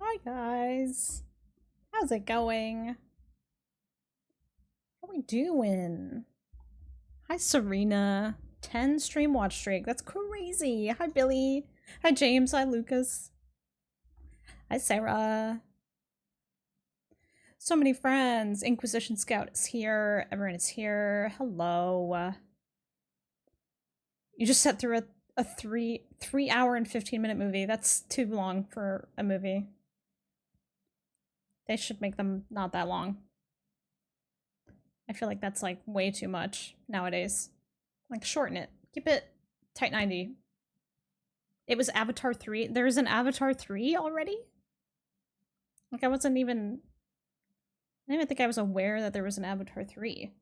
Hi guys. How's it going? How we doing? Hi Serena. 10 stream watch streak. That's crazy. Hi Billy. Hi James. Hi Lucas. Hi Sarah. So many friends. Inquisition Scout is here. Everyone is here. Hello. You just sat through a three hour and 15-minute movie. That's too long for a movie. They should make them not that long. I feel like that's like way too much nowadays. Like shorten it. Keep it tight 90. It was Avatar 3. There's an Avatar 3 already? Like I didn't even think I was aware that there was an Avatar 3.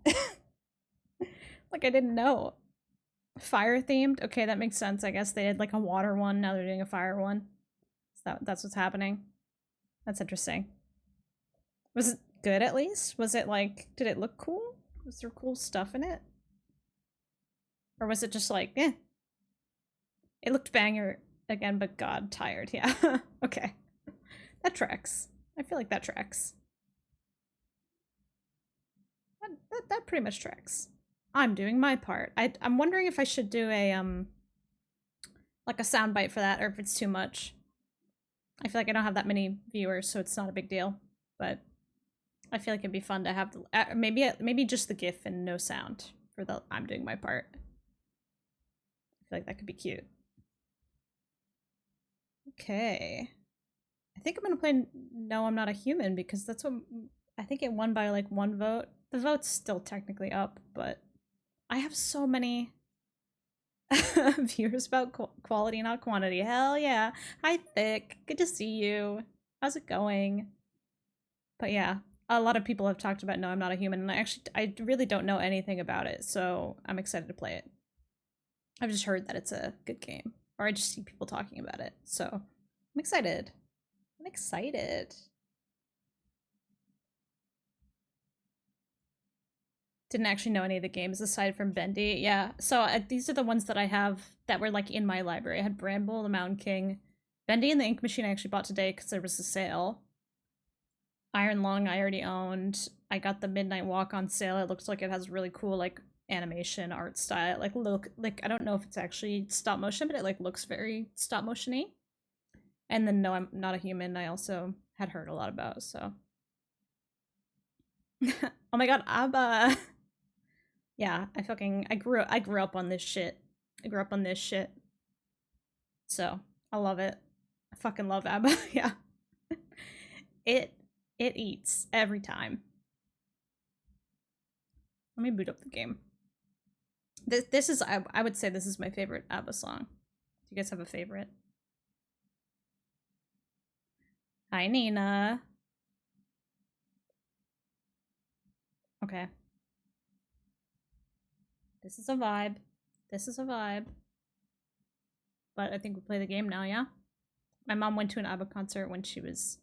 Like I didn't know. Fire themed? Okay, that makes sense. I guess they did like a water one, now they're doing a fire one. So that's what's happening. That's interesting. Was it good at least? Was it like, did it look cool? Was there cool stuff in it? Or was it just like, eh? It looked banger again, but god, tired. Yeah. Okay. That tracks. I feel like that tracks. That pretty much tracks. I'm doing my part. I'm wondering if I should do a like a soundbite for that, or if it's too much. I feel like I don't have that many viewers, so it's not a big deal. But I feel like it'd be fun to have maybe just the GIF and no sound for the I'm doing my part. I feel like that could be cute. Okay. I think I'm gonna play No, I'm Not a Human because that's what I think it won by like 1 vote. The vote's still technically up, but I have so many viewers about quality, not quantity. Hell yeah. Hi, Thick. Good to see you. How's it going? But yeah, a lot of people have talked about No, I'm Not a Human, and I really don't know anything about it, so I'm excited to play it. I've just heard that it's a good game, or I just see people talking about it, so I'm excited. I'm excited. Didn't actually know any of the games aside from Bendy. Yeah, so these are the ones that I have that were like in my library. I had Bramble, the Mountain King, Bendy and the Ink Machine I actually bought today because there was a sale. Iron Lung I already owned. I got the Midnight Walk on sale. It looks like it has really cool like animation art style. Like look like I don't know if it's actually stop motion, but it like looks very stop motion-y. And then No, I'm Not a Human I also had heard a lot about, so. Oh my god, ABBA. Yeah, I grew up on this shit. I grew up on this shit. So, I love it. I fucking love ABBA. Yeah. It eats every time. Let me boot up the game. This is I would say this is my favorite ABBA song. Do you guys have a favorite? Hi Nina. Okay. This is a vibe. This is a vibe. But I think we play the game now, yeah? My mom went to an ABBA concert when she was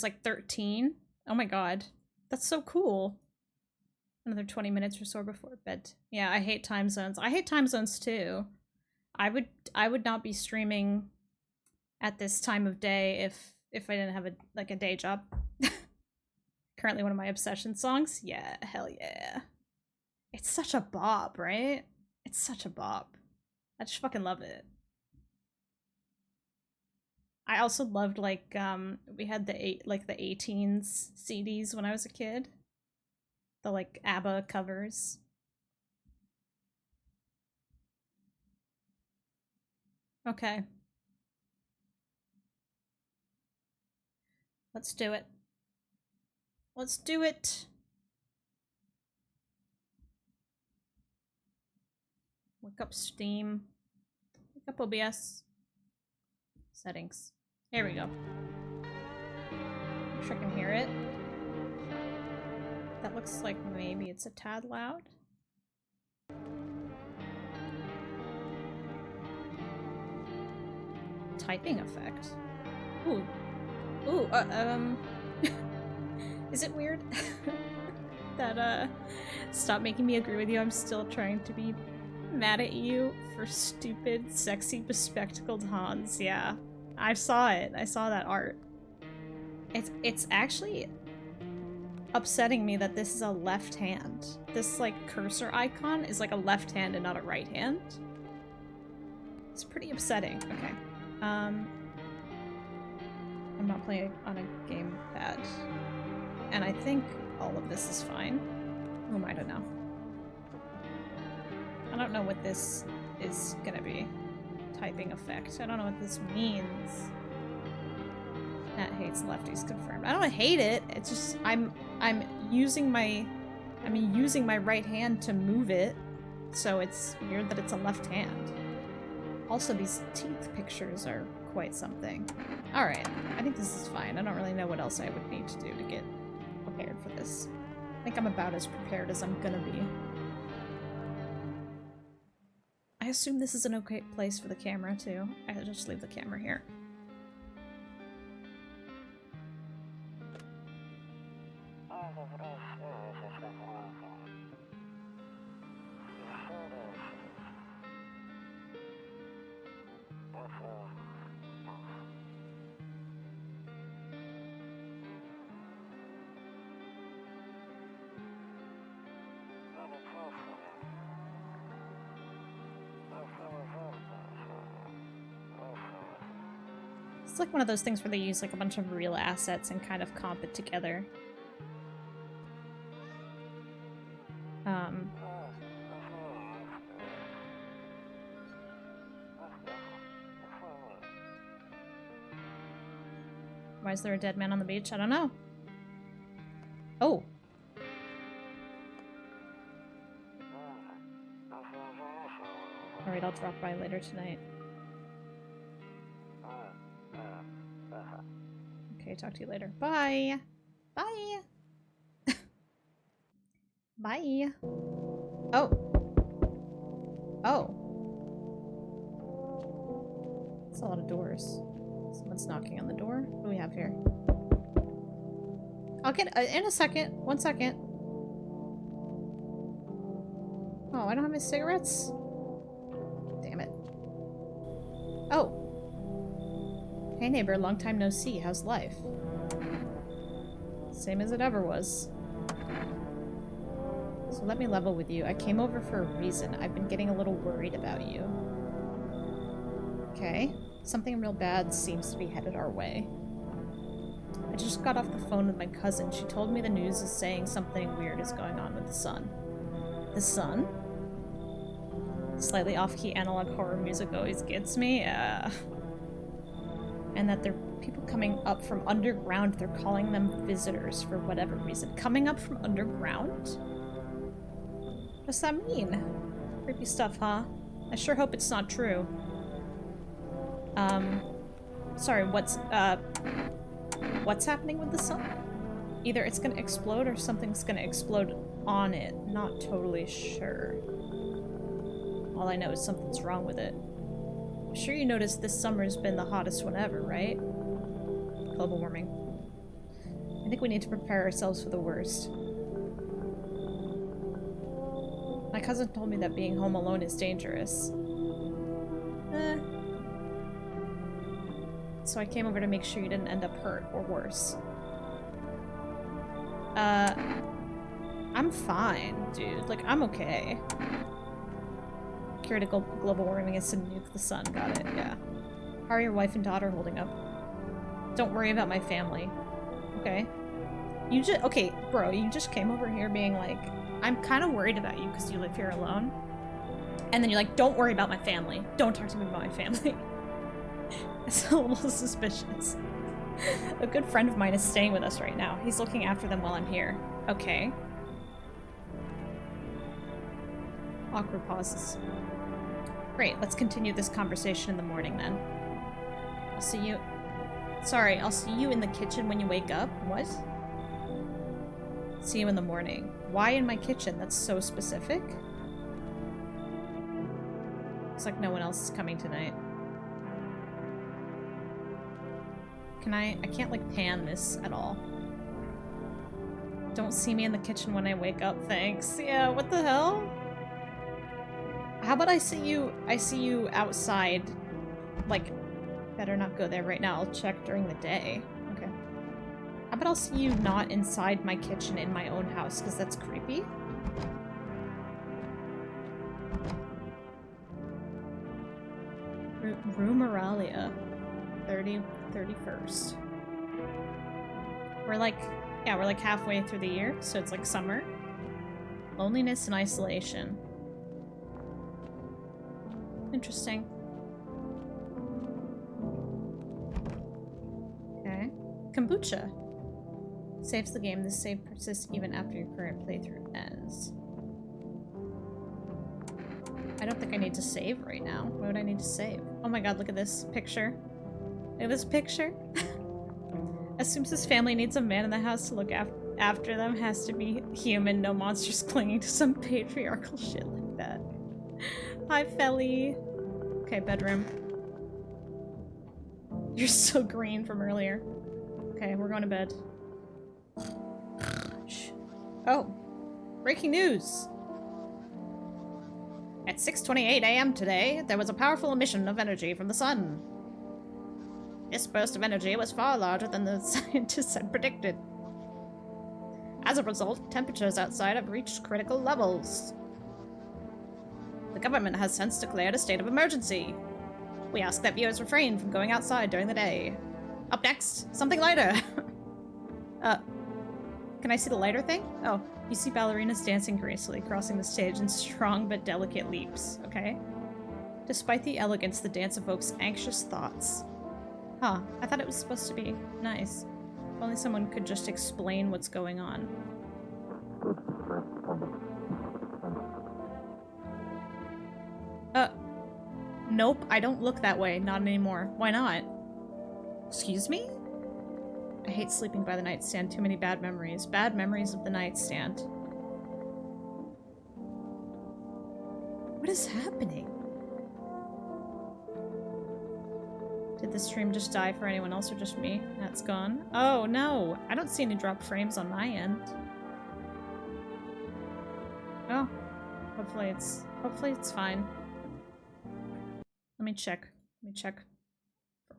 like 13. Oh my god. That's so cool. Another 20 minutes or so before bed. Yeah, I hate time zones. I hate time zones too. I would not be streaming at this time of day if I didn't have a day job. Currently one of my obsession songs. Yeah, hell yeah. It's such a bop, right? It's such a bop. I just fucking love it. I also loved like we had the 18s CDs when I was a kid. The like ABBA covers. Okay. Let's do it. Let's do it. Wake up Steam. Wake up OBS. Settings. Here we go. I'm sure I can hear it. That looks like maybe it's a tad loud. Typing effect. Ooh. Ooh, is it weird that, stop making me agree with you, I'm still trying to be mad at you for stupid, sexy, bespectacled Hans, yeah. I saw it. I saw that art. It's actually upsetting me that this is a left hand. This, like, cursor icon is like a left hand and not a right hand. It's pretty upsetting. Okay. I'm not playing on a gamepad. And I think all of this is fine. I don't know. I don't know what this is gonna be. Typing effect. I don't know what this means. Matt hates lefties confirmed. I don't hate it. It's just I'm using my right hand to move it, so it's weird that it's a left hand. Also, these teeth pictures are quite something. All right, I think this is fine. I don't really know what else I would need to do to get prepared for this. I think I'm about as prepared as I'm gonna be. I assume this is an okay place for the camera too. I'll just leave the camera here. It's like one of those things where they use like a bunch of real assets and kind of comp it together. Why is there a dead man on the beach? I don't know. Oh. Alright, I'll drop by later tonight. Okay, talk to you later. Bye! Bye! Bye! Oh. Oh. That's a lot of doors. Someone's knocking on the door. What do we have here? I'll get in a second. 1 second. Oh, I don't have my cigarettes? Damn it. Oh. Hey neighbor, long time no see. How's life? Same as it ever was. So let me level with you. I came over for a reason. I've been getting a little worried about you. Okay. Something real bad seems to be headed our way. I just got off the phone with my cousin. She told me the news is saying something weird is going on with the sun. The sun? Slightly off-key analog horror music always gets me. And that there are people coming up from underground. They're calling them visitors for whatever reason. Coming up from underground? What does that mean? Creepy stuff, huh? I sure hope it's not true. Sorry, what's happening with the sun? Either it's gonna explode or something's gonna explode on it. Not totally sure. All I know is something's wrong with it. I'm sure you noticed this summer's been the hottest one ever, right? Global warming. I think we need to prepare ourselves for the worst. My cousin told me that being home alone is dangerous. So I came over to make sure you didn't end up hurt or worse. I'm fine, dude. Like, I'm okay. Cure to global warming is to nuke the sun. Got it, yeah. How are your wife and daughter holding up? Don't worry about my family. Okay. Okay, bro, you just came over here being like, I'm kind of worried about you because you live here alone. And then you're like, don't worry about my family. Don't talk to me about my family. It's a little suspicious. A good friend of mine is staying with us right now. He's looking after them while I'm here. Okay. Awkward pauses. Great, let's continue this conversation in the morning then. I'll see you... Sorry, I'll see you in the kitchen when you wake up. What? See you in the morning. Why in my kitchen? That's so specific. Looks like no one else is coming tonight. I can't like pan this at all. Don't see me in the kitchen when I wake up, thanks. Yeah, what the hell? How about I see you outside, like, Better not go there right now. I'll check during the day. Okay. How about I'll see you not inside my kitchen in my own house, because that's creepy. Rumeralia. 31st. We're like, yeah, we're like halfway through the year, so it's like summer. Loneliness and isolation. Interesting. Okay. Kombucha. Saves the game. This save persists even after your current playthrough ends. I don't think I need to save right now. Why would I need to save? Oh my god, look at this picture. Look at this picture. Assumes his family needs a man in the house to look after them. Has to be human, no monsters clinging to some patriarchal shit like that. Hi, Felly. Okay, bedroom. You're so green from earlier. Okay, we're going to bed. Oh, breaking news. At 6:28 a.m. today, there was a powerful emission of energy from the sun. This burst of energy was far larger than the scientists had predicted. As a result, temperatures outside have reached critical levels. The government has since declared a state of emergency. We ask that viewers refrain from going outside during the day. Up next, something lighter. Can I see the lighter thing? Oh, you see ballerinas dancing gracefully, crossing the stage in strong but delicate leaps, okay? Despite the elegance, the dance evokes anxious thoughts. Huh, I thought it was supposed to be nice. If only someone could just explain what's going on. Nope, I don't look that way. Not anymore. Why not? Excuse me? I hate sleeping by the nightstand. Too many bad memories. Bad memories of the nightstand. What is happening? Did the stream just die for anyone else or just me? That's gone. Oh, no. I don't see any drop frames on my end. Oh. Hopefully it's fine. Let me check. Let me check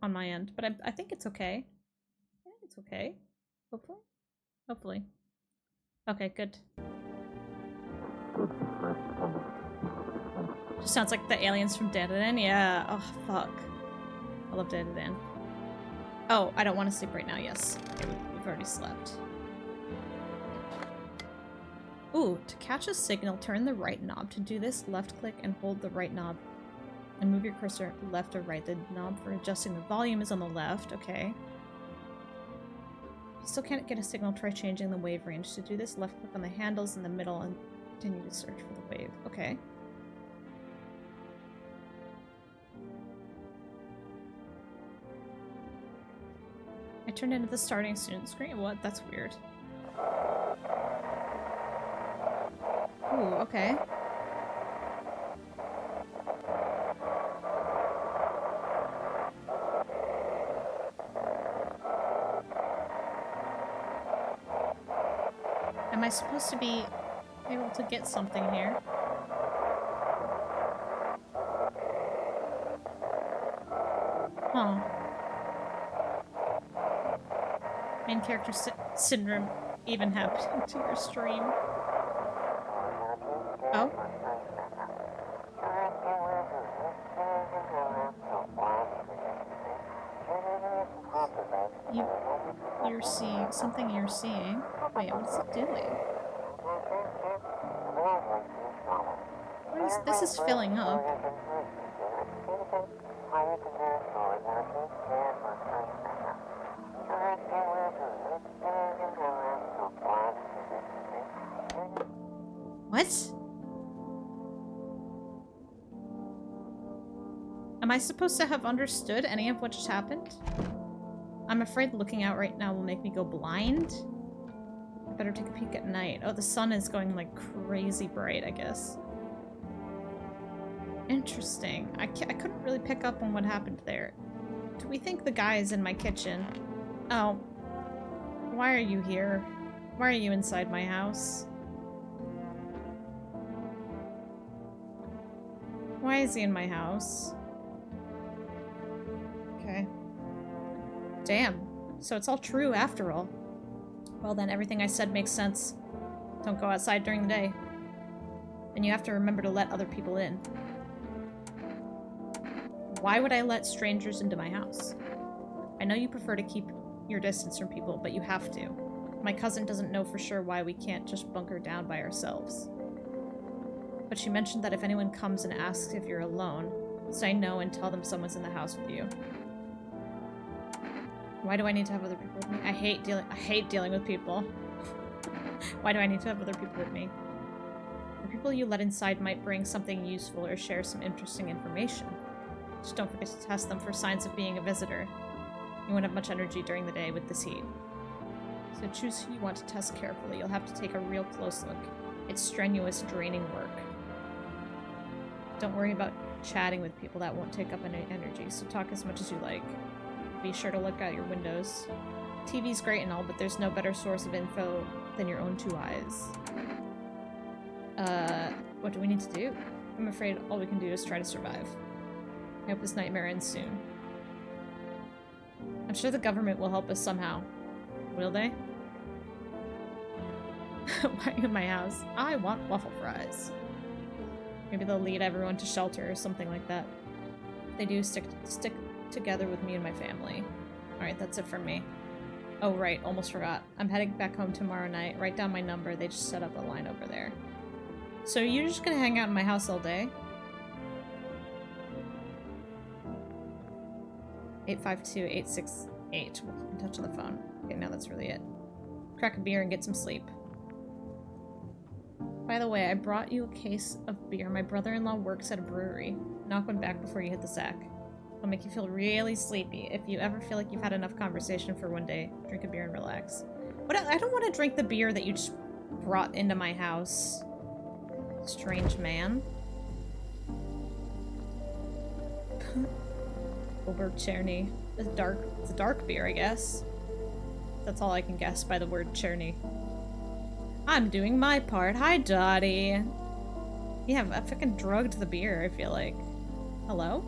on my end. But I think it's okay. I think it's okay. Hopefully. Hopefully. Okay, good. Just sounds like the aliens from Dead End. Yeah. Oh, fuck. I love Dead End. Oh, I don't want to sleep right now. Yes. Okay, we've already slept. Ooh, to catch a signal, turn the right knob. To do this, left click and hold the right knob. And move your cursor left or right. The knob for adjusting the volume is on the left. Okay. If you still can't get a signal, try changing the wave range. To do this, left click on the handles in the middle and continue to search for the wave. Okay. I turned into the starting student screen. What? That's weird. Ooh, okay. Am I supposed to be able to get something here? Huh. Main character syndrome even happened to your stream. Oh? You're seeing something you're seeing. Wait, what is it doing? What is this? Is filling up. What? Am I supposed to have understood any of what just happened? I'm afraid looking out right now will make me go blind. I better take a peek at night. Oh, the sun is going like crazy bright, I guess. Interesting. I couldn't really pick up on what happened there. Do we think the guy is in my kitchen? Oh. Why are you here? Why are you inside my house? Why is he in my house? Okay. Damn. So it's all true after all. Well then, everything I said makes sense. Don't go outside during the day. And you have to remember to let other people in. Why would I let strangers into my house? I know you prefer to keep your distance from people, but you have to. My cousin doesn't know for sure why we can't just bunker down by ourselves. But she mentioned that if anyone comes and asks if you're alone, say no and tell them someone's in the house with you. Why do I need to have other people with me? I hate dealing with people. Why do I need to have other people with me? The people you let inside might bring something useful or share some interesting information. Just don't forget to test them for signs of being a visitor. You won't have much energy during the day with this heat. So choose who you want to test carefully. You'll have to take a real close look. It's strenuous, draining work. Don't worry about chatting with people. That won't take up any energy, so talk as much as you like. Be sure to look out your windows. TV's great and all, but there's no better source of info than your own two eyes. What do we need to do? I'm afraid all we can do is try to survive. I hope this nightmare ends soon. I'm sure the government will help us somehow. Will they? Why are you in my house? I want waffle fries. Maybe they'll lead everyone to shelter or something like that. If they do, stick together with me and my family. Alright, that's it from me. Oh right, almost forgot. I'm heading back home tomorrow night. Write down my number. They just set up a line over there. So you're just gonna hang out in my house all day? 852-868. We'll keep in touch on the phone. Okay, now that's really it. Crack a beer and get some sleep. By the way, I brought you a case of beer. My brother-in-law works at a brewery. Knock one back before you hit the sack. It'll make you feel really sleepy. If you ever feel like you've had enough conversation for one day, drink a beer and relax. But I don't want to drink the beer that you just brought into my house. Strange man. Ober Cherny. It's a dark beer, I guess. That's all I can guess by the word Cherny. I'm doing my part. Hi, Dottie. Yeah, I fucking drugged the beer, I feel like. Hello?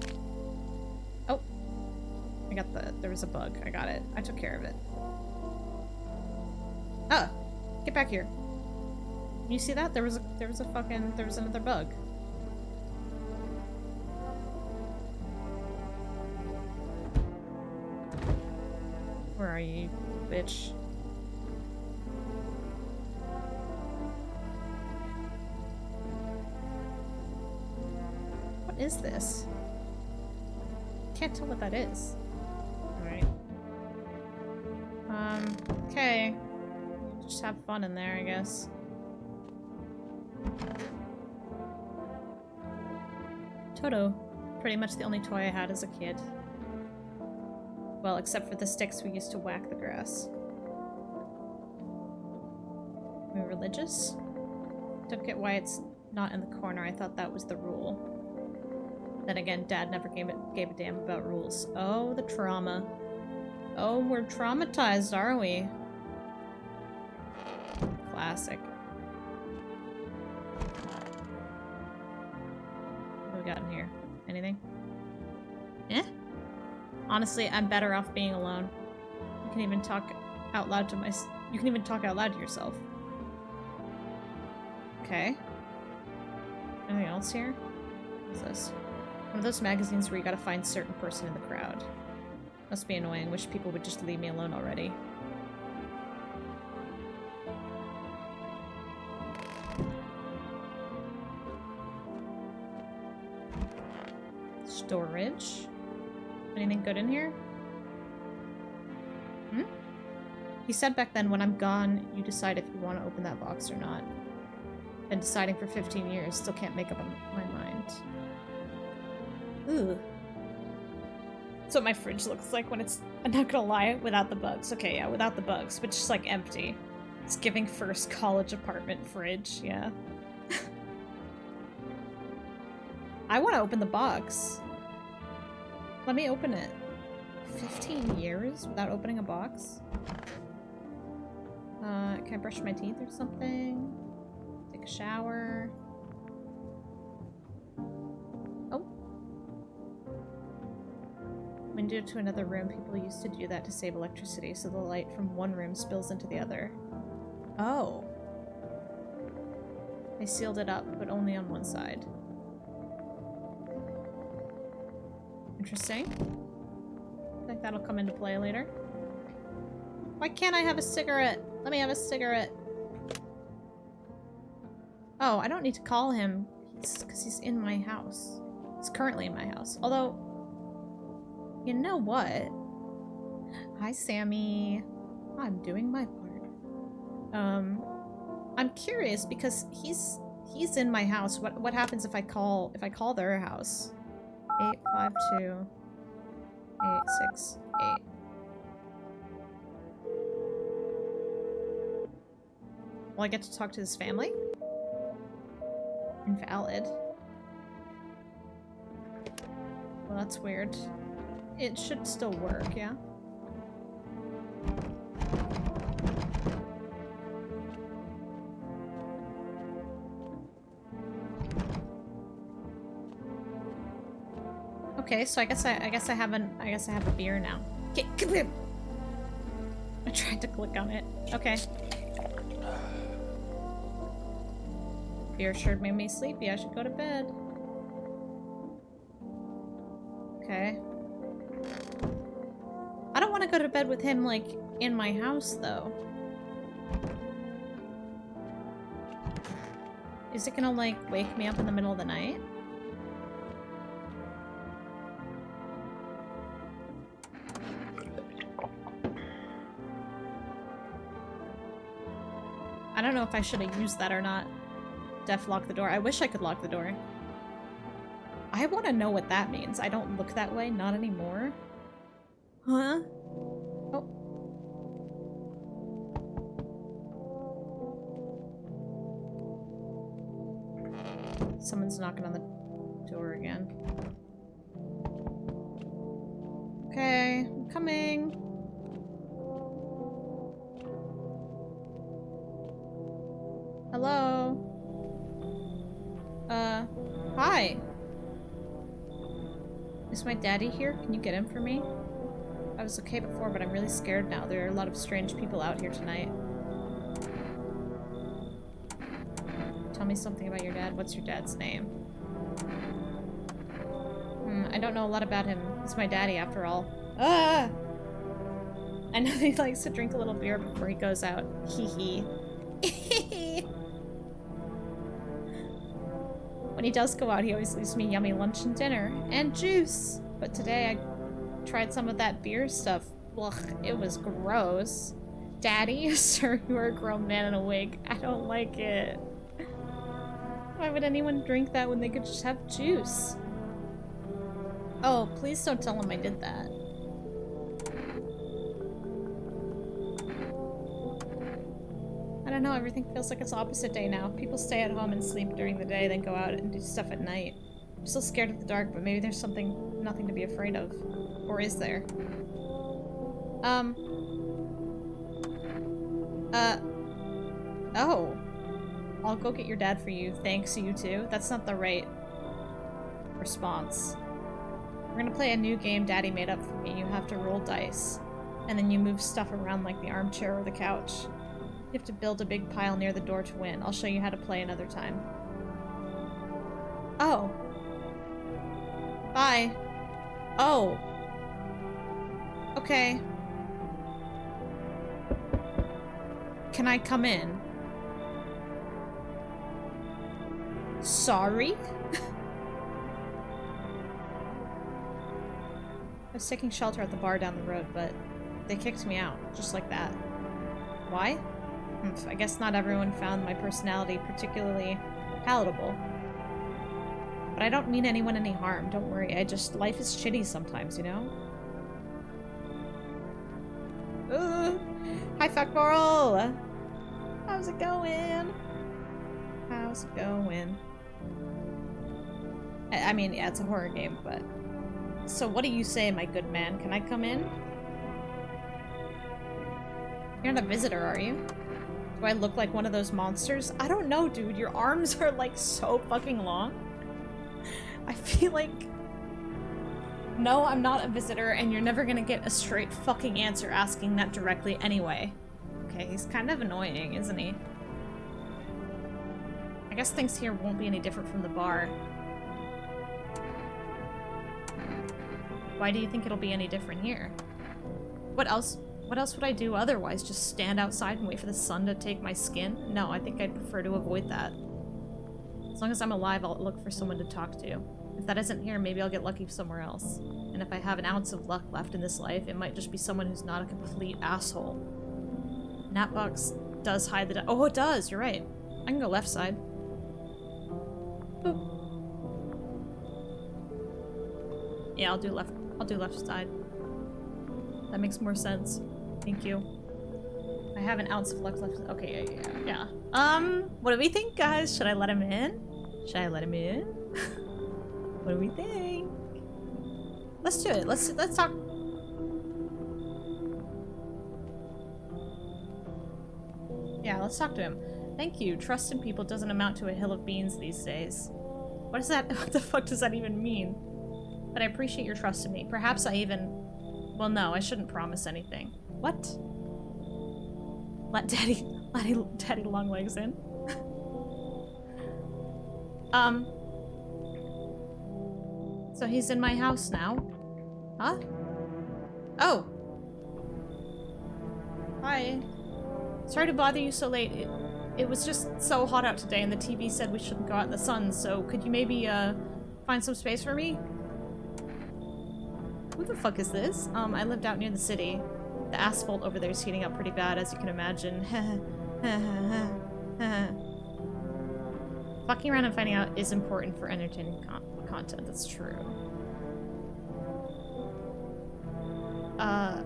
Oh. There was a bug. I got it. I took care of it. Ah! Get back here. You see that? There was another bug. Where are you, bitch? What is this? Can't tell what that is. Alright. Okay. Just have fun in there, I guess. Toto. Pretty much the only toy I had as a kid. Well, except for the sticks we used to whack the grass. Are we religious? Don't get why it's not in the corner. I thought that was the rule. Then again, Dad never gave a damn about rules. Oh, the trauma. Oh, we're traumatized, are we? Classic. What have we got in here? Anything? Eh? Honestly, I'm better off being alone. You can even talk out loud to yourself. Okay. Anything else here? What's this? One of those magazines where you gotta find a certain person in the crowd. Must be annoying. Wish people would just leave me alone already. Storage. Anything good in here? Hmm? He said back then, when I'm gone, you decide if you want to open that box or not. Been deciding for 15 years, still can't make up my mind. Ooh. That's what my fridge looks like when it's, I'm not gonna lie, without the bugs. Okay, yeah, without the bugs, but just like empty. It's giving first college apartment fridge, yeah. I want to open the box. Let me open it. 15 years without opening a box? Can I brush my teeth or something? Take a shower? Oh. Window to another room. People used to do that to save electricity, so the light from one room spills into the other. Oh. I sealed it up, but only on one side. Interesting. I think that'll come into play later. Why can't I have a cigarette? Let me have a cigarette. Oh, I don't need to call him because he's in my house. He's currently in my house. Although, you know what? Hi, Sammy. I'm doing my part. I'm curious because he's in my house. What happens if I call their house? 852 868. Will I get to talk to his family? Invalid. Well, that's weird. It should still work, yeah? Okay, so I guess I have a beer now. Okay, come here. I tried to click on it. Okay. Beer sure made me sleepy. I should go to bed. Okay. I don't want to go to bed with him, like, in my house, though. Is it gonna, like, wake me up in the middle of the night? I don't know if I should have used that or not. Def lock the door. I wish I could lock the door. I want to know what that means. I don't look that way. Not anymore. Huh? Oh. Someone's knocking on the door again. Okay, I'm coming. Hello? Hi. Is my daddy here? Can you get him for me? I was okay before, but I'm really scared now. There are a lot of strange people out here tonight. Tell me something about your dad. What's your dad's name? I don't know a lot about him. He's my daddy, after all. Ah! I know he likes to drink a little beer before he goes out. Hee hee. When he does go out, he always leaves me yummy lunch and dinner. And juice! But today I tried some of that beer stuff. Ugh, it was gross. Daddy? Sir, you are a grown man in a wig. I don't like it. Why would anyone drink that when they could just have juice? Oh, please don't tell him I did that. I don't know, everything feels like it's opposite day now. People stay at home and sleep during the day, then go out and do stuff at night. I'm still scared of the dark, but maybe there's nothing to be afraid of. Or is there? Oh. I'll go get your dad for you. Thanks, you too. That's not the right response. We're gonna play a new game Daddy made up for me. You have to roll dice. And then you move stuff around like the armchair or the couch. You have to build a big pile near the door to win. I'll show you how to play another time. Oh. Bye. Oh. Okay. Can I come in? Sorry? I was taking shelter at the bar down the road, but they kicked me out, just like that. Why? I guess not everyone found my personality particularly palatable. But I don't mean anyone any harm, don't worry. Life is shitty sometimes, you know? Hi, Fuck Moral! How's it going? How's it going? I mean, yeah, it's a horror game, but... So what do you say, my good man? Can I come in? You're not a visitor, are you? Do I look like one of those monsters? I don't know, dude. Your arms are, like, so fucking long. I feel like... No, I'm not a visitor, and you're never gonna get a straight fucking answer asking that directly anyway. Okay, he's kind of annoying, isn't he? I guess things here won't be any different from the bar. Why do you think it'll be any different here? What else would I do otherwise? Just stand outside and wait for the sun to take my skin? No, I think I'd prefer to avoid that. As long as I'm alive, I'll look for someone to talk to. If that isn't here, maybe I'll get lucky somewhere else. And if I have an ounce of luck left in this life, it might just be someone who's not a complete asshole. Napbox does hide the... Oh, it does! You're right. I can go left side. Boop. Yeah, I'll do left side. That makes more sense. Thank you. I have an ounce of luck left. Okay, yeah. What do we think, guys? Should I let him in? Should I let him in? What do we think? Let's do it. Let's talk. Yeah, let's talk to him. Thank you. Trust in people doesn't amount to a hill of beans these days. What is that? What the fuck does that even mean? But I appreciate your trust in me. Perhaps I even... Well, no, I shouldn't promise anything. What? Let Daddy Longlegs in. So he's in my house now. Huh? Oh. Hi. Sorry to bother you so late. It was just so hot out today and the TV said we shouldn't go out in the sun, so could you maybe, find some space for me? Who the fuck is this? I lived out near the city. The asphalt over there is heating up pretty bad, as you can imagine. Fucking around and finding out is important for entertaining content, that's true. I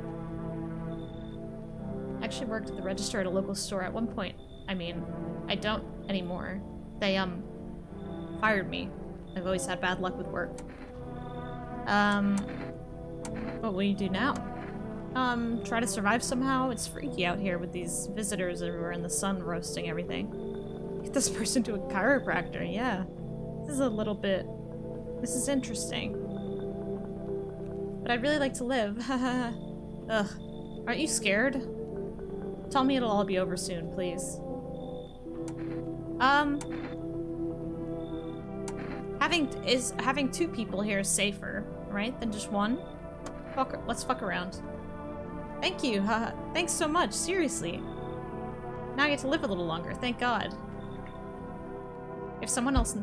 actually worked at the register at a local store at one point. I mean, I don't anymore. They, fired me. I've always had bad luck with work. What will you do now? Try to survive somehow? It's freaky out here with these visitors everywhere and the sun roasting everything. Get this person to a chiropractor, yeah. This is a little bit... This is interesting. But I'd really like to live. Ugh. Aren't you scared? Tell me it'll all be over soon, please. Having two people here is safer, right? Than just one? Let's fuck around. Thank you, thanks so much, seriously. Now I get to live a little longer, thank God. If someone else...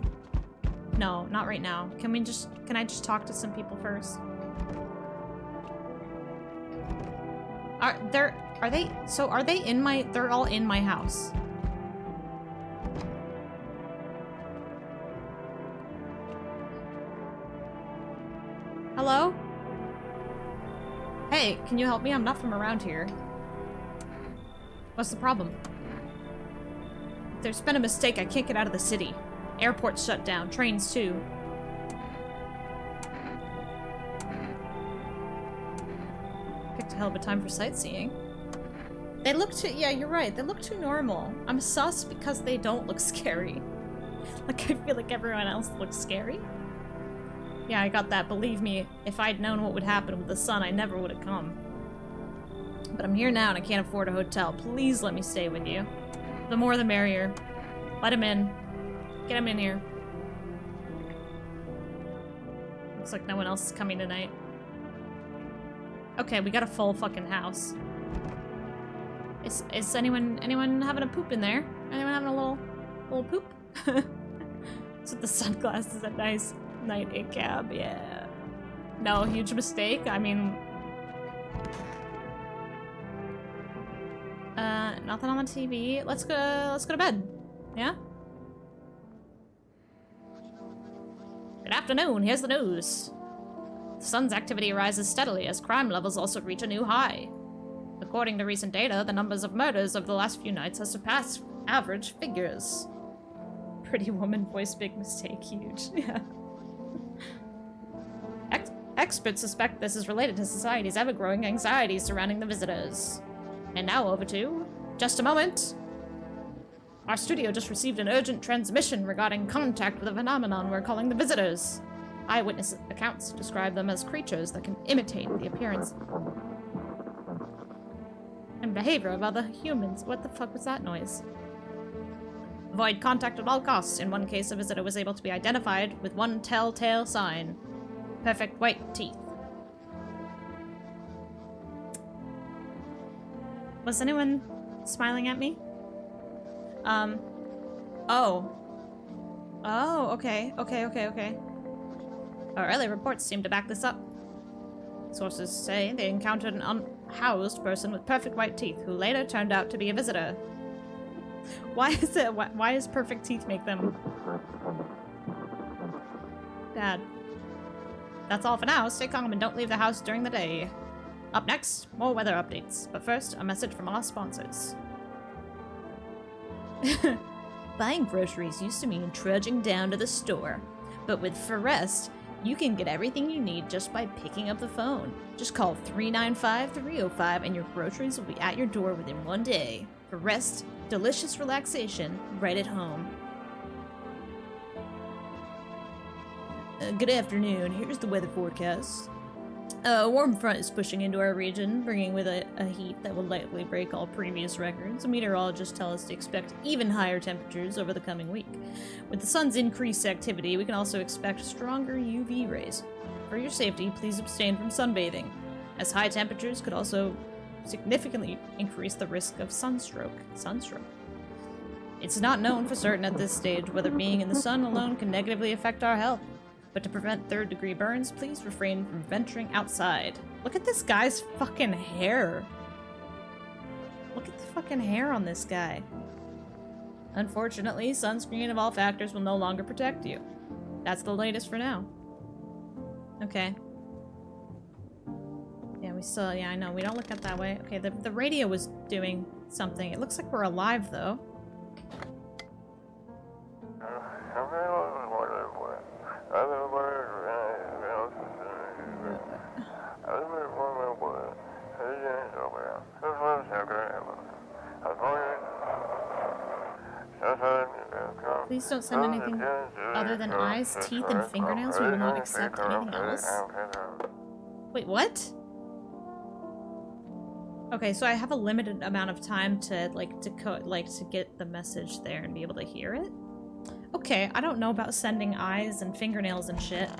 No, not right now. Can I just talk to some people first? Are they in my... They're all in my house. Hello? Hey, can you help me? I'm not from around here. What's the problem? There's been a mistake. I can't get out of the city. Airport's shut down. Trains, too. Picked a hell of a time for sightseeing. They look too... Yeah, you're right. They look too normal. I'm sus because they don't look scary. Like, I feel like everyone else looks scary. Yeah, I got that. Believe me, if I'd known what would happen with the sun, I never would have come. But I'm here now and I can't afford a hotel. Please let me stay with you. The more the merrier. Let him in. Get him in here. Looks like no one else is coming tonight. Okay, we got a full fucking house. Is anyone having a poop in there? Anyone having a little poop? It's with the sunglasses at nice night in cab, yeah. No, huge mistake. I mean, nothing on the TV. Let's go to bed. Yeah? Good afternoon, here's the news. The sun's activity rises steadily as crime levels also reach a new high. According to recent data, the numbers of murders over the last few nights has surpassed average figures. Pretty woman voice, big mistake, huge. Yeah. Experts suspect this is related to society's ever-growing anxieties surrounding the visitors. And now over to... Just a moment! Our studio just received an urgent transmission regarding contact with a phenomenon we're calling the visitors. Eyewitness accounts describe them as creatures that can imitate the appearance and behavior of other humans. What the fuck was that noise? Avoid contact at all costs. In one case, a visitor was able to be identified with one telltale sign. Perfect white teeth. Was anyone smiling at me? Oh. Oh, okay. Our early reports seem to back this up. Sources say they encountered an unhoused person with perfect white teeth who later turned out to be a visitor. Why does perfect teeth make them bad? That's all for now. Stay calm and don't leave the house during the day. Up next, more weather updates. But first, a message from our sponsors. Buying groceries used to mean trudging down to the store. But with Forest, you can get everything you need just by picking up the phone. Just call 395-305 and your groceries will be at your door within 1 day. Forest, delicious relaxation right at home. Good afternoon. Here's the weather forecast. A warm front is pushing into our region, bringing with it a heat that will likely break all previous records. Meteorologists tell us to expect even higher temperatures over the coming week. With the sun's increased activity, we can also expect stronger UV rays. For your safety, please abstain from sunbathing, as high temperatures could also significantly increase the risk of sunstroke. It's not known for certain at this stage whether being in the sun alone can negatively affect our health. But to prevent third-degree burns, please refrain from venturing outside. Look at this guy's fucking hair. Look at the fucking hair on this guy. Unfortunately, sunscreen of all factors will no longer protect you. That's the latest for now. Okay. Yeah, I know, we don't look at that way. Okay, the radio was doing something. It looks like we're alive, though. Please don't send anything other than eyes, teeth, and fingernails. We will not accept anything else. Wait, what? Okay, so I have a limited amount of time to to get the message there and be able to hear it. Okay, I don't know about sending eyes and fingernails and shit.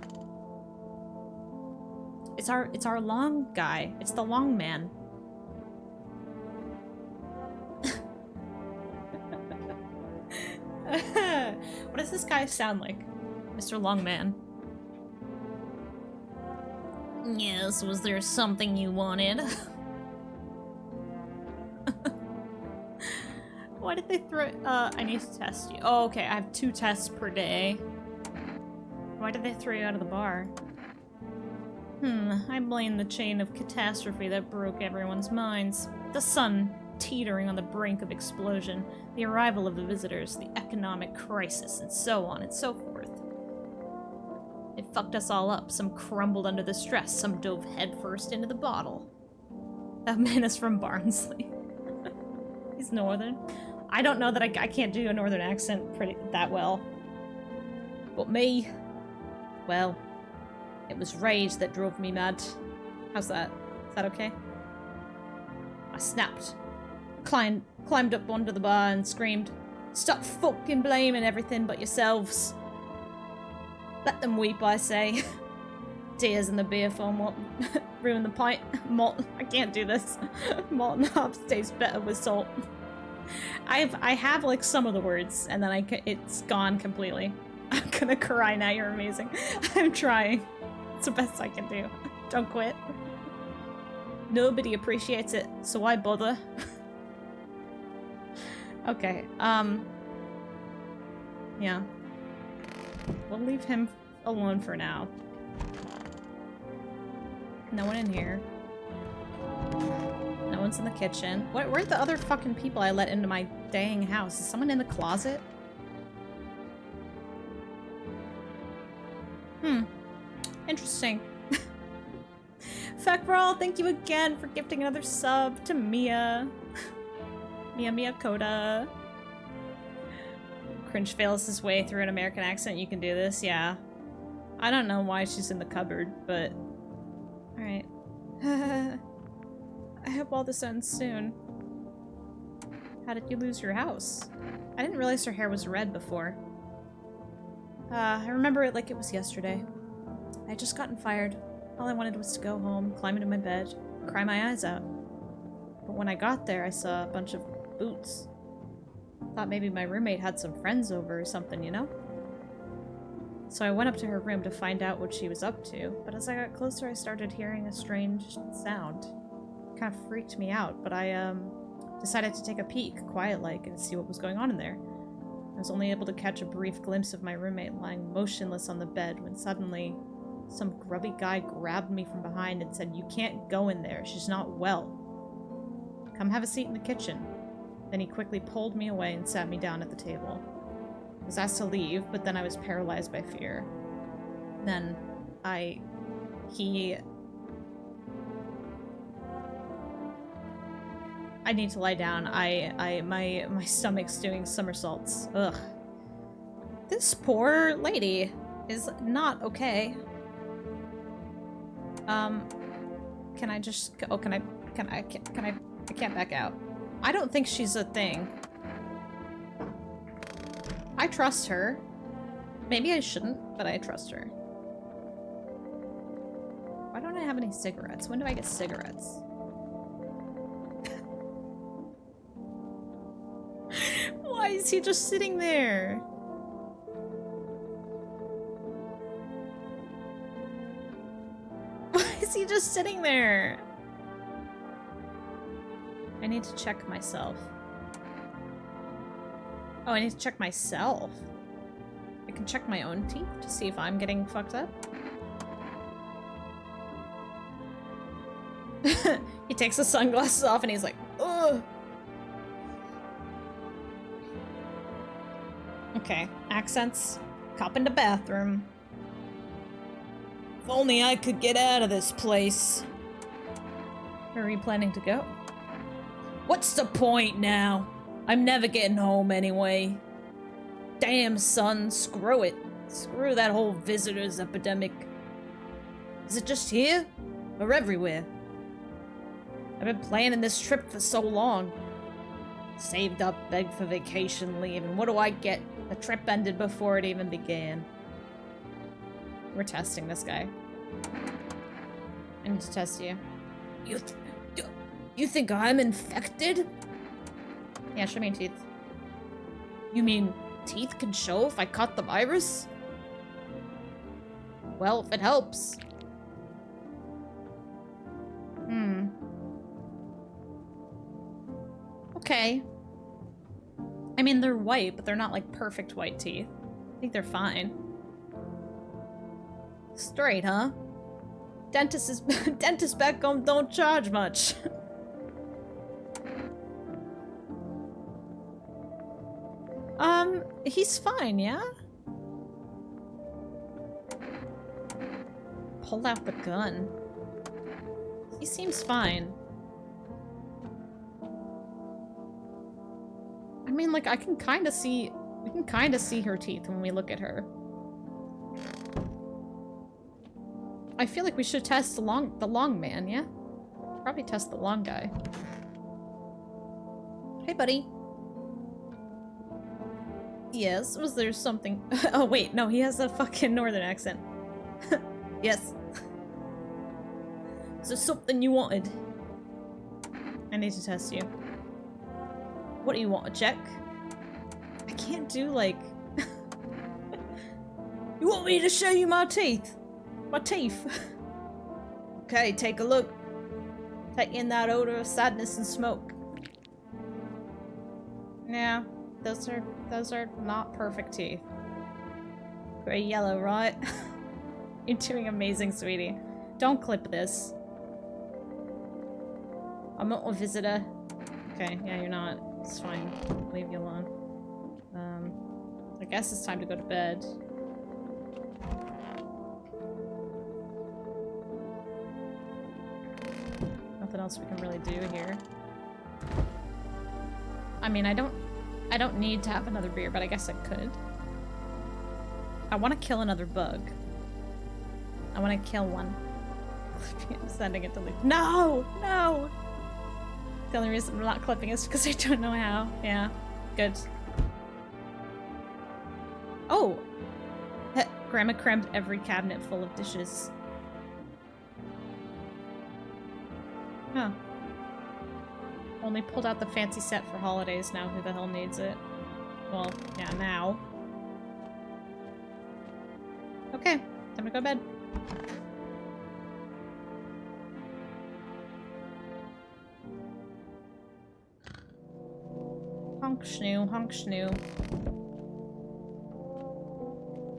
It's our long guy. It's the long man. What does this guy sound like? Mr. Longman. Yes, was there something you wanted? Why did they throw I need to test you. Oh, okay, I have 2 tests per day. Why did they throw you out of the bar? I blame the chain of catastrophe that broke everyone's minds. The sun teetering on the brink of explosion, the arrival of the visitors, the economic crisis, and so on and so forth. It fucked us all up. Some crumbled under the stress, some dove headfirst into the bottle. That man is from Barnsley. He's northern. I don't know that I can't do a northern accent that well. But me, well, it was rage that drove me mad. How's that? Is that okay? I snapped. Climbed up onto the bar and screamed, "Stop fucking blaming everything but yourselves. Let them weep, I say." Tears in the beer foam won't ruin the pint. Malt, I can't do this. Malt and hops taste better with salt. I have like some of the words, and then it's gone completely. I'm gonna cry now. You're amazing. I'm trying. It's the best I can do. Don't quit. Nobody appreciates it, so why bother? Okay, yeah. We'll leave him alone for now. No one in here. No one's in the kitchen. Where are the other fucking people I let into my dang house? Is someone in the closet? Interesting. Feckral, thank you again for gifting another sub to Mia. Mia Coda. Cringe fails his way through an American accent. You can do this, yeah. I don't know why she's in the cupboard, but... Alright. I hope all this ends soon. How did you lose your house? I didn't realize her hair was red before. I remember it like it was yesterday. I had just gotten fired. All I wanted was to go home, climb into my bed, cry my eyes out. But when I got there, I saw a bunch of boots. Thought maybe my roommate had some friends over or something, you know? So I went up to her room to find out what she was up to, but as I got closer I started hearing a strange sound. It kind of freaked me out, but I decided to take a peek, quiet-like, and see what was going on in there. I was only able to catch a brief glimpse of my roommate lying motionless on the bed when suddenly some grubby guy grabbed me from behind and said, "You can't go in there, she's not well. Come have a seat in the kitchen." Then he quickly pulled me away and sat me down at the table. I was asked to leave, but then I was paralyzed by fear. Then I need to lie down. My stomach's doing somersaults. Ugh. This poor lady is not okay. Can I just, oh, I can't back out. I don't think she's a thing. I trust her. Maybe I shouldn't, but I trust her. Why don't I have any cigarettes? When do I get cigarettes? Why is he just sitting there? Why is he just sitting there? I need to check myself. Oh, I need to check myself. I can check my own teeth to see if I'm getting fucked up. He takes the sunglasses off and he's like, ugh. Okay, accents. Cop in the bathroom. If only I could get out of this place. Where are you planning to go? What's the point now? I'm never getting home anyway. Damn, son, screw it. Screw that whole visitors epidemic. Is it just here? Or everywhere? I've been planning this trip for so long. Saved up, begged for vacation leave, and what do I get? The trip ended before it even began. We're testing this guy. I need to test you. You think I'm infected? Yeah, show me your teeth. You mean teeth can show if I caught the virus? Well, if it helps. Okay. I mean, they're white, but they're not like perfect white teeth. I think they're fine. Straight, huh? Dentists back home don't charge much. He's fine, yeah? Pull out the gun. He seems fine. I mean, like, I can kind of see... We can kind of see her teeth when we look at her. I feel like we should test the long man, yeah? Probably test the long guy. Hey, buddy. Yes, was there something... Oh, wait, no, he has a fucking northern accent. Yes. Is there something you wanted? I need to test you. What do you want, a check? I can't do, like... You want me to show you my teeth? My teeth? Okay, take a look. Take in that odor of sadness and smoke. Yeah, those are not perfect teeth. Gray yellow, right? You're doing amazing, sweetie. Don't clip this. I'm not a visitor. Okay, yeah, you're not. It's fine. I'll leave you alone. I guess it's time to go to bed. Nothing else we can really do here. I mean, I don't need to have another beer, but I guess I could. I want to kill another bug. I want to kill one. I'm sending it to leave. No! No! The only reason I'm not clipping is because I don't know how. Yeah. Good. Oh! Grandma crammed every cabinet full of dishes. Huh. Only pulled out the fancy set for holidays now. Who the hell needs it? Well, yeah, now. Okay, time to go to bed. Honk schnoo, honk schnoo.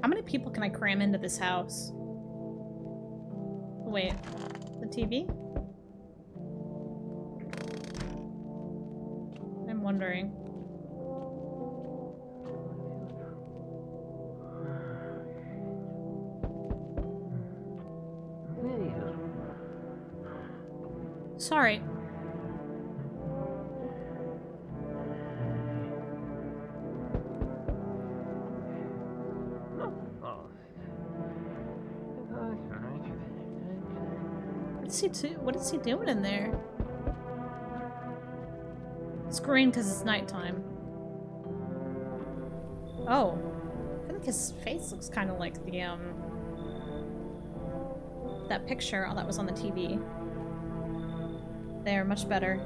How many people can I cram into this house? Wait, the TV? I'm wondering. Sorry. What is he doing in there? It's green because it's nighttime. Oh. I think his face looks kind of like the, that picture that was on the TV. There, much better.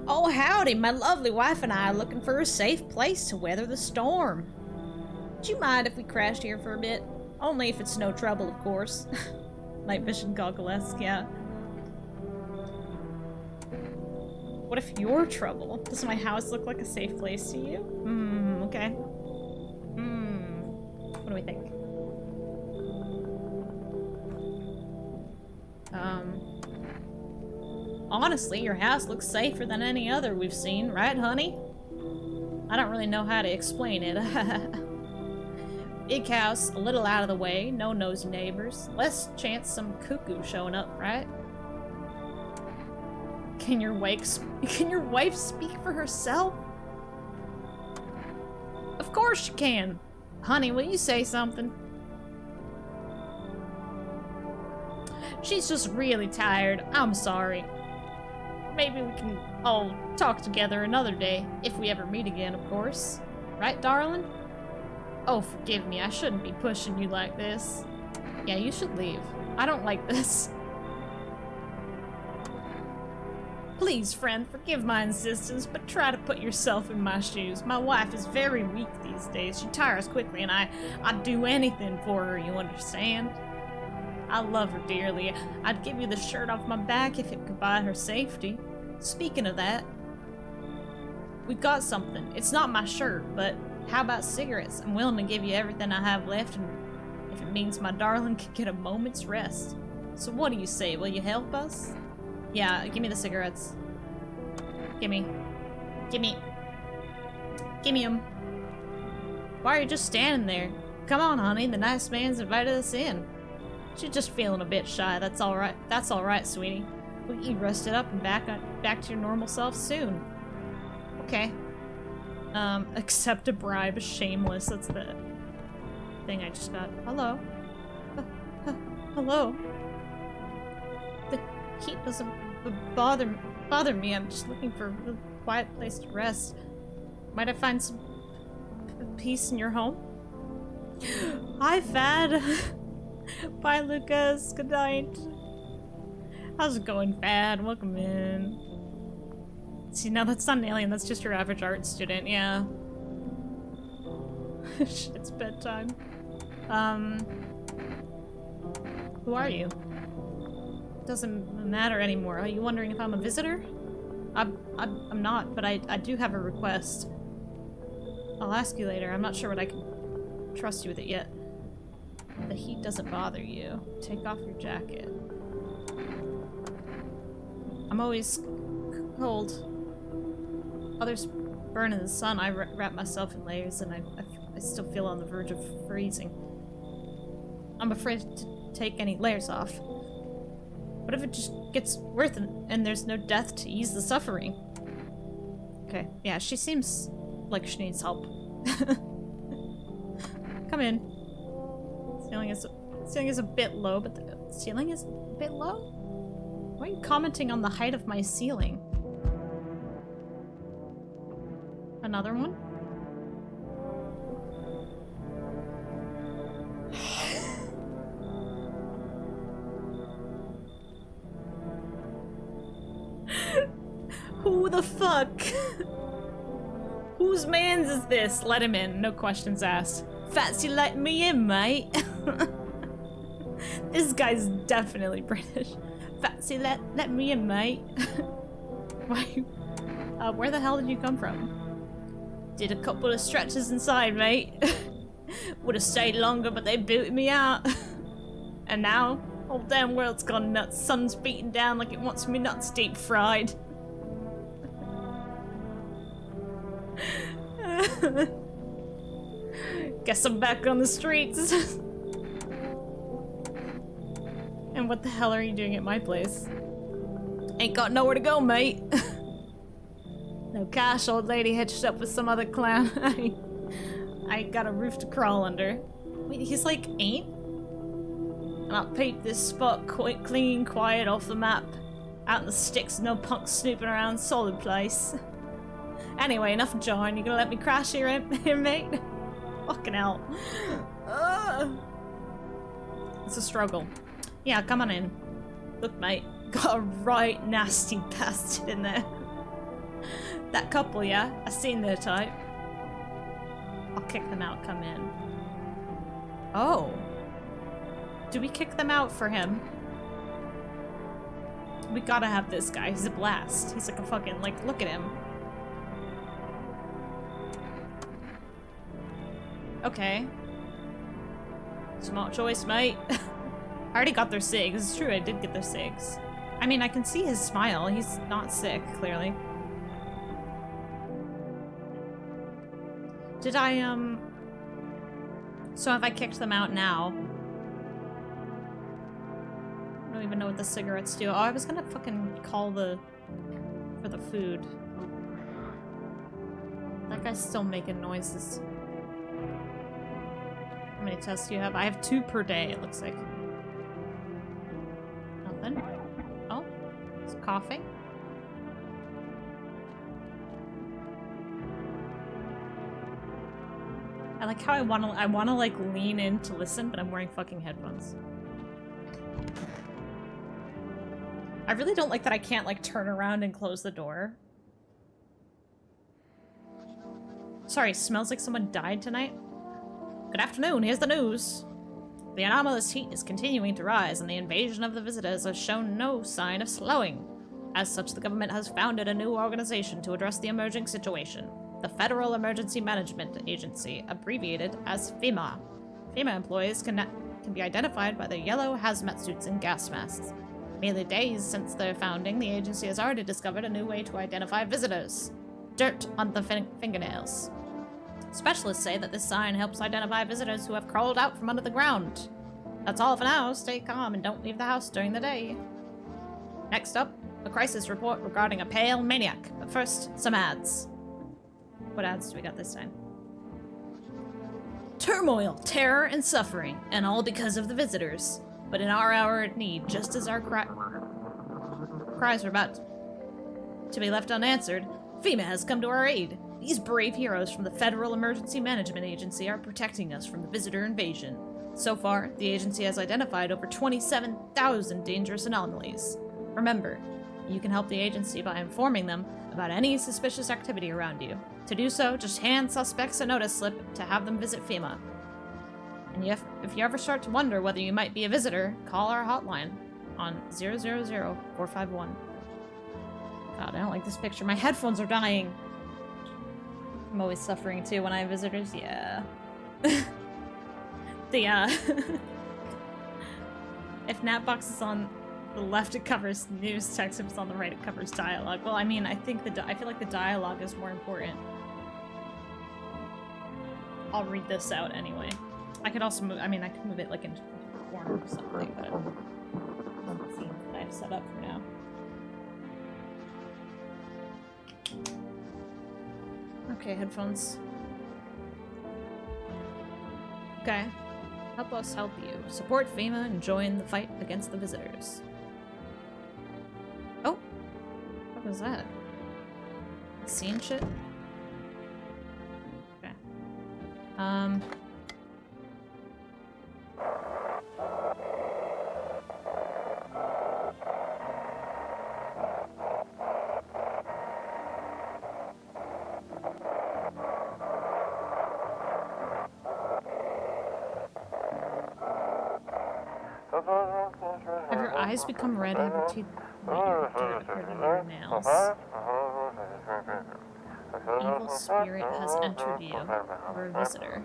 Oh, howdy! My lovely wife and I are looking for a safe place to weather the storm. Would you mind if we crashed here for a bit? Only if it's no trouble, of course. Night vision goggle-esque, yeah. What if you're trouble? Does my house look like a safe place to you? Okay. What do we think? Honestly, your house looks safer than any other we've seen, right, honey? I don't really know how to explain it. Big house, a little out of the way, no nosy neighbors, less chance some cuckoo showing up, right? Can your wife speak for herself? Of course she can. Honey, will you say something? She's just really tired. I'm sorry. Maybe we can all talk together another day, if we ever meet again, of course. Right, darling? Oh, forgive me, I shouldn't be pushing you like this. Yeah, you should leave. I don't like this. Please, friend, forgive my insistence, but try to put yourself in my shoes. My wife is very weak these days. She tires quickly, and I'd do anything for her, you understand? I love her dearly. I'd give you the shirt off my back if it could buy her safety. Speaking of that, we've got something. It's not my shirt, but how about cigarettes? I'm willing to give you everything I have left, and if it means my darling can get a moment's rest. So what do you say? Will you help us? Yeah, give me the cigarettes. Gimme. Gimme. Gimme them. Why are you just standing there? Come on, honey. The nice man's invited us in. She's just feeling a bit shy. That's all right. That's all right, sweetie. We'll get you rested up and back to your normal self soon. Okay. Accept a bribe. Shameless. That's the thing I just got. Hello. Hello. The heat doesn't bother me. I'm just looking for a quiet place to rest. Might I find some peace in your home? Hi, Fad. Bye, Lucas. Good night. How's it going, Fad? Welcome in. See, no, that's not an alien. That's just your average art student. Yeah. It's bedtime. Who are you? Doesn't matter anymore. Are you wondering if I'm a visitor? I'm not, but I do have a request. I'll ask you later. I'm not sure what I can trust you with it yet. The heat doesn't bother you. Take off your jacket. I'm always cold. Others burn in the sun. I wrap myself in layers, and I still feel on the verge of freezing. I'm afraid to take any layers off. What if it just gets worse and there's no death to ease the suffering? Okay, yeah, she seems like she needs help. Come in. This Ceiling is a bit low, but the ceiling is a bit low? Why are you commenting on the height of my ceiling? Another one? Who the fuck? Whose mans is this? Let him in, no questions asked. Fancy letting me in, mate? This guy's definitely British. Fancy let me in, mate? Why? Where the hell did you come from? Did a couple of stretches inside, mate. Would have stayed longer, but they booted me out. And now, whole damn world's gone nuts. Sun's beating down like it wants me nuts deep fried. Guess I'm back on the streets. And what the hell are you doing at my place? Ain't got nowhere to go, mate. No cash, old lady hitched up with some other clown. I ain't got a roof to crawl under. Wait, he's like, ain't? And I'll peep this spot quite clean, quiet off the map. Out in the sticks, no punks snooping around, solid place. Anyway, enough jawing. You gonna let me crash here, mate? Fucking hell. It's a struggle. Yeah, come on in. Look, mate. Got a right nasty bastard in there. That couple, yeah? I seen their type. I'll kick them out, come in. Oh. Do we kick them out for him? We gotta have this guy. He's a blast. He's like a fucking, like, look at him. Okay. Smart choice, mate. I already got their SIGs. It's true, I did get their SIGs. I mean, I can see his smile. He's not sick, clearly. Did I, So have I kicked them out now? I don't even know what the cigarettes do. Oh, I was gonna fucking call for the food. That guy's still making noises. How many tests do you have? I have 2 per day, it looks like. Nothing. Oh, he's coughing. I like how I wanna like lean in to listen, but I'm wearing fucking headphones. I really don't like that I can't like turn around and close the door. Sorry, smells like someone died tonight. Good afternoon, here's the news. The anomalous heat is continuing to rise, and the invasion of the visitors has shown no sign of slowing. As such, the government has founded a new organization to address the emerging situation. The Federal Emergency Management Agency, abbreviated as FEMA. FEMA employees can be identified by their yellow hazmat suits and gas masks. Merely days since their founding, the agency has already discovered a new way to identify visitors. Dirt on the fingernails. Specialists say that this sign helps identify visitors who have crawled out from under the ground. That's all for now. Stay calm and don't leave the house during the day. Next up, a crisis report regarding a pale maniac. But first, some ads. What ads do we got this time? Turmoil, terror, and suffering, and all because of the visitors. But in our hour of need, just as our cries were about to be left unanswered, FEMA has come to our aid. These brave heroes from the Federal Emergency Management Agency are protecting us from the visitor invasion. So far, the agency has identified over 27,000 dangerous anomalies. Remember, you can help the agency by informing them about any suspicious activity around you. To do so, just hand suspects a notice slip to have them visit FEMA. And if you ever start to wonder whether you might be a visitor, call our hotline on 000-451. God, I don't like this picture. My headphones are dying. I'm always suffering too when I have visitors. Yeah. If Natbox is on the left, it covers news text. If it's on the right, it covers dialogue. Well, I mean, I feel like the dialogue is more important. I'll read this out anyway. I could also move. I mean, I could move it like into the corner or something, but let's see what I've set up for now. Okay, headphones. Okay. Oh, help us help you. Support FEMA and join the fight against the visitors. Oh! What was that? Scene shit? Okay. Have your eyes become red and your teeth appeared in your nails? Evil spirit has entered you. You're a visitor.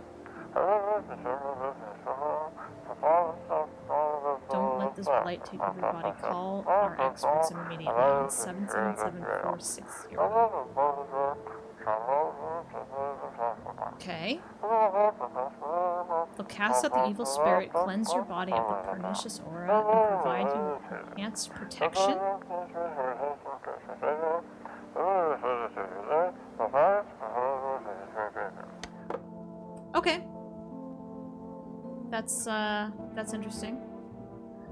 Don't let this blight take over your body. Call our experts immediately on 777-460. Okay. They'll cast out the evil spirit, cleanse your body of the pernicious aura, and provide you with enhanced protection. Okay. That's interesting.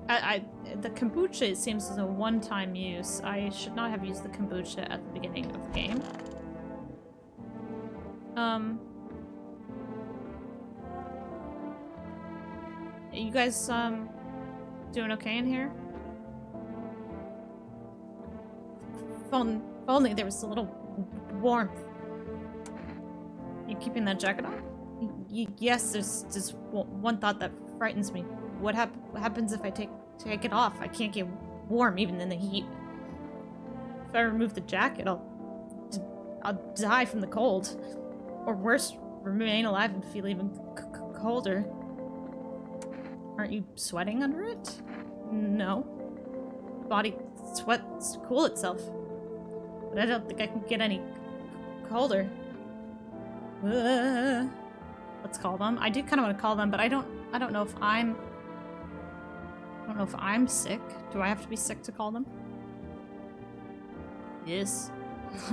The kombucha, it seems, is a one-time use. I should not have used the kombucha at the beginning of the game. You guys, doing okay in here? If only there was a little warmth. You keeping that jacket on? Yes, there's just one thought that frightens me. What happens if I take it off? I can't get warm even in the heat. If I remove the jacket, I'll die from the cold. Or worse, remain alive and feel even colder. Aren't you sweating under it? No. Body sweats to cool itself. But I don't think I can get any colder. Let's call them. I do kind of want to call them, but I don't know if I'm... I don't know if I'm sick. Do I have to be sick to call them? Yes.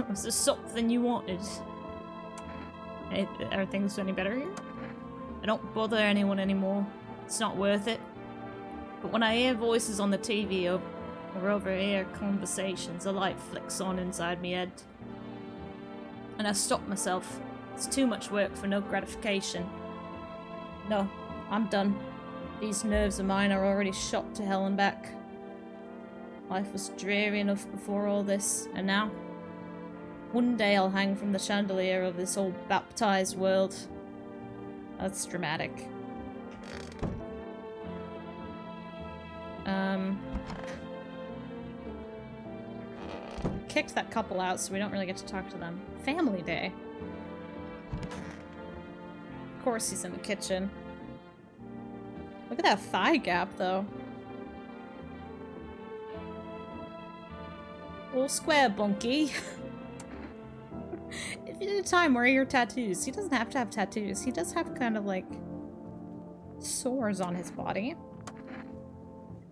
Was this something you wanted? Hey, are things any better here? I don't bother anyone anymore. It's not worth it. But when I hear voices on the TV or overhear conversations, a light flicks on inside me head. And I stop myself. It's too much work for no gratification. No, I'm done. These nerves of mine are already shot to hell and back. Life was dreary enough before all this, and now? One day I'll hang from the chandelier of this old baptized world. That's dramatic. Kicked that couple out, so we don't really get to talk to them. Family day. Of course he's in the kitchen. Look at that thigh gap, though. Little square bunky. If you did a time where your tattoos, he doesn't have to have tattoos. He does have kind of like sores on his body.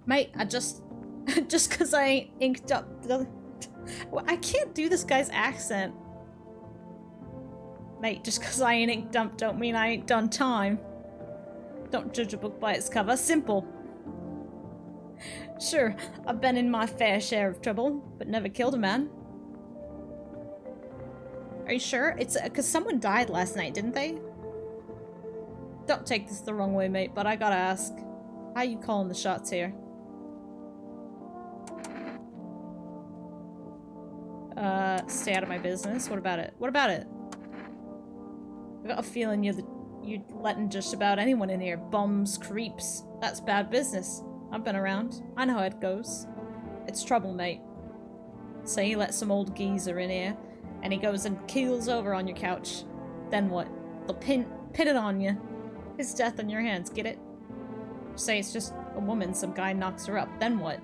Mate, I just because I ain't inked up the... Well, I can't do this guy's accent. Mate, just because I ain't inked up don't mean I ain't done time. Don't judge a book by its cover. Simple. Sure, I've been in my fair share of trouble, but never killed a man. Are you sure? It's because someone died last night, didn't they? Don't take this the wrong way, mate, but I gotta ask. How you calling the shots here? Stay out of my business. What about it? What about it? I got a feeling you're letting just about anyone in here. Bums, creeps. That's bad business. I've been around. I know how it goes. It's trouble, mate. Say you let some old geezer in here, and he goes and keels over on your couch. Then what? They'll pin it on you. His death on your hands, get it? Say it's just a woman, some guy knocks her up. Then what?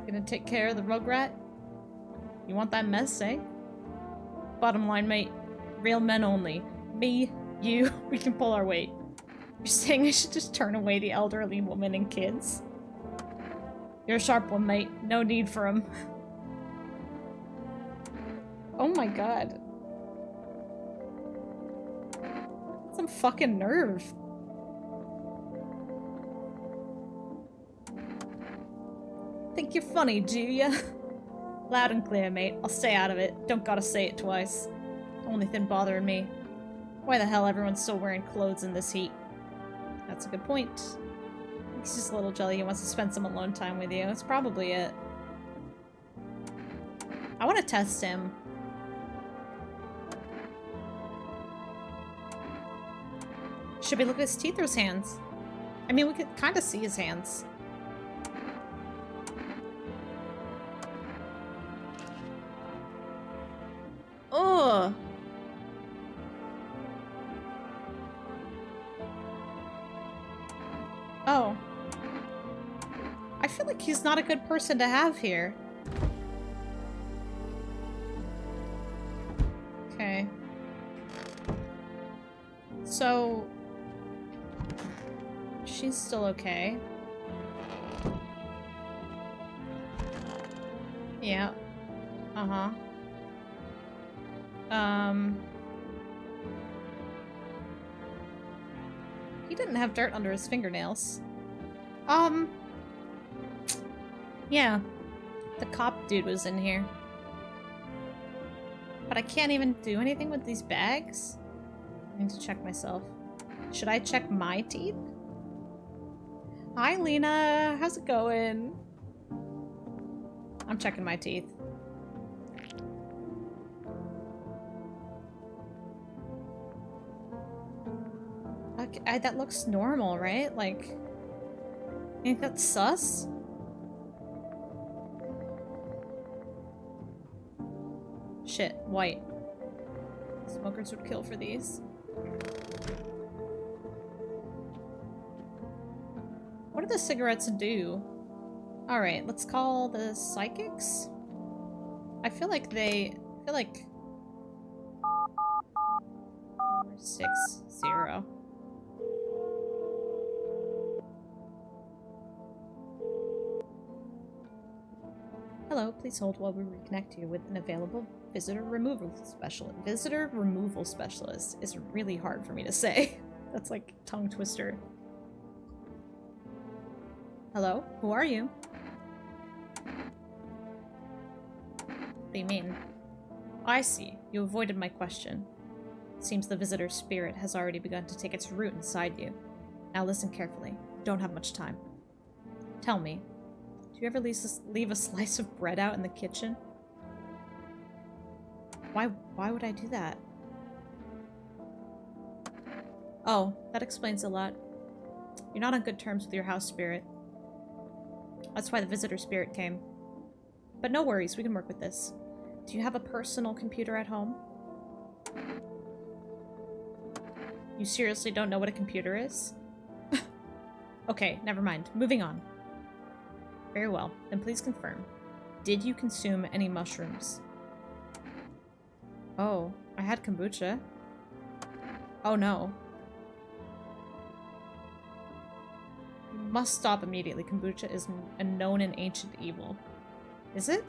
Gonna take care of the rugrat? You want that mess, eh? Bottom line, mate. Real men only. Me, you, we can pull our weight. You're saying I should just turn away the elderly women and kids? You're a sharp one, mate. No need for him. Oh my god. Some fucking nerve. Think you're funny, do ya? Loud and clear, mate. I'll stay out of it. Don't gotta say it twice. Only thing bothering me. Why the hell everyone's still wearing clothes in this heat? That's a good point. He's just a little jelly. He wants to spend some alone time with you. That's probably it. I want to test him. Should we look at his teeth or his hands? I mean, we could kind of see his hands. Ugh. Oh. I feel like he's not a good person to have here. Okay. So... she's still okay. Yeah. Uh-huh. He didn't have dirt under his fingernails. Yeah. The cop dude was in here. But I can't even do anything with these bags? I need to check myself. Should I check my teeth? Hi, Lena. How's it going? I'm checking my teeth. Okay, that looks normal, right? Like, I think that's sus? Shit, white. Smokers would kill for these. What do the cigarettes do? Alright, let's call the psychics. I feel like 460. Hello, please hold while we reconnect you with an available visitor removal specialist. Visitor removal specialist is really hard for me to say. That's like tongue twister. Hello, who are you? What do you mean? I see. You avoided my question. Seems the visitor's spirit has already begun to take its root inside you. Now listen carefully. Don't have much time. Tell me, do you ever leave a slice of bread out in the kitchen? Why would I do that? Oh, that explains a lot. You're not on good terms with your house spirit. That's why the visitor spirit came. But no worries, we can work with this. Do you have a personal computer at home? You seriously don't know what a computer is? Okay, never mind. Moving on. Very well. Then please confirm. Did you consume any mushrooms? Oh, I had kombucha. Oh no. You must stop immediately. Kombucha is a known and ancient evil. Is it?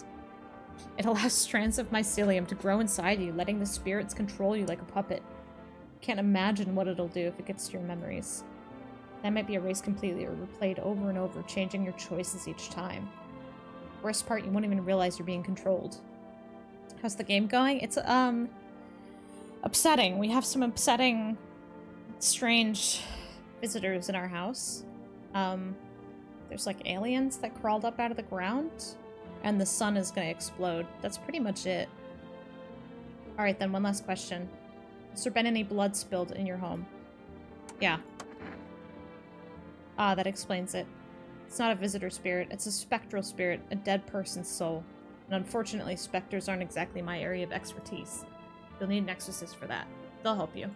It allows strands of mycelium to grow inside you, letting the spirits control you like a puppet. Can't imagine what it'll do if it gets to your memories. That might be erased completely or replayed over and over, changing your choices each time. Worst part, you won't even realize you're being controlled. How's the game going? It's, upsetting. We have some upsetting, strange visitors in our house. There's like aliens that crawled up out of the ground, and the sun is gonna explode. That's pretty much it. Alright then, one last question. Has there been any blood spilled in your home? Yeah. Ah, that explains it. It's not a visitor spirit, it's a spectral spirit, a dead person's soul. And unfortunately, specters aren't exactly my area of expertise. You'll need an exorcist for that. They'll help you.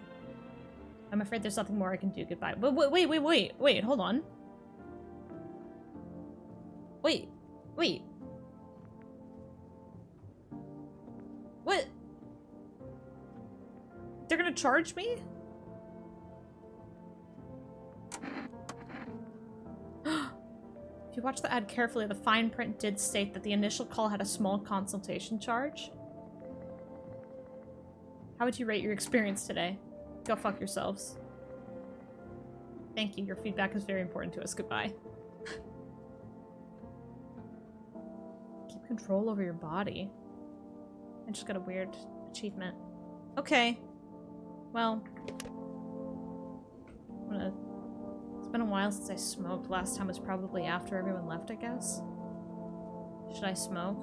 I'm afraid there's nothing more I can do. Goodbye. Wait, hold on. Wait. What? They're gonna charge me? If you watch the ad carefully, the fine print did state that the initial call had a small consultation charge. How would you rate your experience today? Go fuck yourselves. Thank you. Your feedback is very important to us. Goodbye. Keep control over your body. I just got a weird achievement. Okay. Well. It's been a while since I smoked. Last time was probably after everyone left, I guess. Should I smoke?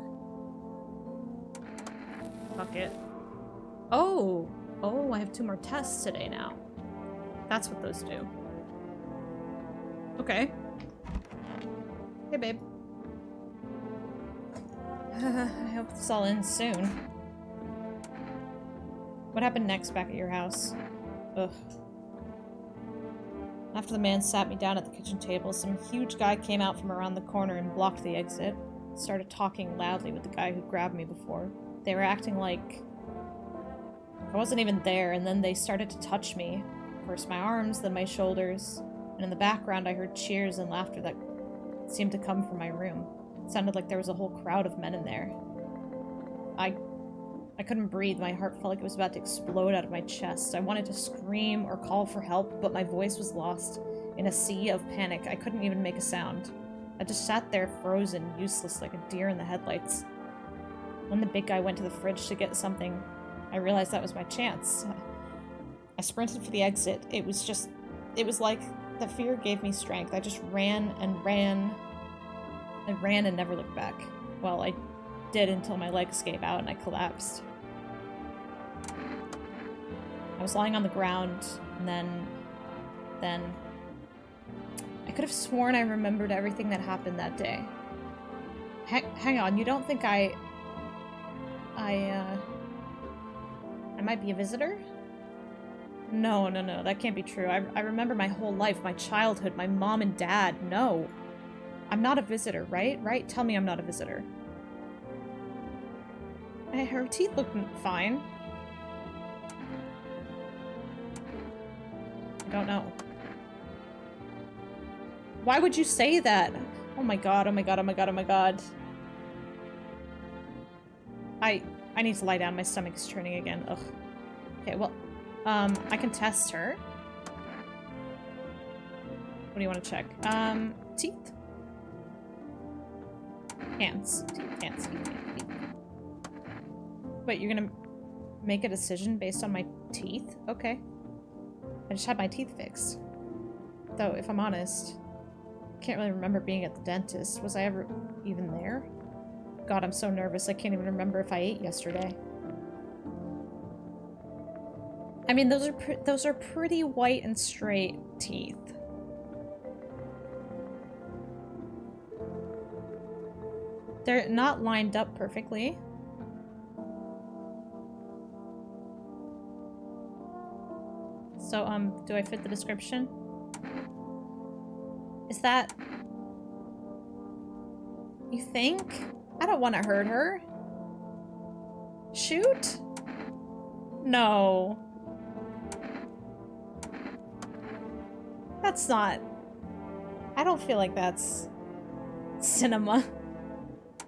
Fuck it. Oh! Oh, I have 2 more tests today now. That's what those do. Okay. Hey, babe. I hope this all ends soon. What happened next back at your house? Ugh. After the man sat me down at the kitchen table, some huge guy came out from around the corner and blocked the exit. Started talking loudly with the guy who grabbed me before. They were acting like I wasn't even there, and then they started to touch me. First my arms, then my shoulders, and in the background I heard cheers and laughter that seemed to come from my room. It sounded like there was a whole crowd of men in there. I couldn't breathe. My heart felt like it was about to explode out of my chest. I wanted to scream or call for help, but my voice was lost in a sea of panic. I couldn't even make a sound. I just sat there frozen, useless, like a deer in the headlights. When the big guy went to the fridge to get something, I realized that was my chance. I sprinted for the exit. It was like the fear gave me strength. I just ran and ran. I ran and never looked back. Well, I did until my legs gave out and I collapsed. I was lying on the ground, and then I could have sworn I remembered everything that happened that day. Hang on, you don't think I might be a visitor? No, that can't be true. I remember my whole life, my childhood, my mom and dad. No. I'm not a visitor, right? Right? Tell me I'm not a visitor. Her teeth look fine. I don't know. Why would you say that? Oh my god, oh my god, oh my god, oh my god. I need to lie down. My stomach is churning again. Ugh. Okay, well, I can test her. What do you want to check? Teeth? Hands. Teeth, hands, teeth. Wait, you're gonna make a decision based on my teeth? Okay. I just had my teeth fixed. Though, if I'm honest, I can't really remember being at the dentist. Was I ever even there? God, I'm so nervous. I can't even remember if I ate yesterday. I mean, those are pretty white and straight teeth. They're not lined up perfectly. So, do I fit the description? Is that... You think? I don't want to hurt her. Shoot? No. That's not... I don't feel like that's... cinema.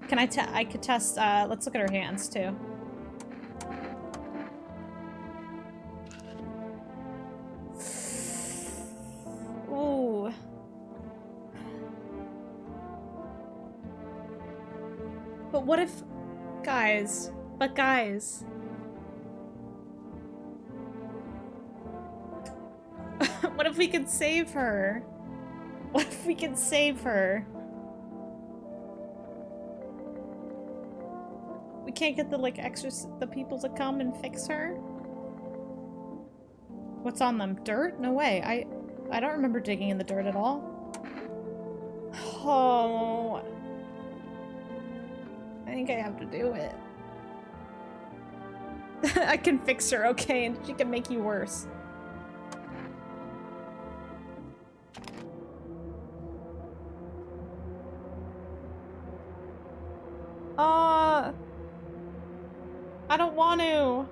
Can I could test, let's look at her hands, too. Ooh. But what if... Guys. But guys. What if we could save her? What if we could save her? We can't get the, like, the people to come and fix her? What's on them? Dirt? No way. I don't remember digging in the dirt at all. Oh. I think I have to do it. I can fix her, okay? And she can make you worse. I don't want to.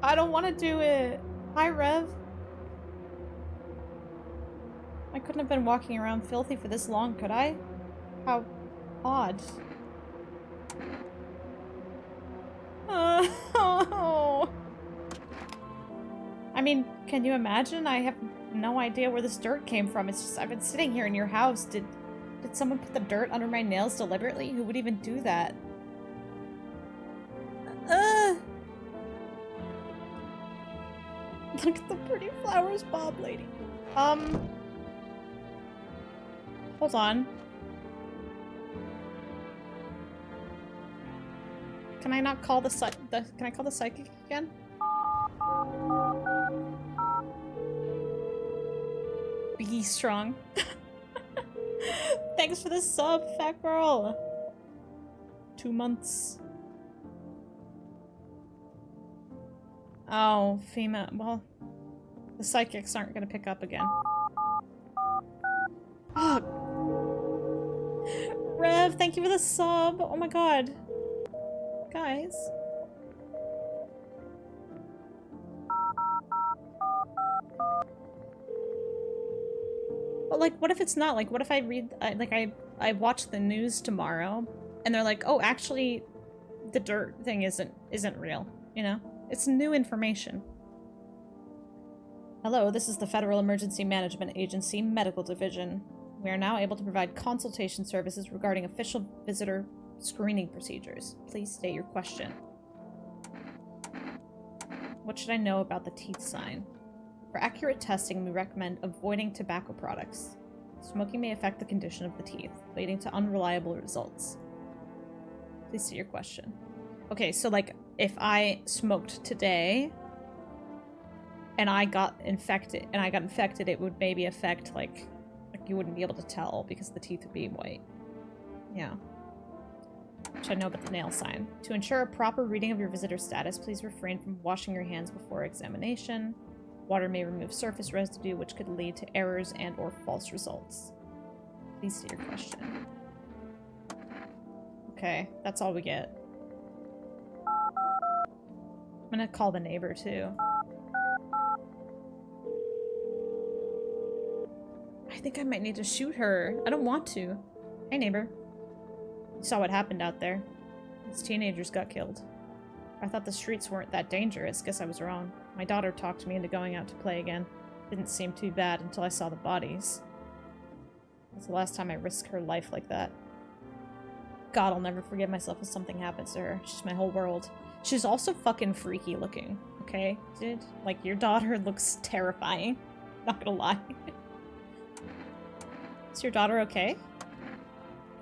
I don't want to do it. Hi, Rev. I couldn't have been walking around filthy for this long, could I? How odd. Oh. I mean, can you imagine? I have no idea where this dirt came from. It's just, I've been sitting here in your house. Did someone put the dirt under my nails deliberately? Who would even do that? Look at the pretty flowers, Bob lady. Hold on. Can I not call can I call the psychic again? Be strong. Thanks for the sub, fat girl. 2 months. Oh, female. Well, the psychics aren't gonna pick up again. Oh. Rev, thank you for the sub. Oh my god. Guys. But like, what if it's not? Like, what if I read, I watch the news tomorrow, and they're like, oh, actually, the dirt thing isn't real, you know? It's new information. Hello, this is the Federal Emergency Management Agency Medical Division. We are now able to provide consultation services regarding official visitor screening procedures. Please state your question. What should I know about the teeth sign? For accurate testing, we recommend avoiding tobacco products. Smoking may affect the condition of the teeth, leading to unreliable results. Please state your question. Okay, so like, if I smoked today and I got infected, it would maybe affect like you wouldn't be able to tell because the teeth would be white. Yeah. Which I know about the nail sign. To ensure a proper reading of your visitor status, please refrain from washing your hands before examination. Water may remove surface residue, which could lead to errors and or false results. Please state your question. Okay, that's all we get. I'm gonna call the neighbor too. I think I might need to shoot her. I don't want to. Hey neighbor. You saw what happened out there. These teenagers got killed. I thought the streets weren't that dangerous. Guess I was wrong. My daughter talked me into going out to play again. Didn't seem too bad until I saw the bodies. That's the last time I risked her life like that. God, I'll never forgive myself if something happens to her. She's my whole world. She's also fucking freaky looking, okay? Dude, like, your daughter looks terrifying. Not gonna lie. Is your daughter okay?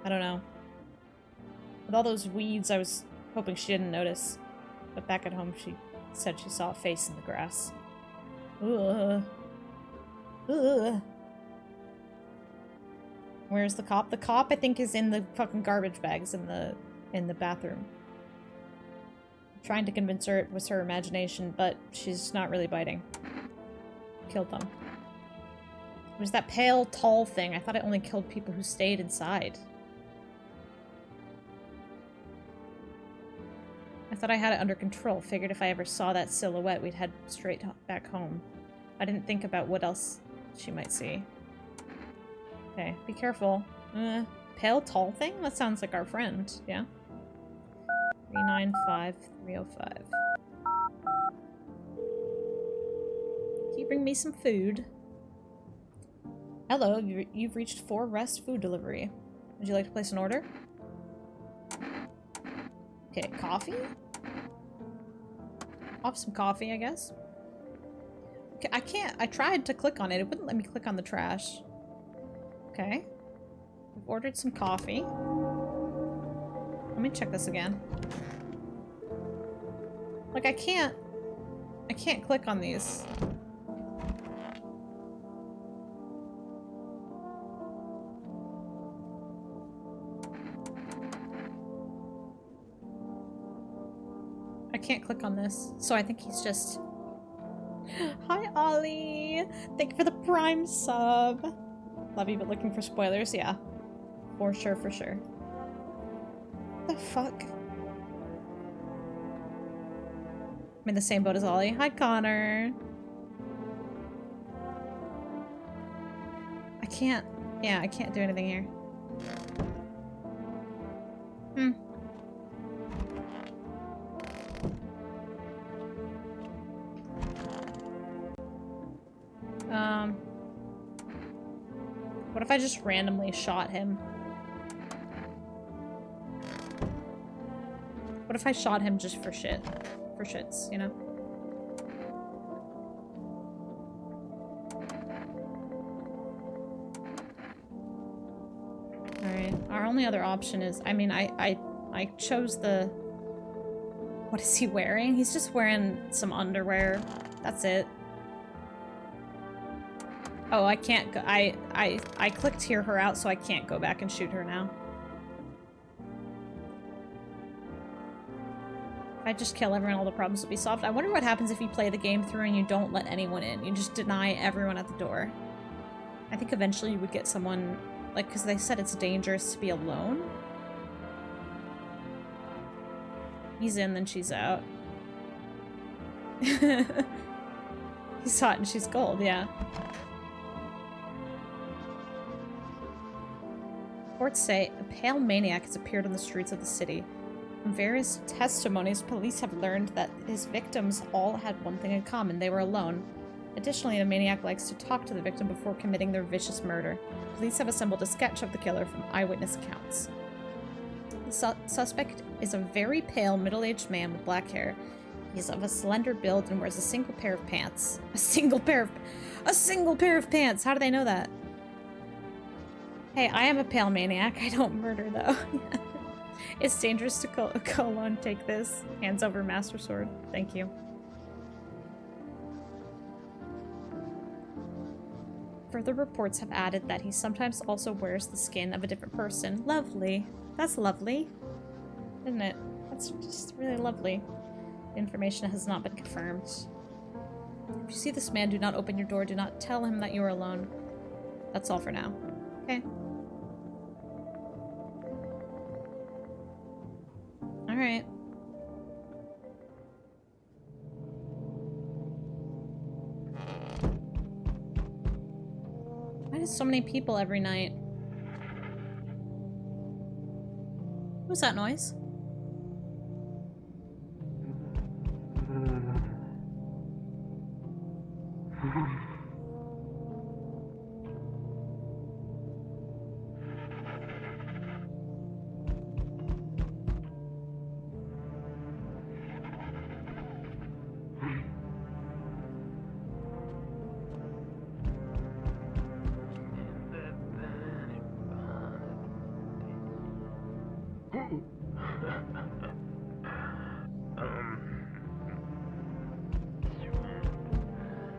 I don't know. With all those weeds, I was hoping she didn't notice. But back at home, she said she saw a face in the grass. Ugh. Ugh. Where's the cop? The cop, I think, is in the fucking garbage bags in the bathroom. I'm trying to convince her it was her imagination, but she's not really biting. Killed them. It was that pale, tall thing. I thought it only killed people who stayed inside. I thought I had it under control. Figured if I ever saw that silhouette, we'd head straight back home. I didn't think about what else she might see. Okay, be careful. Pale, tall thing? That sounds like our friend, yeah? 395305. Can you bring me some food? Hello, you've reached 4 Rest Food Delivery. Would you like to place an order? Okay, coffee? Off some coffee, I guess. Okay, I tried to click on it. It wouldn't let me click on the trash. Okay. We've ordered some coffee. Let me check this again. Like, I can't click on these. I can't click on this, so I think he's just... Hi, Ollie! Thank you for the Prime sub! Love you, but looking for spoilers? Yeah. For sure, for sure. What the fuck? I'm in the same boat as Ollie. Hi, Connor! I can't... Yeah, I can't do anything here. What if I just randomly shot him? What if I shot him just for shit? For shits, you know? Alright, our only other option is, I mean, I chose the... What is he wearing? He's just wearing some underwear. That's it. Oh, I can't go- I clicked hear her out, so I can't go back and shoot her now. If I just kill everyone, all the problems will be solved. I wonder what happens if you play the game through and you don't let anyone in. You just deny everyone at the door. I think eventually you would get someone, like, because they said it's dangerous to be alone. He's in, then she's out. He's hot and she's cold, yeah. Reports say a pale maniac has appeared on the streets of the city. From various testimonies, police have learned that his victims all had one thing in common: they were alone. Additionally, the maniac likes to talk to the victim before committing their vicious murder. Police have assembled a sketch of the killer from eyewitness accounts. The suspect is a very pale, middle-aged man with black hair. He's of a slender build and wears a single pair of pants. A single pair of pants! How do they know that? Hey, I am a pale maniac. I don't murder, though. It's dangerous to go alone. Take this. Hands over Master Sword. Thank you. Further reports have added that he sometimes also wears the skin of a different person. Lovely. That's lovely. Isn't it? That's just really lovely. The information has not been confirmed. If you see this man, do not open your door. Do not tell him that you are alone. That's all for now. Okay. Alright. Why do so many people every night? What was that noise?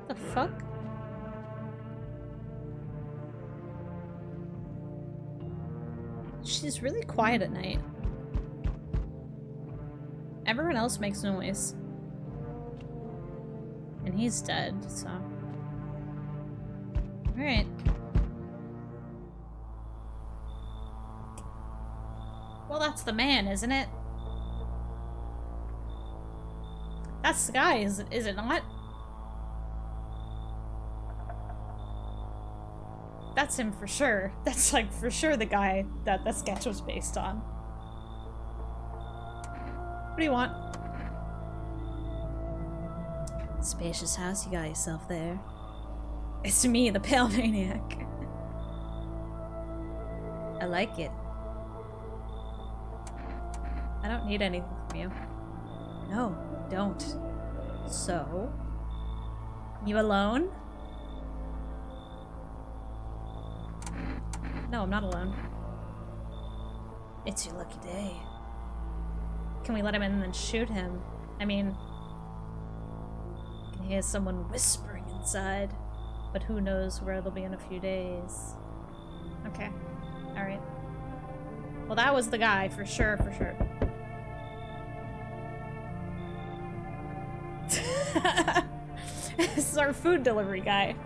The fuck? She's really quiet at night. Everyone else makes noise. And he's dead, so... Alright. Well, that's the man, isn't it? That's the guy, is it not? That's him for sure. That's like for sure the guy that the sketch was based on. What do you want? Spacious house you got yourself there. It's me, the pale maniac. I like it. I don't need anything from you. No, don't. So? You alone? No, I'm not alone. It's your lucky day. Can we let him in and then shoot him? I mean... I can hear someone whispering inside. But who knows where they'll be in a few days. Okay. Alright. Well, that was the guy, for sure, for sure. This is our food delivery guy.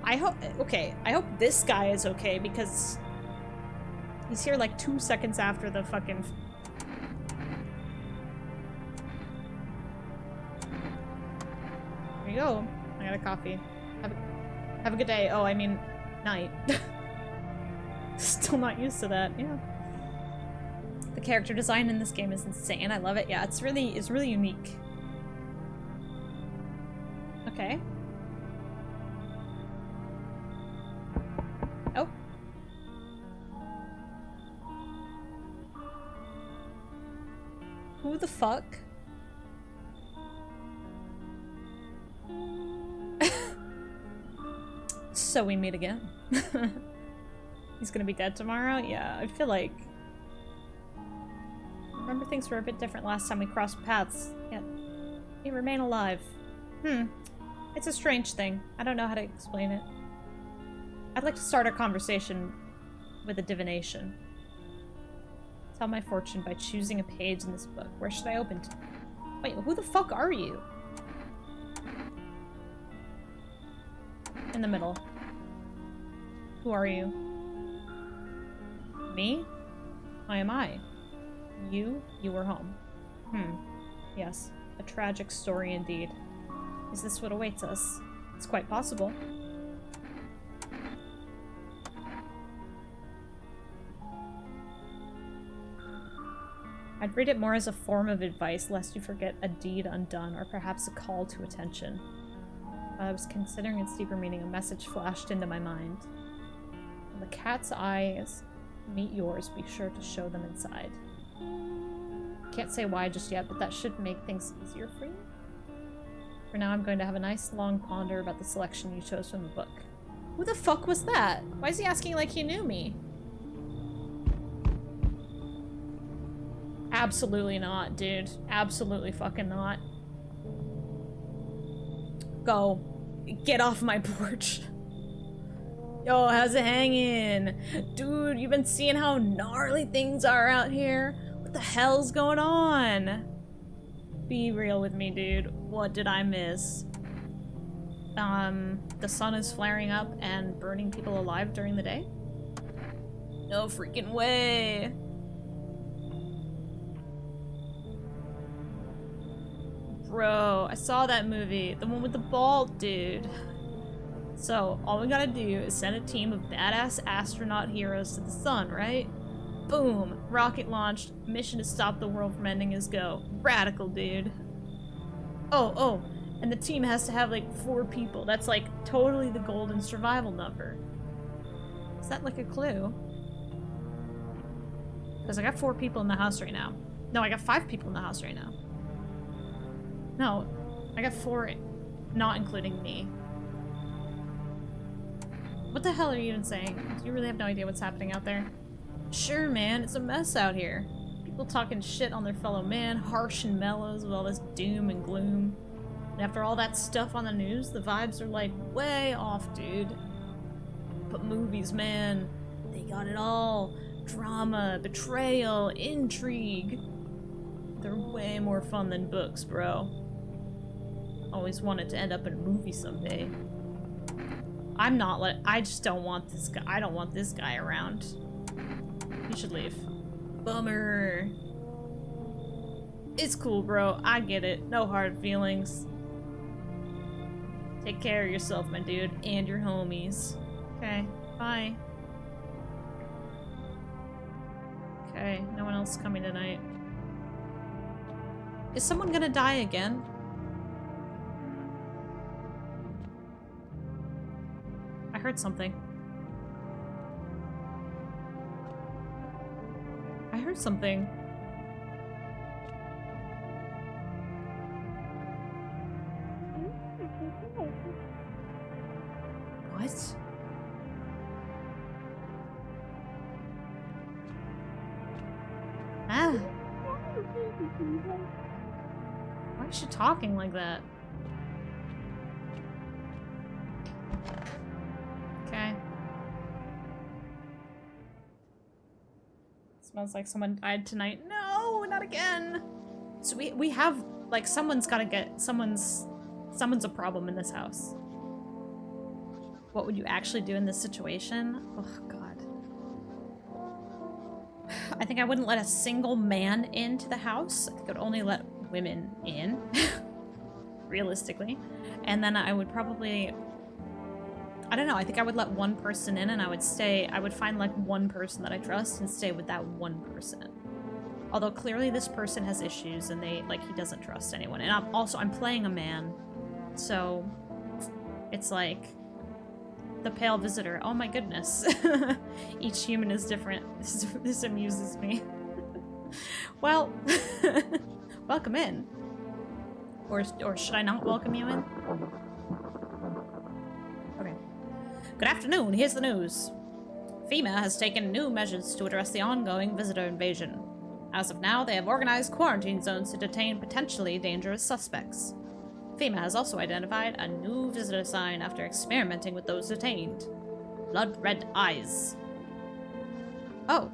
I hope this guy is okay, because he's here like 2 seconds after the fucking... There you go. I got a coffee. Have a good day. Oh, I mean, night. Still not used to that, yeah. The character design in this game is insane. I love it. Yeah, it's really unique. Okay. Who the fuck? So we meet again. He's gonna be dead tomorrow? Yeah, I feel like... I remember things were a bit different last time we crossed paths, yet you remain alive. It's a strange thing. I don't know how to explain it. I'd like to start our conversation with a divination. Tell my fortune by choosing a page in this book. Where should I open to? Wait, who the fuck are you? In the middle. Who are you? Me? Who am I? You were home. Yes. A tragic story indeed. Is this what awaits us? It's quite possible. I'd read it more as a form of advice, lest you forget a deed undone, or perhaps a call to attention. While I was considering its deeper meaning, a message flashed into my mind. When the cat's eyes meet yours, be sure to show them inside. Can't say why just yet, but that should make things easier for you. For now, I'm going to have a nice long ponder about the selection you chose from the book. Who the fuck was that? Why is he asking like he knew me? Absolutely not, dude. Absolutely fucking not. Go. Get off my porch. Yo, how's it hanging? Dude, you've been seeing how gnarly things are out here? What the hell's going on? Be real with me, dude. What did I miss? The sun is flaring up and burning people alive during the day? No freaking way. Bro, I saw that movie. The one with the bald dude. So, all we gotta do is send a team of badass astronaut heroes to the sun, right? Boom! Rocket launched. Mission to stop the world from ending is go. Radical, dude. Oh, and the team has to have like 4 people. That's like totally the golden survival number. Is that like a clue? Because I got 4 people in the house right now. No, I got 5 people in the house right now. No, I got 4, not including me. What the hell are you even saying? Do you really have no idea what's happening out there? Sure, man, it's a mess out here. People talking shit on their fellow man, harsh and mellows with all this doom and gloom. And after all that stuff on the news, the vibes are like way off, dude. But movies, man, they got it all. Drama, betrayal, intrigue. They're way more fun than books, bro. Always wanted to end up in a movie someday. I just don't want this guy. I don't want this guy around. You should leave. Bummer. It's cool, bro. I get it. No hard feelings. Take care of yourself, my dude, and your homies. Okay, bye. Okay, no one else coming tonight. Is someone gonna die again? I heard something. I heard something. What? Ah. Why is she talking like that? Okay. Smells like someone died tonight. No, not again. So we have like someone's a problem in this house. What would you actually do in this situation? Oh god. I think I wouldn't let a single man into the house. I think I would only let women in. Realistically. And then I would probably, I don't know, I think I would let one person in and I would find like one person that I trust and stay with that one person. Although clearly this person has issues and he doesn't trust anyone. And I'm playing a man. So it's like the pale visitor. Oh my goodness. Each human is different. This amuses me. Well, welcome in. Or should I not welcome you in? Okay. Good afternoon, here's the news. FEMA has taken new measures to address the ongoing visitor invasion. As of now, they have organized quarantine zones to detain potentially dangerous suspects. FEMA has also identified a new visitor sign after experimenting with those detained. Blood red eyes. Oh.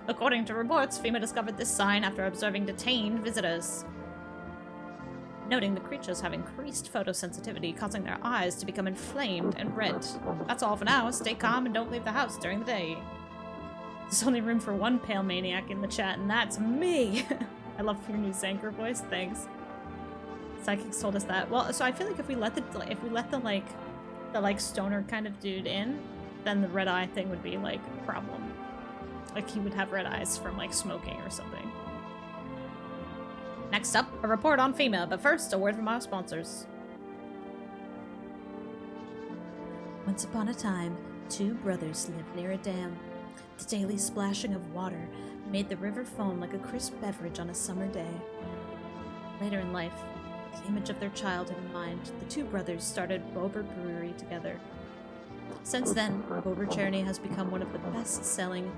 According to reports, FEMA discovered this sign after observing detained visitors. Noting the creatures have increased photosensitivity, causing their eyes to become inflamed and red. That's all for now. Stay calm and don't leave the house during the day. There's only room for one pale maniac in the chat, and that's me! I love your new Zanker voice, thanks. Psychics told us that. Well, so I feel like if we let the stoner kind of dude in, then the red eye thing would be, like, a problem. Like, he would have red eyes from, like, smoking or something. Next up, a report on FEMA, but first, a word from our sponsors. Once upon a time, two brothers lived near a dam. The daily splashing of water made the river foam like a crisp beverage on a summer day. Later in life, the image of their childhood in mind, the two brothers started Bober Brewery together. Since then, Bober Cherny has become one of the best-selling?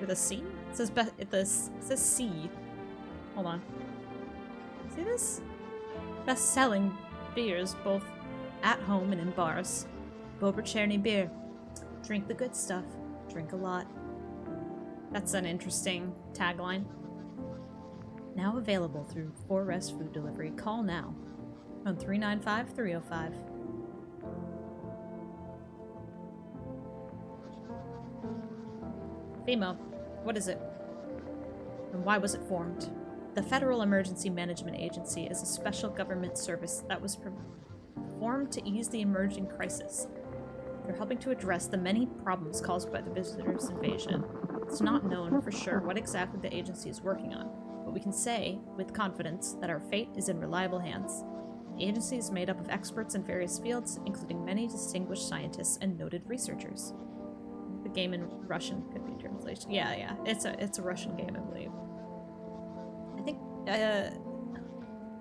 With a C? It says C. Hold on. See this? Best-selling beers, both at home and in bars. Bober Cherny beer. Drink the good stuff. Drink a lot. That's an interesting tagline. Now available through 4Rest Food Delivery. Call now on 395-305. FEMA, what is it? And why was it formed? The Federal Emergency Management Agency is a special government service that was formed to ease the emerging crisis. They're helping to address the many problems caused by the visitors' invasion. It's not known for sure what exactly the agency is working on, but we can say, with confidence, that our fate is in reliable hands. The agency is made up of experts in various fields, including many distinguished scientists and noted researchers. The game in Russian could be translation. Yeah, it's a Russian game, I believe. I think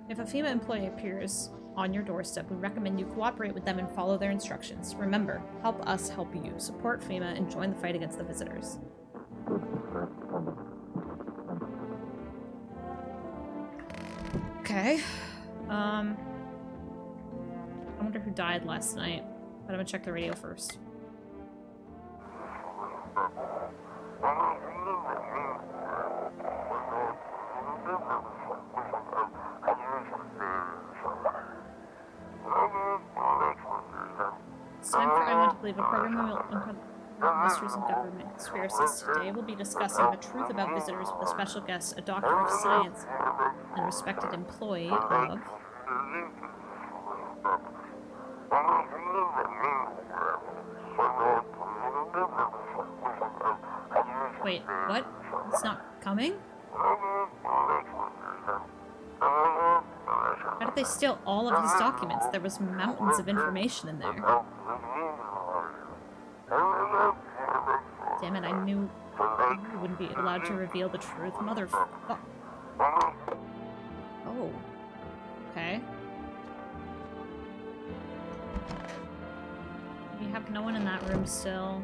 if a FEMA employee appears on your doorstep, we recommend you cooperate with them and follow their instructions. Remember, help us help you. Support FEMA and join the fight against the visitors. Okay. I wonder who died last night. But I'm gonna check the radio first. It's time for everyone to believe a program that will uncover mysteries of government conspiracies. Today we'll be discussing the truth about visitors with a special guest, a doctor of science and respected employee of... Wait, what? It's not coming? How did they steal all of his documents? There was mountains of information in there. Damn it, I knew you wouldn't be allowed to reveal the truth. Motherfuck. Oh. Okay. You have no one in that room still.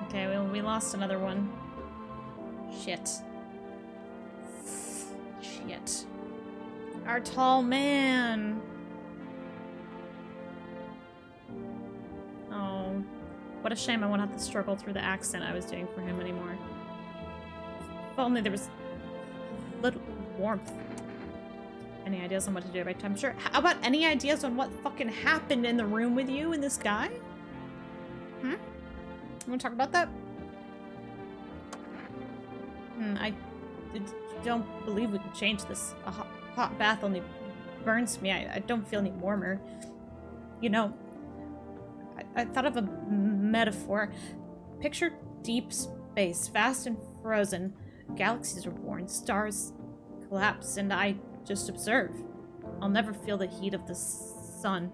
Okay, well, we lost another one. Shit. Shit. Our tall man! Oh. What a shame I won't have to struggle through the accent I was doing for him anymore. If only there was a little warmth. Any ideas on what to do right time? Sure. How about any ideas on what fucking happened in the room with you and this guy? Hmm? You want to talk about that? I don't believe we can change this. A hot bath only burns me. I don't feel any warmer. You know, I thought of a metaphor. Picture deep space, vast and frozen. Galaxies are born, stars collapse, and I just observe. I'll never feel the heat of the sun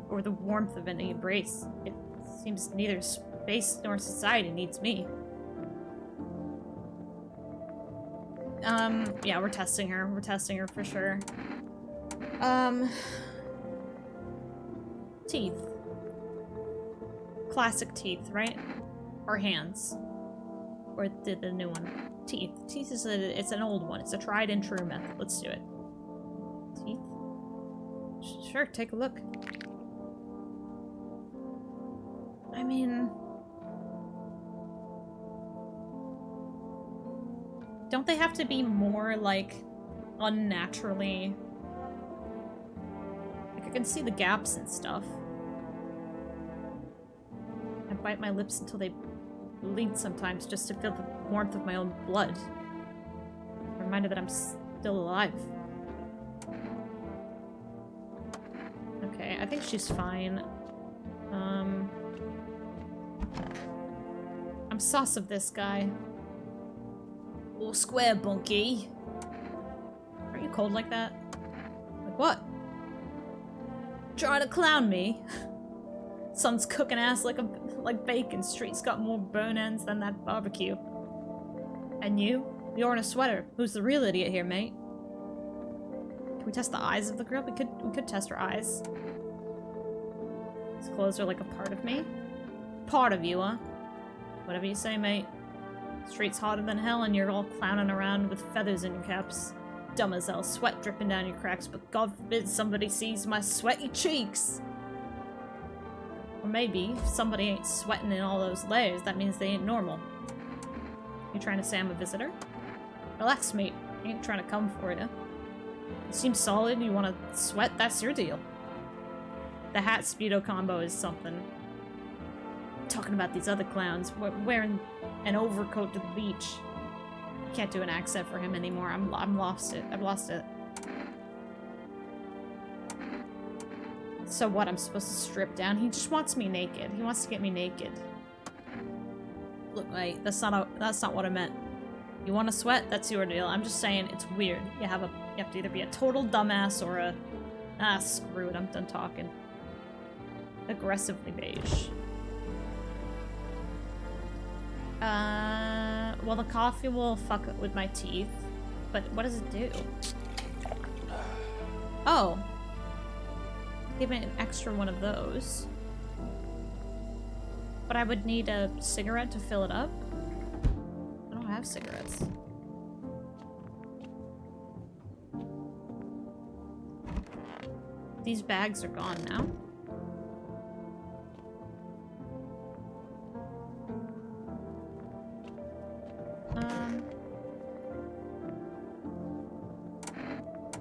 or the warmth of any embrace. It seems neither space nor society needs me. Yeah, we're testing her. We're testing her for sure. Teeth. Classic teeth, right? Or hands. Or the new one. Teeth. Teeth is it's an old one. It's a tried and true method. Let's do it. Teeth? Sure, take a look. I mean... don't they have to be more, like, unnaturally... like, I can see the gaps and stuff. I bite my lips until they bleed sometimes just to feel the warmth of my own blood. I'm reminded that I'm still alive. Okay, I think she's fine. I'm sus of this guy. All square, bunky. Aren't you cold like that? Like what? Trying to clown me? Sun's cooking ass like bacon. Street's got more burn ends than that barbecue. And you? You're in a sweater. Who's the real idiot here, mate? Can we test the eyes of the girl? We could test her eyes. These clothes are like a part of me. Part of you, huh? Whatever you say, mate. Street's hotter than hell and you're all clowning around with feathers in your caps. Dumb as hell, sweat dripping down your cracks, but God forbid somebody sees my sweaty cheeks! Or maybe, if somebody ain't sweating in all those layers, that means they ain't normal. You trying to say I'm a visitor? Relax, mate. I ain't trying to come for you. You seem solid, you want to sweat, that's your deal. The hat Speedo combo is something. Talking about these other clowns, wearing an overcoat to the beach. Can't do an accent for him anymore. I'm lost it. I've lost it. So what? I'm supposed to strip down? He just wants me naked. He wants to get me naked. Look, mate, that's not what I meant. You want to sweat? That's your deal. I'm just saying it's weird. You have to either be a total dumbass or a screw it. I'm done talking. Aggressively beige. Well, the coffee will fuck with my teeth, but what does it do? Oh. Give me an extra one of those. But I would need a cigarette to fill it up? I don't have cigarettes. These bags are gone now.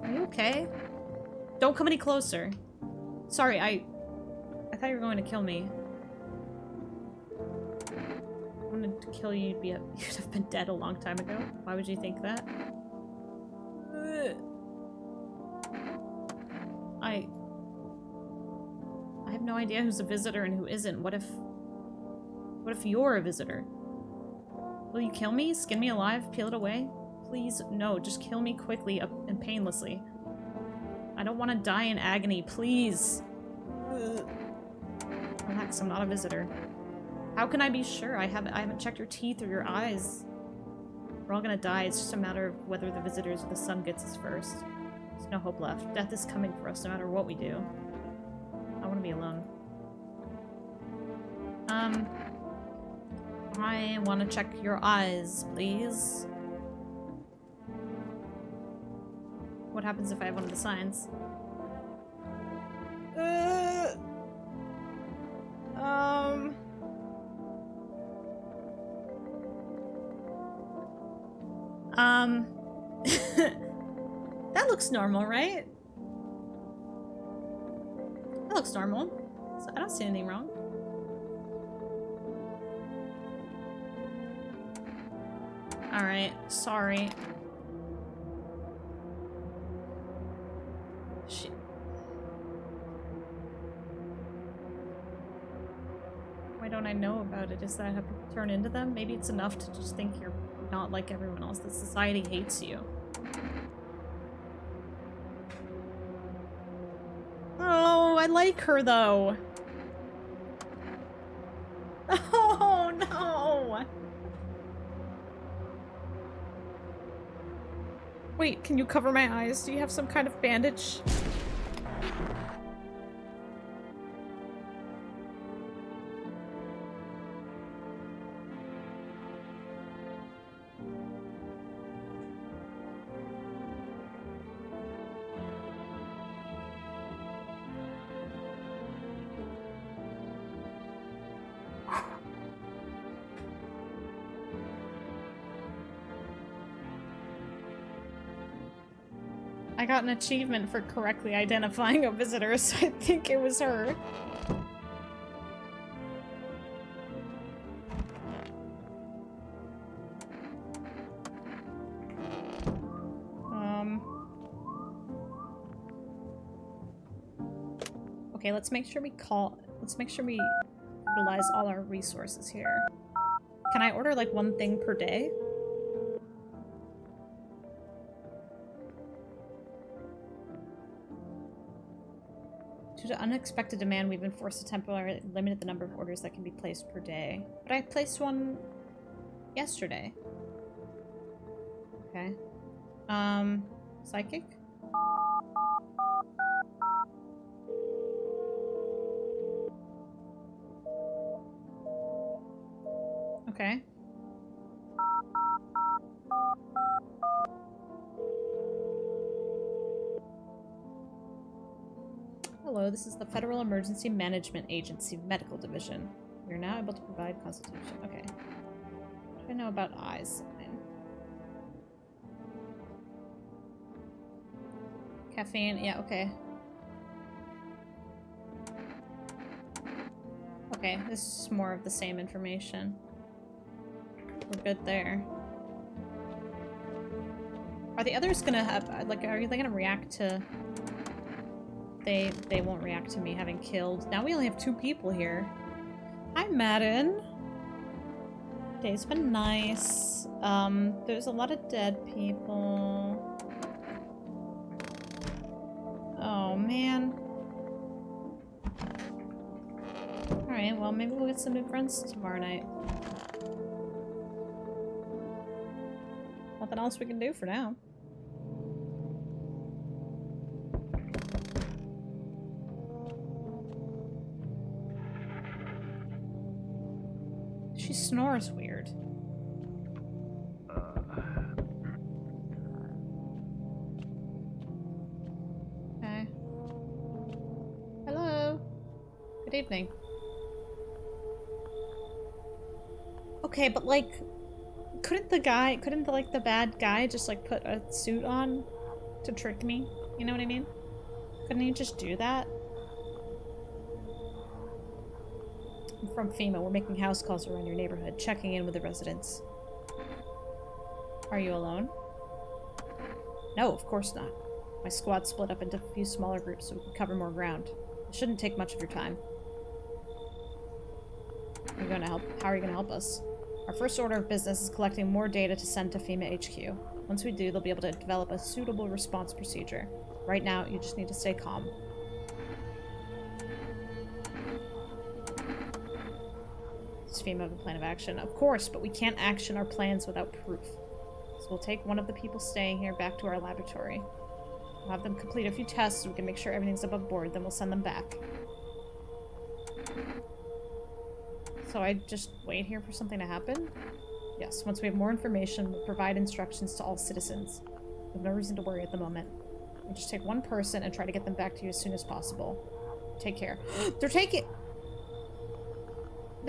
Are you okay? Don't come any closer. Sorry, I thought you were going to kill me. I wanted to kill you, you'd have been dead a long time ago. Why would you think that? I have no idea who's a visitor and who isn't. What if you're a visitor? Will you kill me? Skin me alive? Peel it away? Please, no. Just kill me quickly and painlessly. I don't want to die in agony, please. Relax, I'm not a visitor. How can I be sure? I haven't checked your teeth or your eyes. We're all gonna die. It's just a matter of whether the visitors or the sun gets us first. There's no hope left. Death is coming for us no matter what we do. I want to be alone. I want to check your eyes, please. What happens if I have one of the signs? That looks normal, right? That looks normal. So I don't see anything wrong. Alright, sorry. Shit. Why don't I know about it? Is that how people turn into them? Maybe it's enough to just think you're not like everyone else, that society hates you. Oh, I like her though. Oh no! Wait, can you cover my eyes? Do you have some kind of bandage? I got an achievement for correctly identifying a visitor, so I think it was her. Okay, let's make sure we utilize all our resources here. Can I order like one thing per day? Due to unexpected demand, we've been forced to temporarily limit the number of orders that can be placed per day. But I placed one yesterday. Okay. Psychic? Okay. Hello, this is the Federal Emergency Management Agency Medical Division. We are now able to provide consultation. Okay. What do I know about eyes? Caffeine, yeah, okay. Okay, this is more of the same information. We're good there. Are the others gonna have, like, are they gonna react to... They won't react to me having killed. Now we only have 2 people here. Hi, Madden. Day's been nice. There's a lot of dead people. Oh, man. Alright, well, maybe we'll get some new friends tomorrow night. Nothing else we can do for now. She snores weird. Okay. Hello. Good evening. Okay, but like, couldn't the bad guy just like put a suit on to trick me? You know what I mean? Couldn't he just do that? I'm from FEMA. We're making house calls around your neighborhood, checking in with the residents. Are you alone? No, of course not. My squad split up into a few smaller groups so we can cover more ground. It shouldn't take much of your time. How are you gonna help us? Our first order of business is collecting more data to send to FEMA HQ. Once we do, they'll be able to develop a suitable response procedure. Right now, you just need to stay calm. Does FEMA have a plan of action? Of course, but we can't action our plans without proof. So we'll take one of the people staying here back to our laboratory. We'll have them complete a few tests so we can make sure everything's above board, then we'll send them back. So I just wait here for something to happen? Yes, once we have more information, we'll provide instructions to all citizens. We have no reason to worry at the moment. We'll just take one person and try to get them back to you as soon as possible. Take care. They're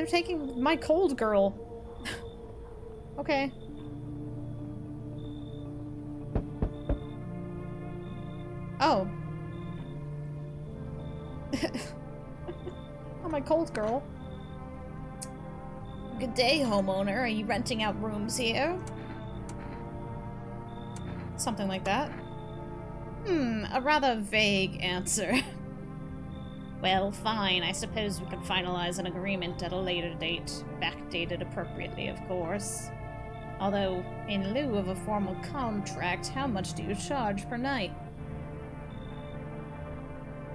taking my cold girl. Okay. Oh. Oh, my cold girl. Good day, homeowner. Are you renting out rooms here? Something like that. A rather vague answer. Well, fine. I suppose we could finalize an agreement at a later date. Backdated appropriately, of course. Although, in lieu of a formal contract, how much do you charge per night?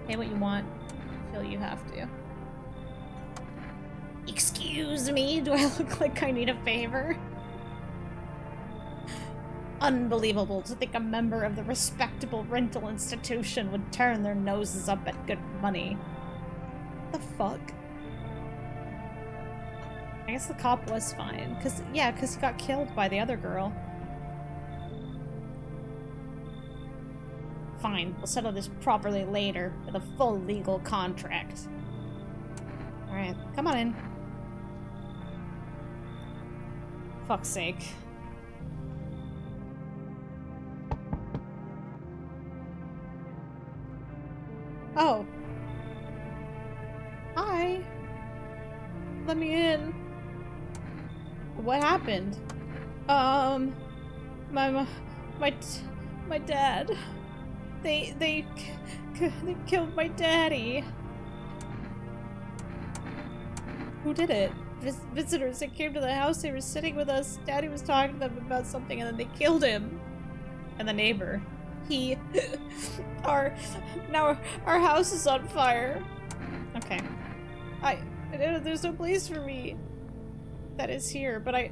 Pay what you want. feel you have to. Excuse me, do I look like I need a favor? Unbelievable to think a member of the respectable rental institution would turn their noses up at good money. The fuck? I guess the cop was fine. Cause he got killed by the other girl. Fine, we'll settle this properly later with a full legal contract. Alright, come on in. Fuck's sake. Oh. Hi. Let me in. What happened? My dad. They killed my daddy. Who did it? Visitors that came to the house, they were sitting with us. Daddy was talking to them about something and then they killed him. And the neighbor. Now our house is on fire. Okay. There's no place for me that is here, but I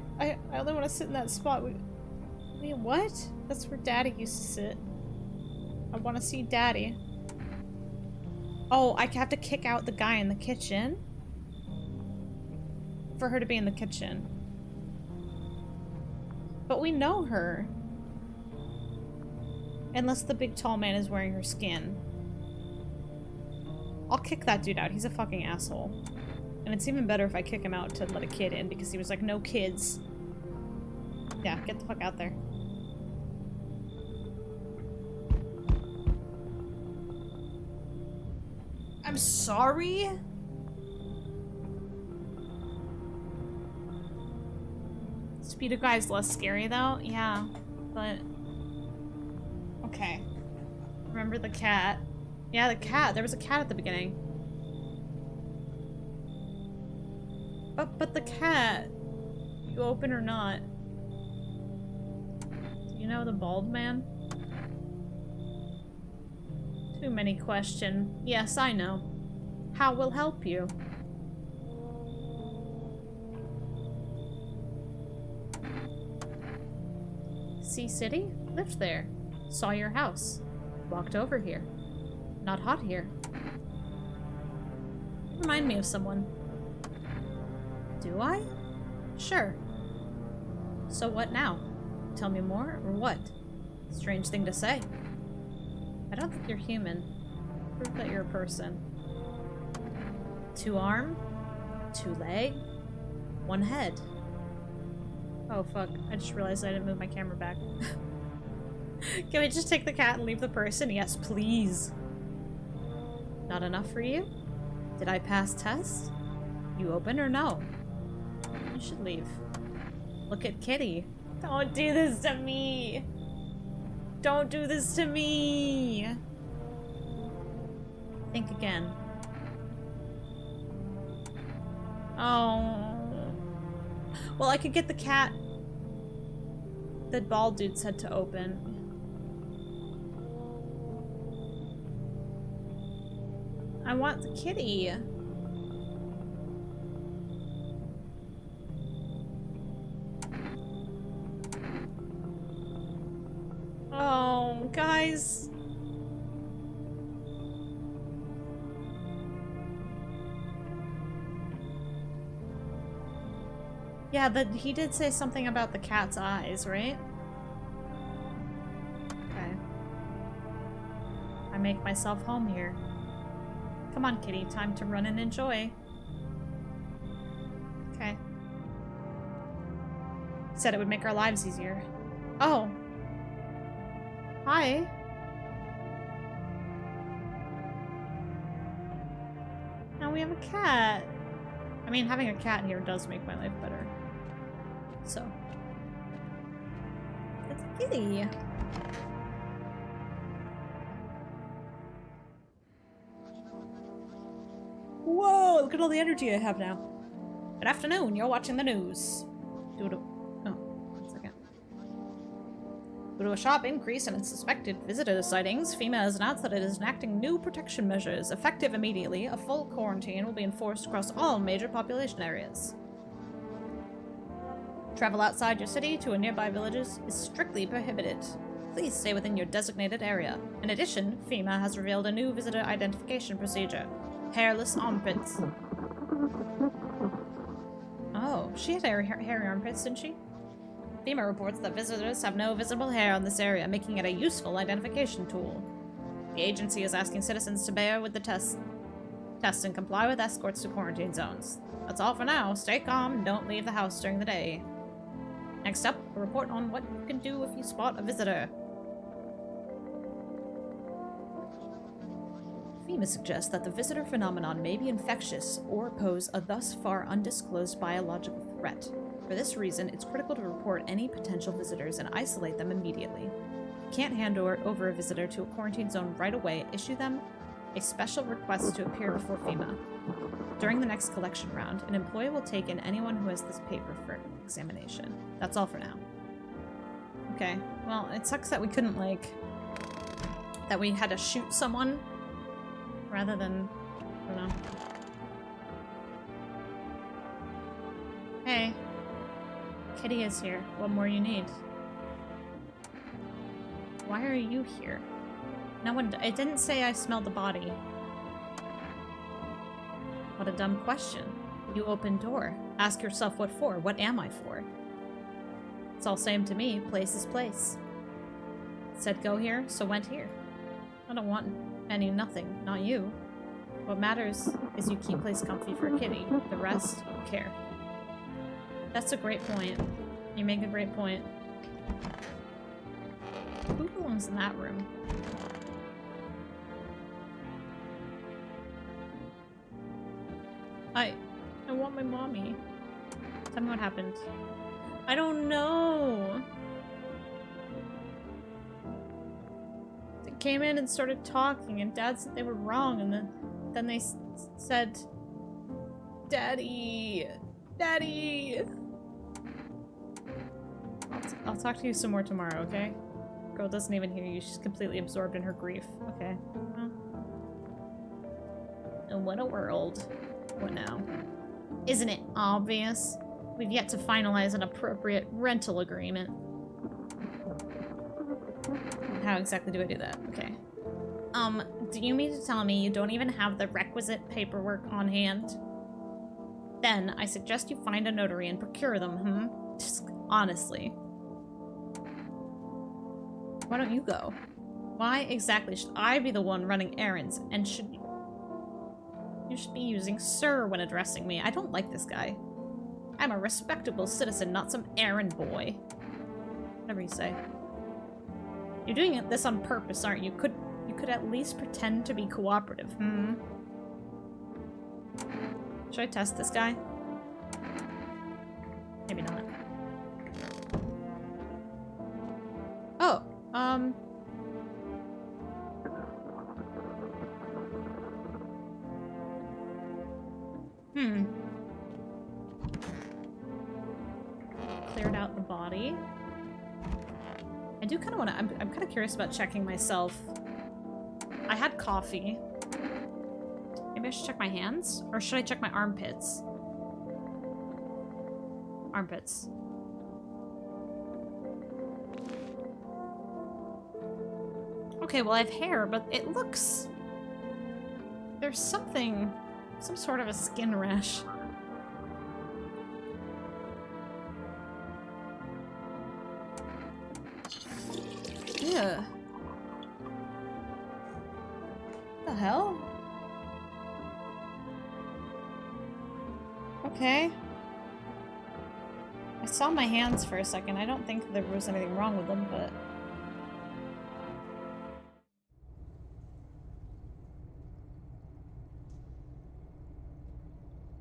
only want to sit in that spot. Wait, what? That's where Daddy used to sit. I want to see Daddy. Oh, I have to kick out the guy in the kitchen? For her to be in the kitchen. But we know her. Unless the big tall man is wearing her skin. I'll kick that dude out. He's a fucking asshole. And it's even better if I kick him out to let a kid in because he was like, no kids. Yeah, get the fuck out there. I'm sorry? Speed of Guy's less scary though? Yeah, but... Okay. Remember the cat? Yeah, the cat. There was a cat at the beginning. But the cat... You open or not? Do you know the bald man? Too many questions. Yes, I know. How will help you? Sea City? Lived there. Saw your house. Walked over here. Not hot here. Remind me of someone. Do I? Sure. So what now? Tell me more, or what? Strange thing to say. I don't think you're human. Prove that you're a person. 2 arm, 2 leg, 1 head. Oh fuck, I just realized I didn't move my camera back. Can we just take the cat and leave the person? Yes, please. Not enough for you? Did I pass test? You open or no? You should leave. Look at Kitty. Don't do this to me! Don't do this to me! Think again. Oh. Well, I could get the cat. The bald dude said to open. I want the kitty. Oh, guys. Yeah, he did say something about the cat's eyes, right? Okay. I make myself home here. Come on, kitty. Time to run and enjoy. Okay. Said it would make our lives easier. Oh. Hi. Now we have a cat. I mean, having a cat here does make my life better. So. It's a kitty. Whoa, look at all the energy I have now. Good afternoon, you're watching the news. Oh, 1 second. Due to a sharp increase in suspected visitor sightings, FEMA has announced that it is enacting new protection measures. Effective immediately, a full quarantine will be enforced across all major population areas. Travel outside your city to a nearby villages is strictly prohibited. Please stay within your designated area. In addition, FEMA has revealed a new visitor identification procedure. Hairless armpits. Oh, she had hairy armpits, didn't she? FEMA reports that visitors have no visible hair on this area, making it a useful identification tool. The agency is asking citizens to bear with the test and comply with escorts to quarantine zones. That's all for now. Stay calm and don't leave the house during the day. Next up, a report on what you can do if you spot a visitor. FEMA suggests that the visitor phenomenon may be infectious or pose a thus far undisclosed biological threat. For this reason, it's critical to report any potential visitors and isolate them immediately. If you can't hand over a visitor to a quarantine zone right away, issue them a special request to appear before FEMA. During the next collection round, an employee will take in anyone who has this paper for examination. That's all for now. Okay, well, it sucks that we couldn't, like, that we had to shoot someone rather than, I don't know. Hey. Kitty is here. What more you need? Why are you here? No one. It didn't say I smelled the body. What a dumb question. You open door. Ask yourself what for. What am I for? It's all same to me. Place is place. Said go here, so went here. I don't want nothing. Not you. What matters is you keep place comfy for a kitty. The rest, don't care. That's a great point. You make a great point. Who belongs in that room? I want my mommy. Tell me what happened. I don't know. They came in and started talking, and Dad said they were wrong, and then they said, Daddy, Daddy. I'll talk to you some more tomorrow, okay? Girl doesn't even hear you. She's completely absorbed in her grief. Okay. Well. And what a world. What now? Isn't it obvious? We've yet to finalize an appropriate rental agreement. How exactly do I do that? Okay. Do you mean to tell me you don't even have the requisite paperwork on hand? Then, I suggest you find a notary and procure them, Just honestly. Why don't you go? Why exactly should I be the one running errands, and you should be using sir when addressing me? I don't like this guy. I'm a respectable citizen, not some errand boy. Whatever you say. You're doing this on purpose, aren't you? You could at least pretend to be cooperative, Should I test this guy? Maybe not. Oh, Cleared out the body. I do kind of want to... I'm kind of curious about checking myself. I had coffee. Maybe I should check my hands? Or should I check my armpits? Armpits. Okay, well I have hair, but it looks... There's something... Some sort of a skin rash. Yeah. What the hell? Okay. I saw my hands for a second. I don't think there was anything wrong with them, but...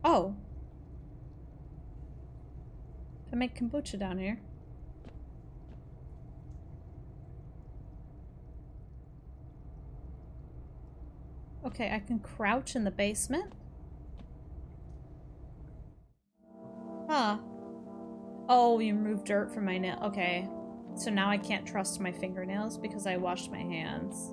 Oh. I make kombucha down here. Okay, I can crouch in the basement? Huh. Oh, you removed dirt from my nail. Okay. So now I can't trust my fingernails because I washed my hands.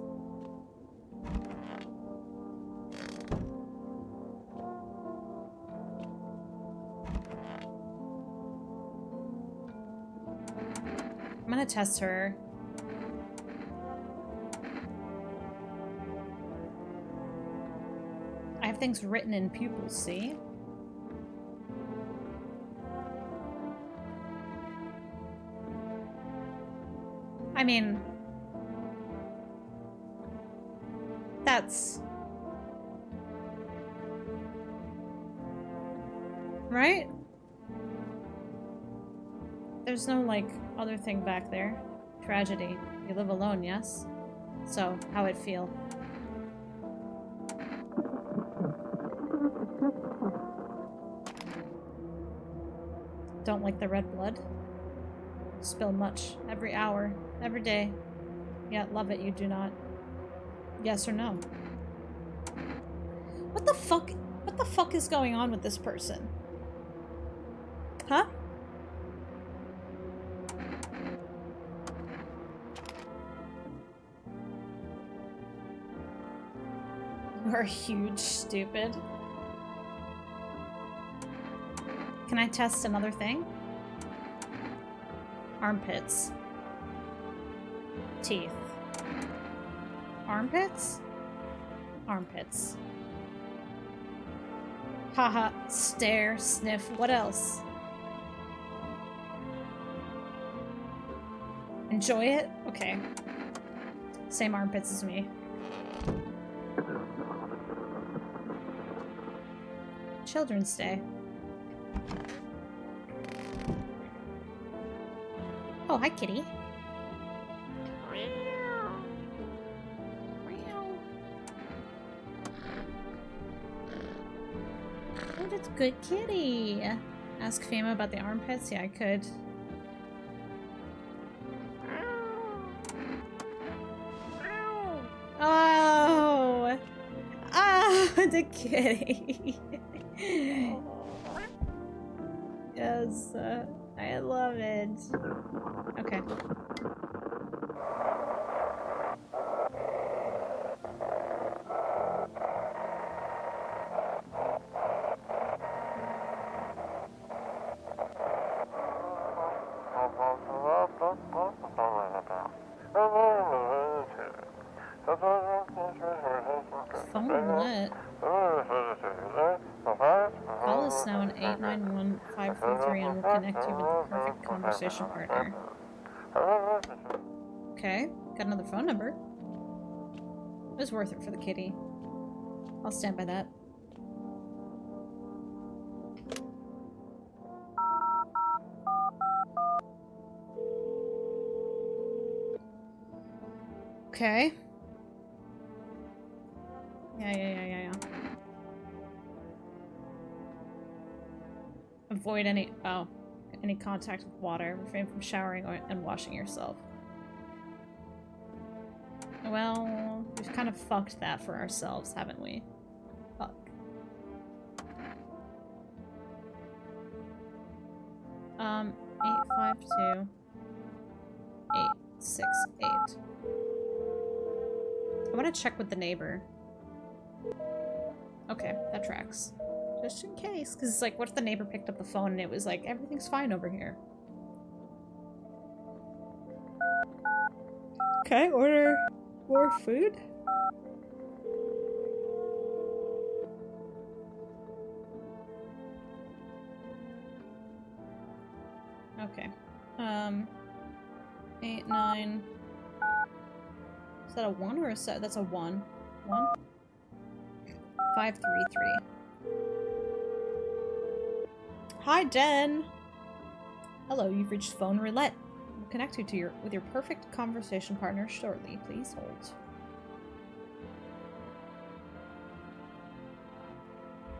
I'm gonna test her. I have things written in pupils, see? I mean, that's right? There's no, like, other thing back there. Tragedy. You live alone, yes? So, how it feel? Don't like the red blood? Spill much. Every hour. Every day. Yet love it you do not. Yes or no? What the fuck? What the fuck is going on with this person? Huh? You're huge, stupid. Can I test another thing? Armpits. Teeth. Armpits? Armpits. Haha, stare, sniff, what else? Enjoy it? Okay. Same armpits as me. Children's Day. Oh, hi, kitty. Oh, that's good kitty. Ask Fema about the armpits? Yeah, I could. Oh! Ah, the kitty. Yes, I love it. Okay. Phone lit. Call us now on 891-533 and we'll connect you with the perfect conversation partner. Okay, got another phone number. It was worth it for the kitty. I'll stand by that. Okay. Yeah. Avoid any contact with water. Refrain from showering and washing yourself. Well, we've kind of fucked that for ourselves, haven't we? Fuck. Um, 852-868. I want to check with the neighbor. Okay, that tracks. Just in case, because it's like, what if the neighbor picked up the phone and it was like, everything's fine over here? Okay, order more food? Okay. 8, 9. Is that a 1 or a set? That's a 1. 1? 533. Hi, Den! Hello, you've reached phone roulette. We'll connect you with your perfect conversation partner shortly. Please hold.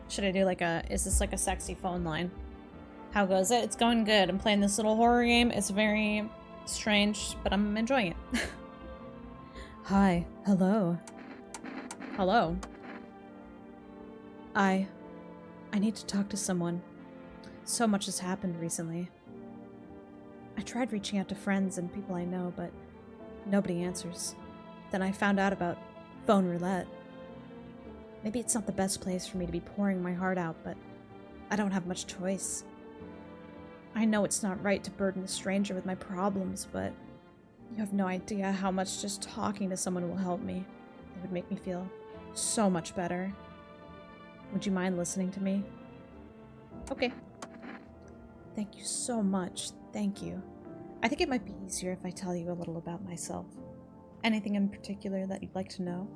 Should I do like is this like a sexy phone line? How goes it? It's going good. I'm playing this little horror game. It's very strange, but I'm enjoying it. Hi. Hello. Hello. I need to talk to someone. So much has happened recently. I tried reaching out to friends and people I know, but nobody answers. Then I found out about phone roulette. Maybe it's not the best place for me to be pouring my heart out, but I don't have much choice. I know it's not right to burden a stranger with my problems, but you have no idea how much just talking to someone will help me. It would make me feel so much better. Would you mind listening to me? Okay. Thank you so much. Thank you. I think it might be easier if I tell you a little about myself. Anything in particular that you'd like to know?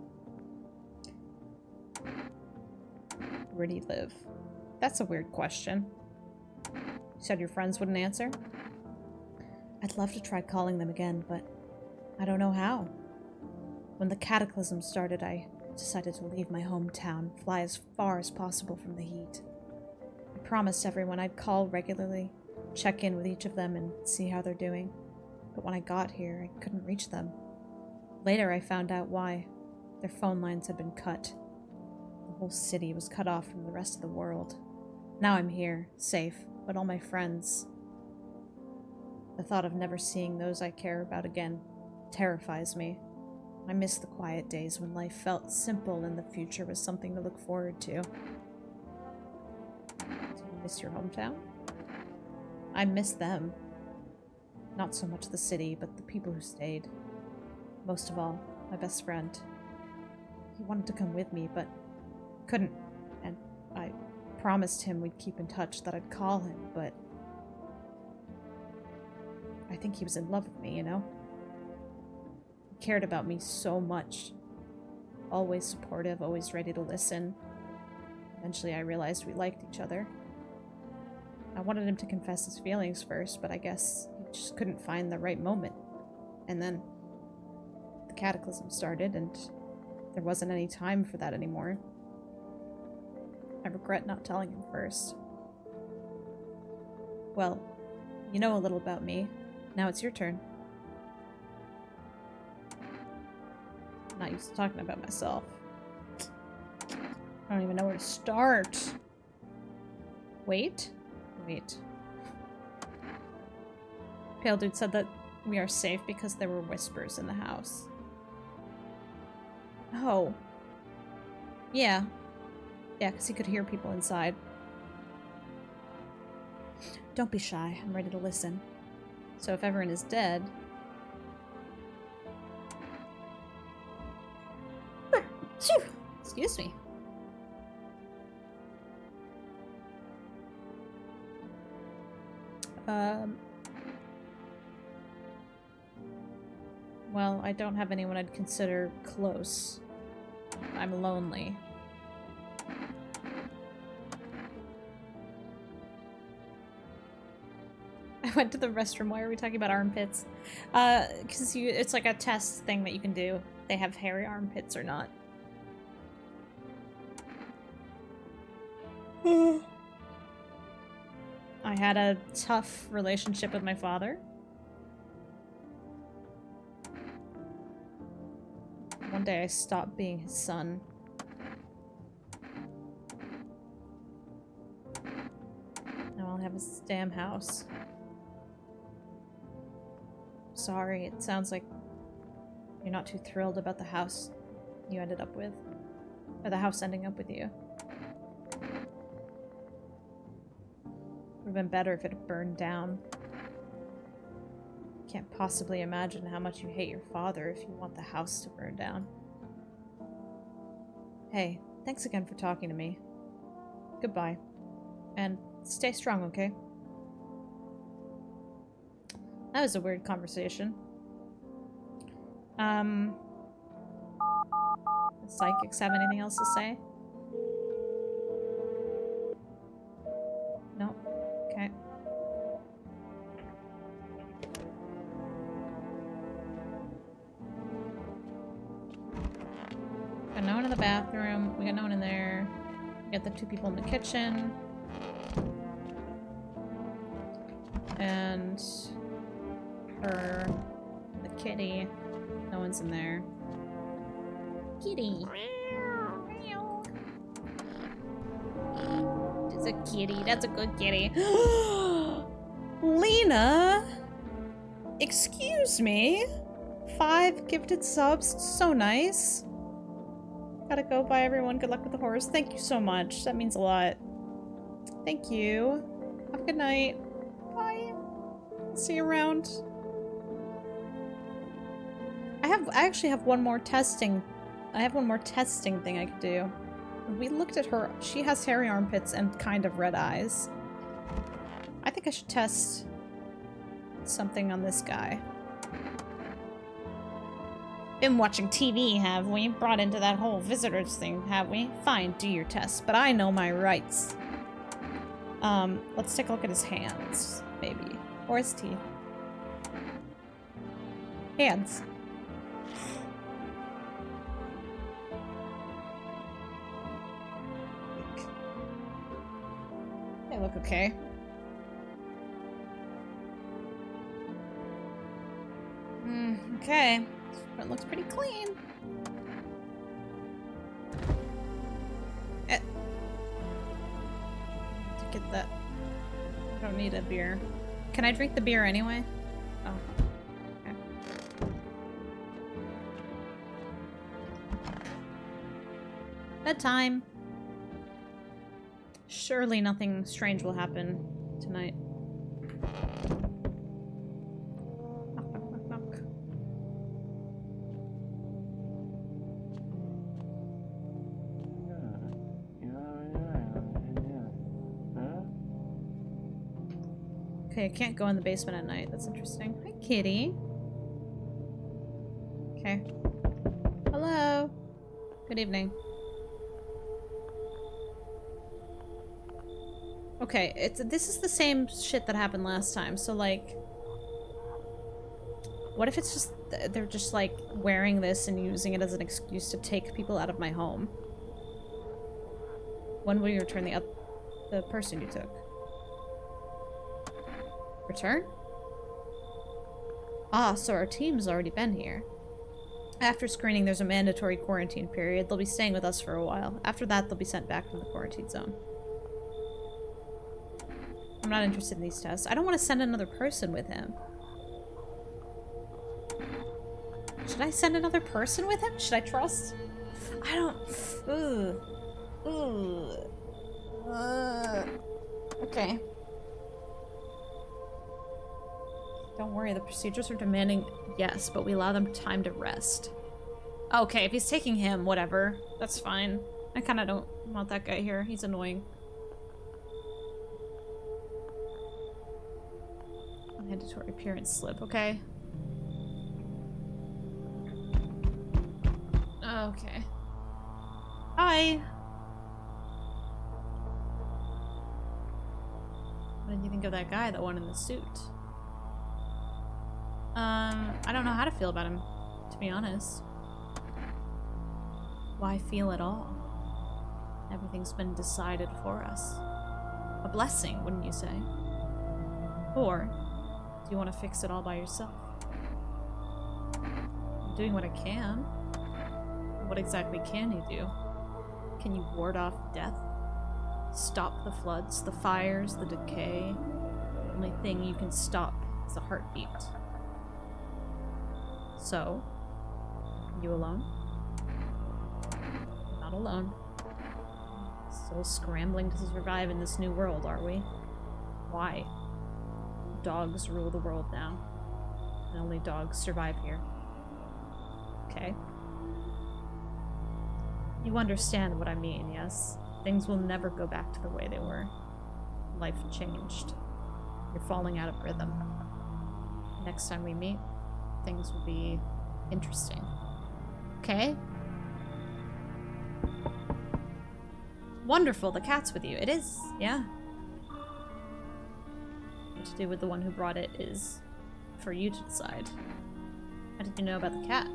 Where do you live? That's a weird question. You said your friends wouldn't answer? I'd love to try calling them again, but I don't know how. When the cataclysm started, I decided to leave my hometown, fly as far as possible from the heat. I promised everyone I'd call regularly, check in with each of them and see how they're doing. But when I got here, I couldn't reach them. Later, I found out why. Their phone lines had been cut. The whole city was cut off from the rest of the world. Now I'm here, safe, but all my friends... The thought of never seeing those I care about again terrifies me. I miss the quiet days when life felt simple and the future was something to look forward to. Do you miss your hometown? I miss them. Not so much the city, but the people who stayed. Most of all, my best friend. He wanted to come with me, but couldn't, and I promised him we'd keep in touch, that I'd call him, but I think he was in love with me, you know? He cared about me so much. Always supportive, always ready to listen. Eventually I realized we liked each other. I wanted him to confess his feelings first, but I guess he just couldn't find the right moment. And then the cataclysm started, and there wasn't any time for that anymore. I regret not telling him first. Well, you know a little about me. Now it's your turn. I'm not used to talking about myself. I don't even know where to start. Wait. Pale Dude said that we are safe because there were whispers in the house. Oh. Yeah. Yeah, because he could hear people inside. Don't be shy. I'm ready to listen. So if everyone is dead... Excuse me. Well, I don't have anyone I'd consider close. I'm lonely. I went to the restroom. Why are we talking about armpits? Because it's like a test thing that you can do. They have hairy armpits or not. I had a tough relationship with my father. One day I stopped being his son. Now I'll have his damn house. Sorry, it sounds like you're not too thrilled about the house you ended up with. Or the house ending up with you. Would have been better if it had burned down. Can't possibly imagine how much you hate your father if you want the house to burn down. Hey, thanks again for talking to me. Goodbye. And stay strong, okay? That was a weird conversation. The psychics have anything else to say? No? Okay. Got no one in the bathroom. We got no one in there. We got the two people in the kitchen. And her, the kitty. No one's in there. Kitty. It's a kitty. That's a good kitty. Lena! Excuse me? 5 gifted subs. So nice. Gotta go. Bye, everyone. Good luck with the horse. Thank you so much. That means a lot. Thank you. Have a good night. Bye. See you around. I actually have one more testing. I have one more testing thing I could do. We looked at her. She has hairy armpits and kind of red eyes. I think I should test something on this guy. Been watching TV, have we? Brought into that whole visitors thing, have we? Fine, do your test, but I know my rights. Let's take a look at his hands, maybe. Or his teeth. Hands. They look okay. Okay. It looks pretty clean. To get that. I don't need a beer. Can I drink the beer anyway? Oh. Okay. Bedtime. Surely nothing strange will happen tonight. Knock, knock, knock, knock. Okay, I can't go in the basement at night. That's interesting. Hi, kitty. Okay. Hello. Good evening. Okay, this is the same shit that happened last time. So, like, what if it's just they're just like wearing this and using it as an excuse to take people out of my home? When will you return the person you took? Return? Ah, so our team's already been here. After screening, there's a mandatory quarantine period. They'll be staying with us for a while. After that, they'll be sent back to the quarantine zone. I'm not interested in these tests. I don't want to send another person with him. Should I send another person with him? Should I trust? I don't... Ooh. Ooh. Okay. Don't worry, the procedures are demanding, yes, but we allow them time to rest. Okay, if he's taking him, whatever. That's fine. I kind of don't want that guy here. He's annoying. Mandatory appearance slip, okay. Okay. Hi! What did you think of that guy, the one in the suit? I don't know how to feel about him, to be honest. Why feel at all? Everything's been decided for us. A blessing, wouldn't you say? Or, do you want to fix it all by yourself? I'm doing what I can. What exactly can you do? Can you ward off death? Stop the floods, the fires, the decay? The only thing you can stop is a heartbeat. So, you alone? Not alone. Still scrambling to survive in this new world, are we? Why? Dogs rule the world now. And only dogs survive here. Okay. You understand what I mean, yes? Things will never go back to the way they were. Life changed. You're falling out of rhythm. Next time we meet, things will be interesting. Okay? Wonderful, the cat's with you. It is, yeah. What to do with the one who brought it is for you to decide. How did you know about the cat?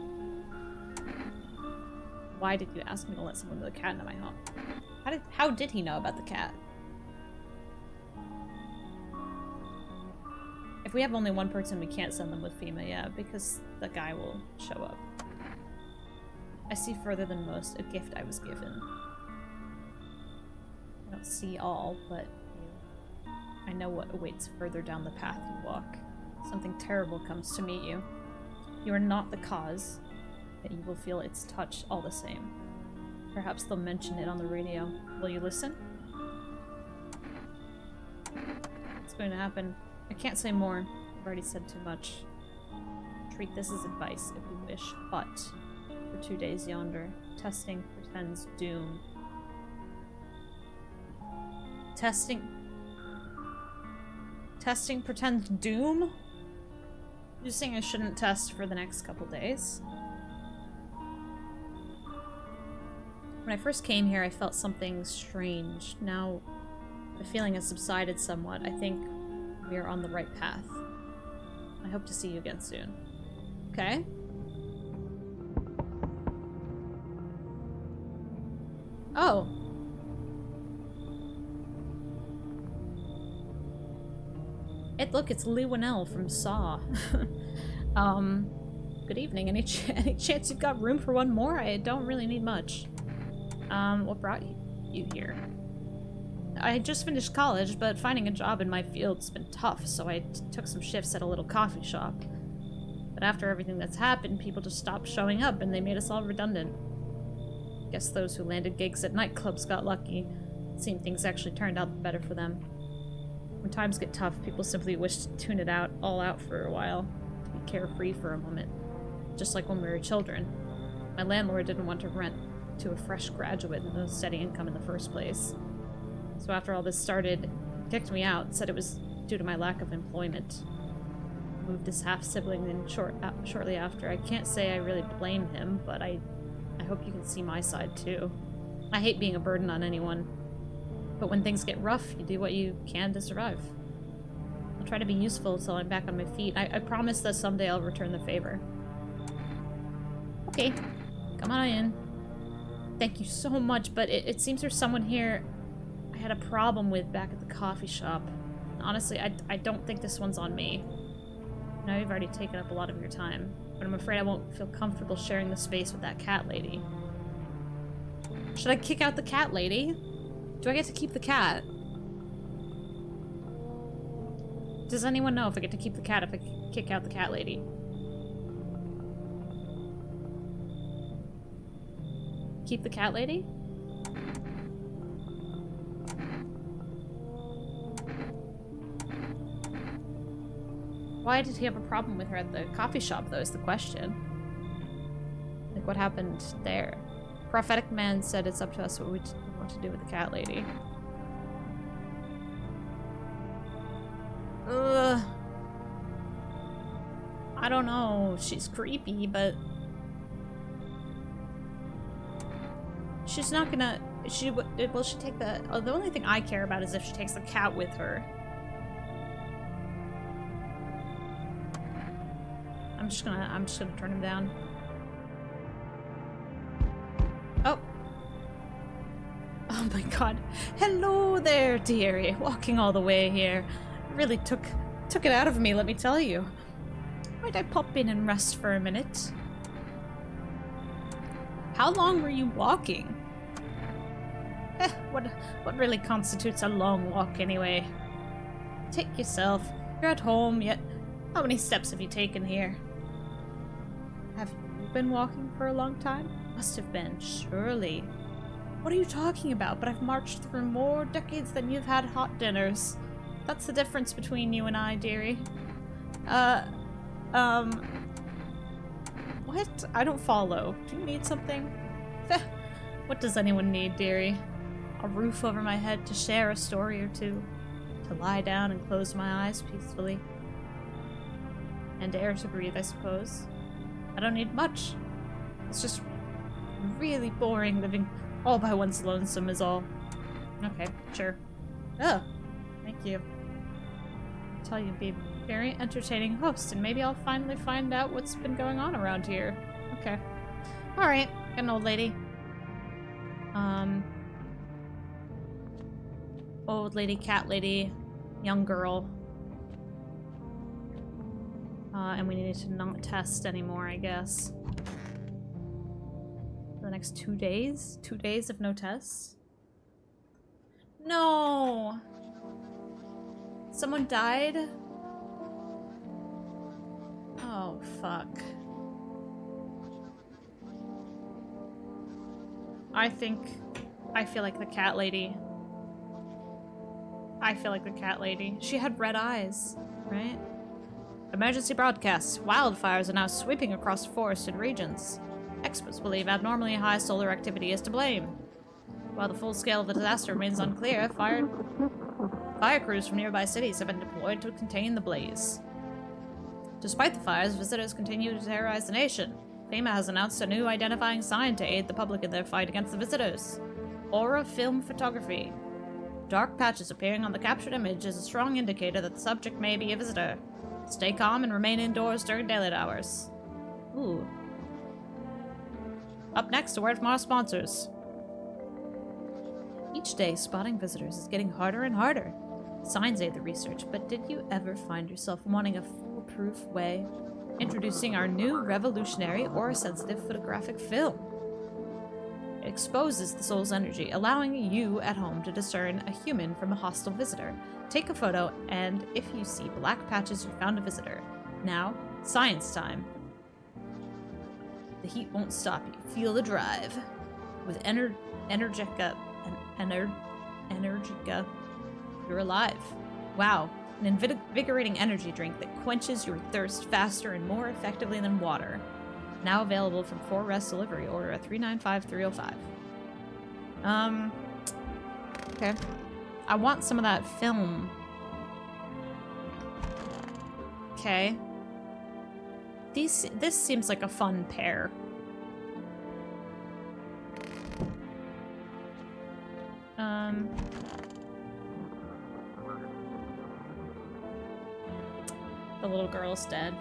Why did you ask me to let someone with a cat into my home? How did he know about the cat? If we have only one person, we can't send them with FEMA, yeah, because the guy will show up. I see further than most, a gift I was given. I don't see all, but I know what awaits further down the path you walk. something terrible comes to meet you, you are not the cause, yet you will feel its touch all the same. Perhaps they'll mention it on the radio. Will you listen? What's going to happen? I can't say more. I've already said too much. Treat this as advice if you wish, but for 2 days yonder, testing pretends doom. Testing pretends doom? You're saying I shouldn't test for the next couple days? When I first came here, I felt something strange. Now, the feeling has subsided somewhat. I think we are on the right path. I hope to see you again soon. Okay? Oh. Look, it's Lee Winnell from Saw. Good evening. Any chance you've got room for one more? I don't really need much. What brought you here? I just finished college, but finding a job in my field's been tough, so I took some shifts at a little coffee shop. But after everything that's happened, people just stopped showing up, and they made us all redundant. Guess those who landed gigs at nightclubs got lucky. It seemed things actually turned out better for them. When times get tough, people simply wish to tune it all out for a while, to be carefree for a moment. Just like when we were children. My landlord didn't want to rent to a fresh graduate with no steady income in the first place. So after all this started, he kicked me out, said it was due to my lack of employment. Moved his half-sibling in shortly after. I can't say I really blame him, but I hope you can see my side too. I hate being a burden on anyone. But when things get rough, you do what you can to survive. I'll try to be useful until I'm back on my feet. I promise that someday I'll return the favor. Okay, come on in. Thank you so much, but it seems there's someone here I had a problem with back at the coffee shop. Honestly, I don't think this one's on me. I know you've already taken up a lot of your time, but I'm afraid I won't feel comfortable sharing the space with that cat lady. Should I kick out the cat lady? Do I get to keep the cat? Does anyone know if I get to keep the cat if I kick out the cat lady? Keep the cat lady? Why did he have a problem with her at the coffee shop, though, is the question. Like, what happened there? Prophetic man said it's up to us what we want to do with the cat lady. Ugh. I don't know. She's creepy, but she's not gonna. Will she take the? Oh, the only thing I care about is if she takes the cat with her. I'm just gonna turn him down. Oh. Oh my god. Hello there, dearie. Walking all the way here. Really took it out of me, let me tell you. Might I pop in and rest for a minute? How long were you walking? What really constitutes a long walk anyway? Take yourself. You're at home, yet how many steps have you taken here? Have you been walking for a long time? Must have been, surely. What are you talking about? But I've marched through more decades than you've had hot dinners. That's the difference between you and I, dearie. What? I don't follow. Do you need something? What does anyone need, dearie? A roof over my head to share a story or two. To lie down and close my eyes peacefully. And air to breathe, I suppose. I don't need much. It's just really boring living all by one's lonesome is all. Okay, sure. Oh, thank you. I'll tell you, be a very entertaining host, and maybe I'll finally find out what's been going on around here. Okay. Alright, an old lady. Old lady, cat lady, young girl. And we need to not test anymore, I guess. For the next 2 days? 2 days of no tests? No! Someone died? Oh, fuck. I feel like the cat lady. I feel like the cat lady. She had red eyes, right? Emergency broadcasts. Wildfires are now sweeping across forested regions. Experts believe abnormally high solar activity is to blame. While the full scale of the disaster remains unclear, fire crews from nearby cities have been deployed to contain the blaze. Despite the fires, visitors continue to terrorize the nation. FEMA has announced a new identifying sign to aid the public in their fight against the visitors. Aura film photography. Dark patches appearing on the captured image is a strong indicator that the subject may be a visitor. Stay calm and remain indoors during daylight hours. Ooh. Up next, a word from our sponsors. Each day, spotting visitors is getting harder and harder. Signs aid the research, but did you ever find yourself wanting a foolproof way? Introducing our new revolutionary aura-sensitive photographic film. It exposes the soul's energy, allowing you at home to discern a human from a hostile visitor. Take a photo, and if you see black patches, you found a visitor. Now, science time. The heat won't stop you. Feel the drive. With Energica, you're alive. Wow, an invigorating energy drink that quenches your thirst faster and more effectively than water. Now available from 4Rest delivery. Order at 395-305. Okay. I want some of that film. Okay. This seems like a fun pair. The little girl's dead.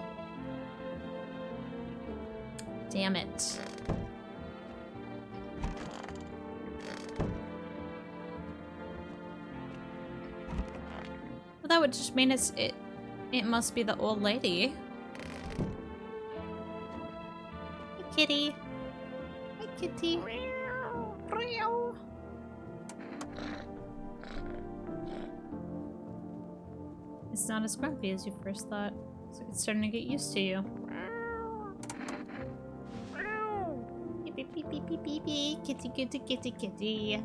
Damn it. Well, that would just mean it must be the old lady. Hey, kitty. Hi, kitty. It's not as grumpy as you first thought. It's like it's starting to get used to you. Beep, beep, beep, beep, beep, beep. Kitty, kitty, kitty, kitty.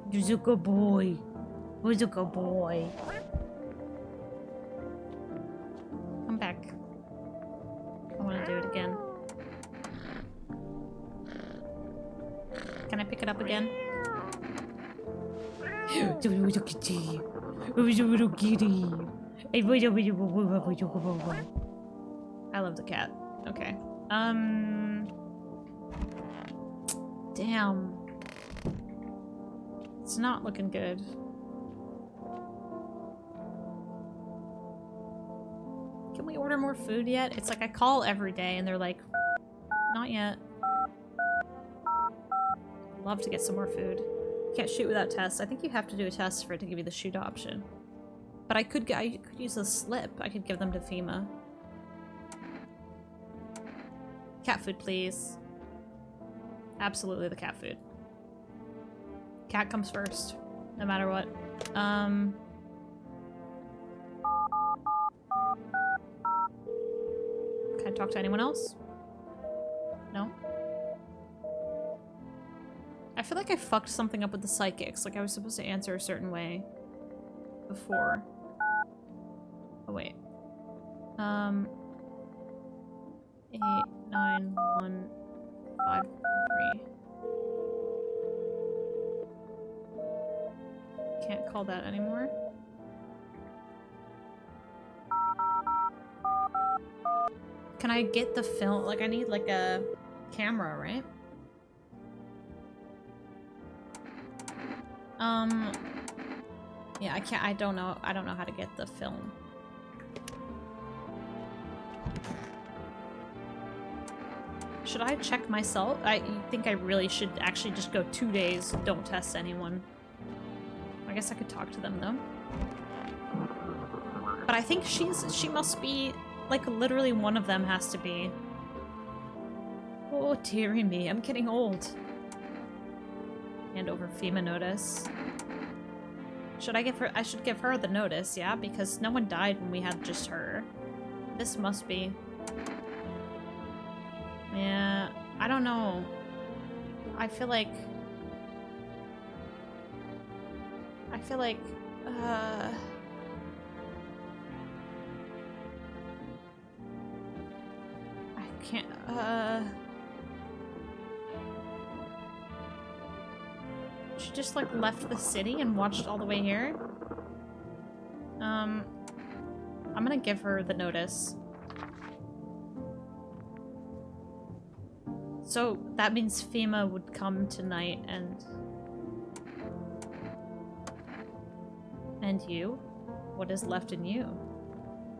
You're a good boy. Who's a good boy? Come back. I want to do it again. Can I pick it up again? Kitty. Kitty. I love the cat. Okay. Damn. It's not looking good. Can we order more food yet? It's like I call every day and they're like, not yet. Love to get some more food. Can't shoot without tests. I think you have to do a test for it to give you the shoot option. But I could use a slip. I could give them to FEMA. Cat food, please. Absolutely the cat food. Cat comes first, no matter what. Can I talk to anyone else? No? I feel like I fucked something up with the psychics. Like I was supposed to answer a certain way before. Oh, wait. 8, 9, 1, 5, 3. Can't call that anymore. Can I get the film? Like, I need, like, a camera, right? Yeah, I can't, I don't know how to get the film. Should I check myself? I think I really should actually just go 2 days, don't test anyone. I guess I could talk to them, though. But I think she must be, like, literally one of them has to be. Oh, dearie me, I'm getting old. Hand over FEMA notice. Should I give her? I should give her the notice, yeah? Because no one died when we had just her. This must be. Yeah, I don't know. I feel like... I can't, She just, like, left the city and watched all the way here? I'm gonna give her the notice. So, that means FEMA would come tonight and... And you? What is left in you?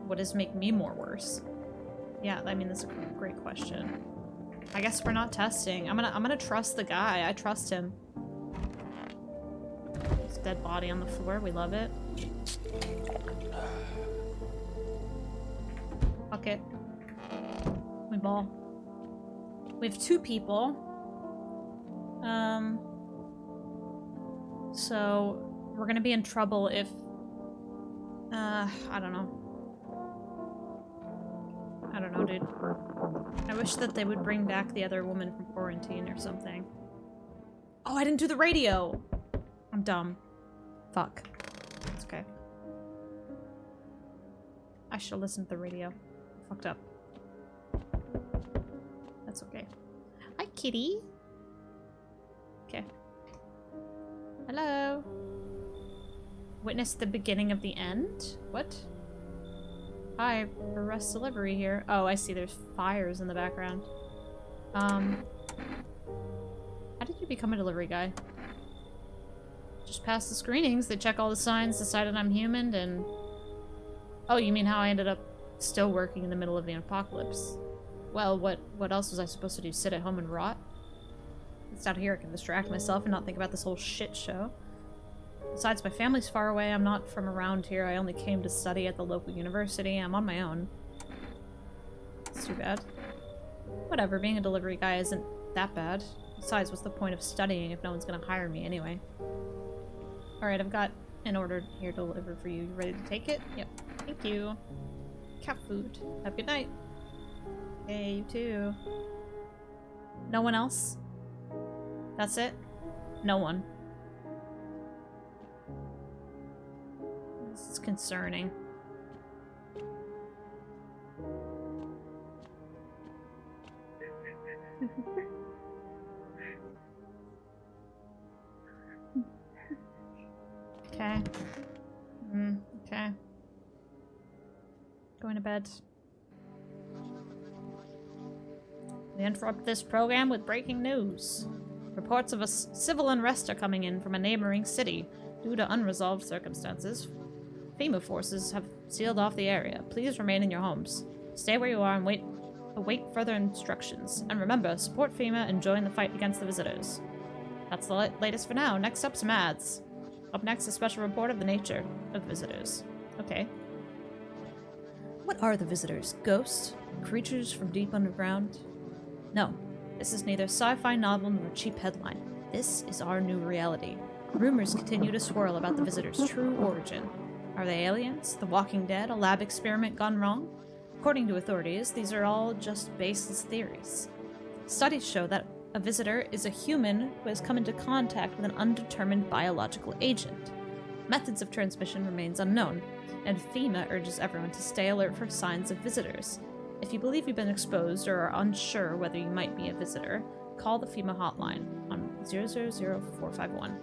What does make me more worse? Yeah, I mean, that's a great question. I guess we're not testing. I'm gonna trust the guy. I trust him. His dead body on the floor. We love it. Fuck it. We ball. We have 2 people. So we're gonna be in trouble if I don't know. I don't know, dude. I wish that they would bring back the other woman from quarantine or something. Oh, I didn't do the radio! I'm dumb. Fuck. It's okay. I should listen to the radio. Fucked up. That's okay. Hi, kitty. Okay. Hello. Witness the beginning of the end? What? Hi, arrest delivery here. Oh, I see. There's fires in the background. How did you become a delivery guy? Just passed the screenings. They check all the signs, decided I'm human, and... Oh, you mean how I ended up still working in the middle of the apocalypse? Well, what else was I supposed to do? Sit at home and rot? It's out here I can distract myself and not think about this whole shit show. Besides, my family's far away. I'm not from around here. I only came to study at the local university. I'm on my own. It's too bad. Whatever, being a delivery guy isn't that bad. Besides, what's the point of studying if no one's gonna hire me anyway? Alright, I've got an order here delivered for you. You ready to take it? Yep. Thank you. Cat food. Have a good night. Hey, you too. No one else? That's it? No one. This is concerning. Okay. Okay. Going to bed. We interrupt this program with breaking news. Reports of a civil unrest are coming in from a neighboring city. Due to unresolved circumstances, FEMA forces have sealed off the area. Please remain in your homes. Stay where you are and await further instructions. And remember, support FEMA and join the fight against the visitors. That's the latest for now. Next up, some ads. Up next, a special report of the nature of visitors. Okay. What are the visitors? Ghosts? Creatures from deep underground? No. This is neither sci-fi novel nor cheap headline. This is our new reality. Rumors continue to swirl about the visitors' true origin. Are they aliens? The Walking Dead? A lab experiment gone wrong? According to authorities, these are all just baseless theories. Studies show that a visitor is a human who has come into contact with an undetermined biological agent. Methods of transmission remains unknown, and FEMA urges everyone to stay alert for signs of visitors. If you believe you've been exposed or are unsure whether you might be a visitor, call the FEMA hotline on 000451.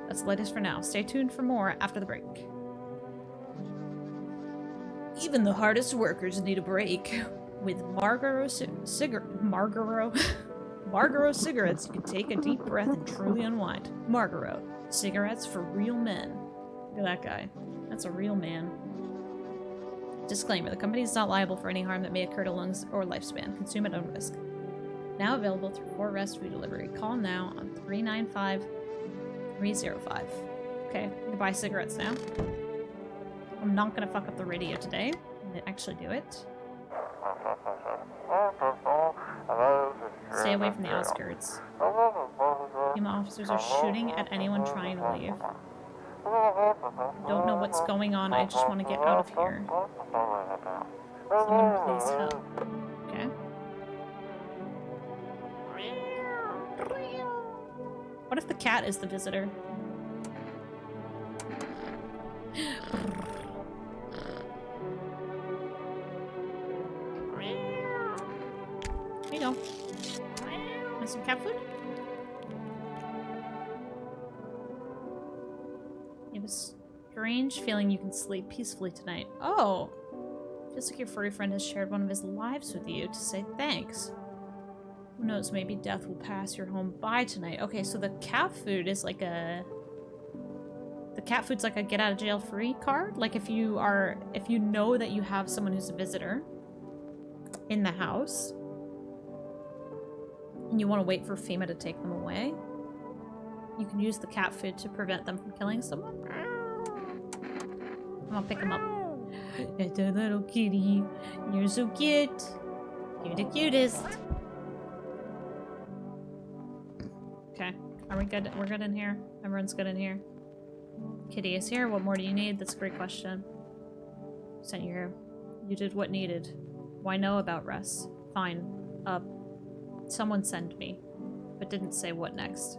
That's the latest for now. Stay tuned for more after the break. Even the hardest workers need a break. With Marlboro cigarettes, you can take a deep breath and truly unwind. Marlboro, cigarettes for real men. Look at that guy. That's a real man. Disclaimer, the company is not liable for any harm that may occur to lungs or lifespan. Consume at own risk. Now available through 4 Rest Food Delivery. Call now on 395-305. Okay, you can buy cigarettes now. I'm not gonna fuck up the radio today. I'm gonna actually do it. Stay away from the outskirts. FEMA officers are shooting at anyone trying to leave. Don't know what's going on, I just want to get out of here. Someone please help. Okay. What if the cat is the visitor? There you go. Want some cat food? You have a strange feeling you can sleep peacefully tonight. Oh! Feels like your furry friend has shared one of his lives with you to say thanks. Who knows, maybe death will pass your home by tonight. Okay, so the cat food is like a... The cat food's like a get out of jail free card. Like if you know that you have someone who's a visitor in the house and you want to wait for FEMA to take them away, you can use the cat food to prevent them from killing someone. I'm gonna pick him up. It's a little kitty. You're so cute. You're the cutest. Okay. Are we good? We're good in here? Everyone's good in here? Kitty is here. What more do you need? That's a great question. Sent you here. You did what needed. Why know about Russ? Fine. Someone sent me. But didn't say what next.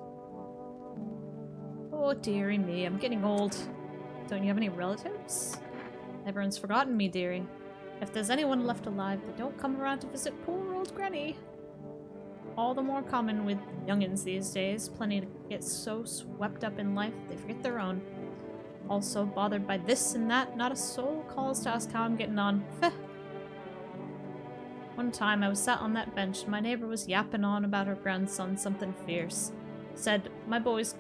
Oh, dearie me. I'm getting old. Don't you have any relatives? Everyone's forgotten me, dearie. If there's anyone left alive, they don't come around to visit poor old Granny. All the more common with youngins these days. Plenty to get so swept up in life they forget their own. Also bothered by this and that, not a soul calls to ask how I'm getting on. One time I was sat on that bench and my neighbor was yapping on about her grandson something fierce. Said, my boy's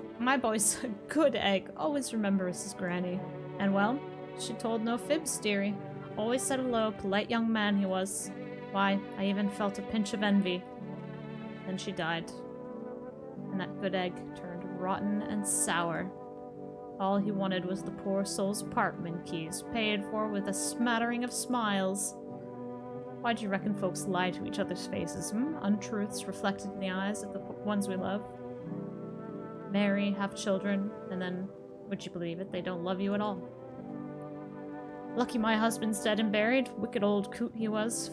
a good egg, always remembers his granny. And well, she told no fibs, dearie. Always said hello, polite young man he was. Why, I even felt a pinch of envy. Then she died. And that good egg turned rotten and sour. All he wanted was the poor soul's apartment keys, paid for with a smattering of smiles. Why do you reckon folks lie to each other's faces, Untruths reflected in the eyes of the ones we love. Marry, have children, and then, would you believe it, they don't love you at all. Lucky my husband's dead and buried. Wicked old coot he was.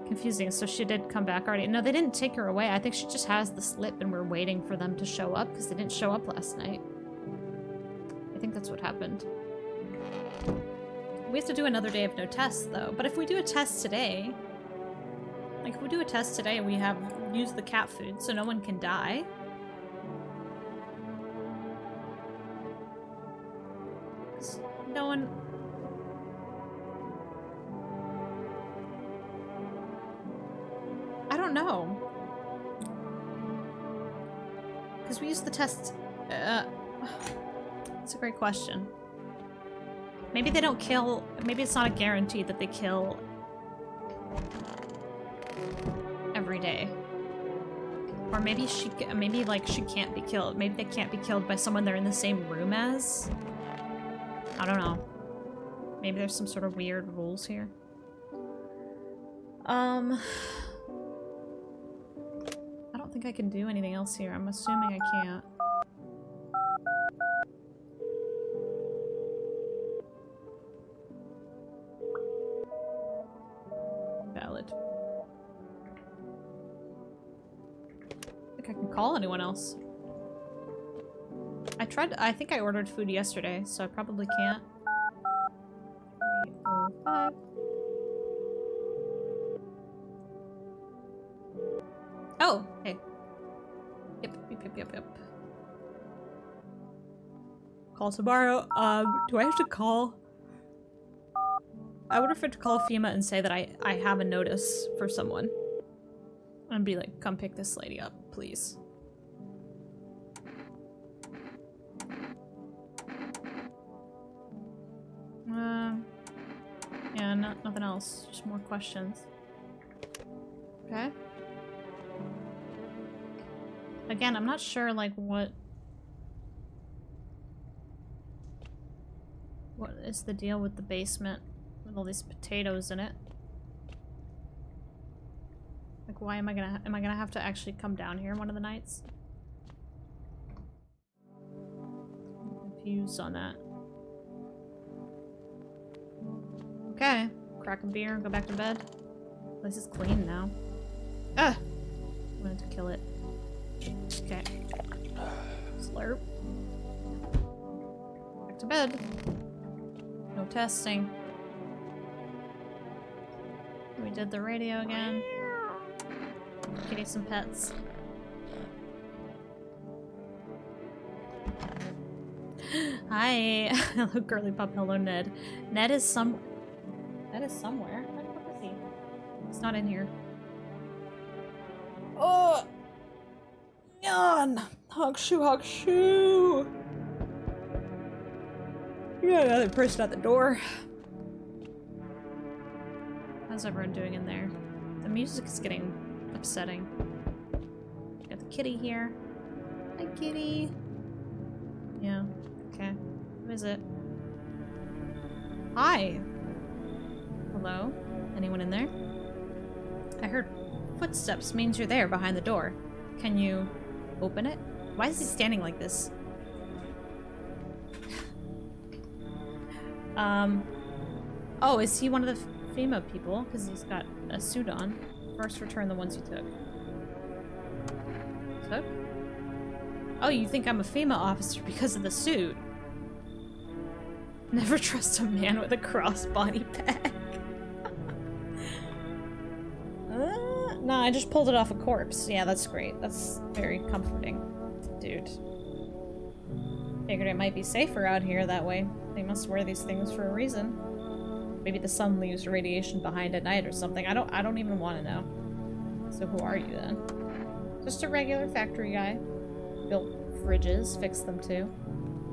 Confusing, so she did come back already. No, they didn't take her away. I think she just has the slip and we're waiting for them to show up because they didn't show up last night. I think that's what happened. We have to do another day of no tests, though. But if we do a test today... Like, if we do a test today and we have used the cat food so no one can die... No one... I don't know. Because we used the test... It's a great question. Maybe they don't kill... Maybe it's not a guarantee that they kill... every day. Or maybe she can't be killed. Maybe they can't be killed by someone they're in the same room as. I don't know. Maybe there's some sort of weird rules here. I don't think I can do anything else here. I'm assuming I can't. Valid. I think I can call anyone else. I think I ordered food yesterday, so I probably can't. 305. Oh, hey. Yep. Call tomorrow. Do I have to call? I would prefer to call FEMA and say that I have a notice for someone. And be like, come pick this lady up, please. Yeah, nothing else. Just more questions. Okay. Again, I'm not sure, like, what is the deal with the basement with all these potatoes in it. Like, why am I gonna have to actually come down here one of the nights? I'm confused on that. Okay. Crack a beer and go back to bed. This is clean now. Ah! I wanted to kill it. Okay. Slurp. Back to bed. No testing. We did the radio again. Kitty some pets. Hi. Hello, girly pup. Hello, Ned. Ned is somewhere. Where the fuck is he? He's not in here. Oh! Yawn! Hakshu! You got another person at the door. How's everyone doing in there? The music is getting upsetting. Got the kitty here. Hi, kitty. Yeah, okay. Who is it? Hi! Hello? Anyone in there? I heard footsteps means you're there behind the door. Can you open it? Why is he standing like this? Oh, is he one of the FEMA people? Because he's got a suit on. First return the ones you took. Took? Oh, you think I'm a FEMA officer because of the suit? Never trust a man with a crossbody bag. No, I just pulled it off a corpse. Yeah, that's great. That's very comforting. Dude. Figured it might be safer out here that way. They must wear these things for a reason. Maybe the sun leaves radiation behind at night or something. I don't even want to know. So who are you then? Just a regular factory guy. Built fridges, fixed them too.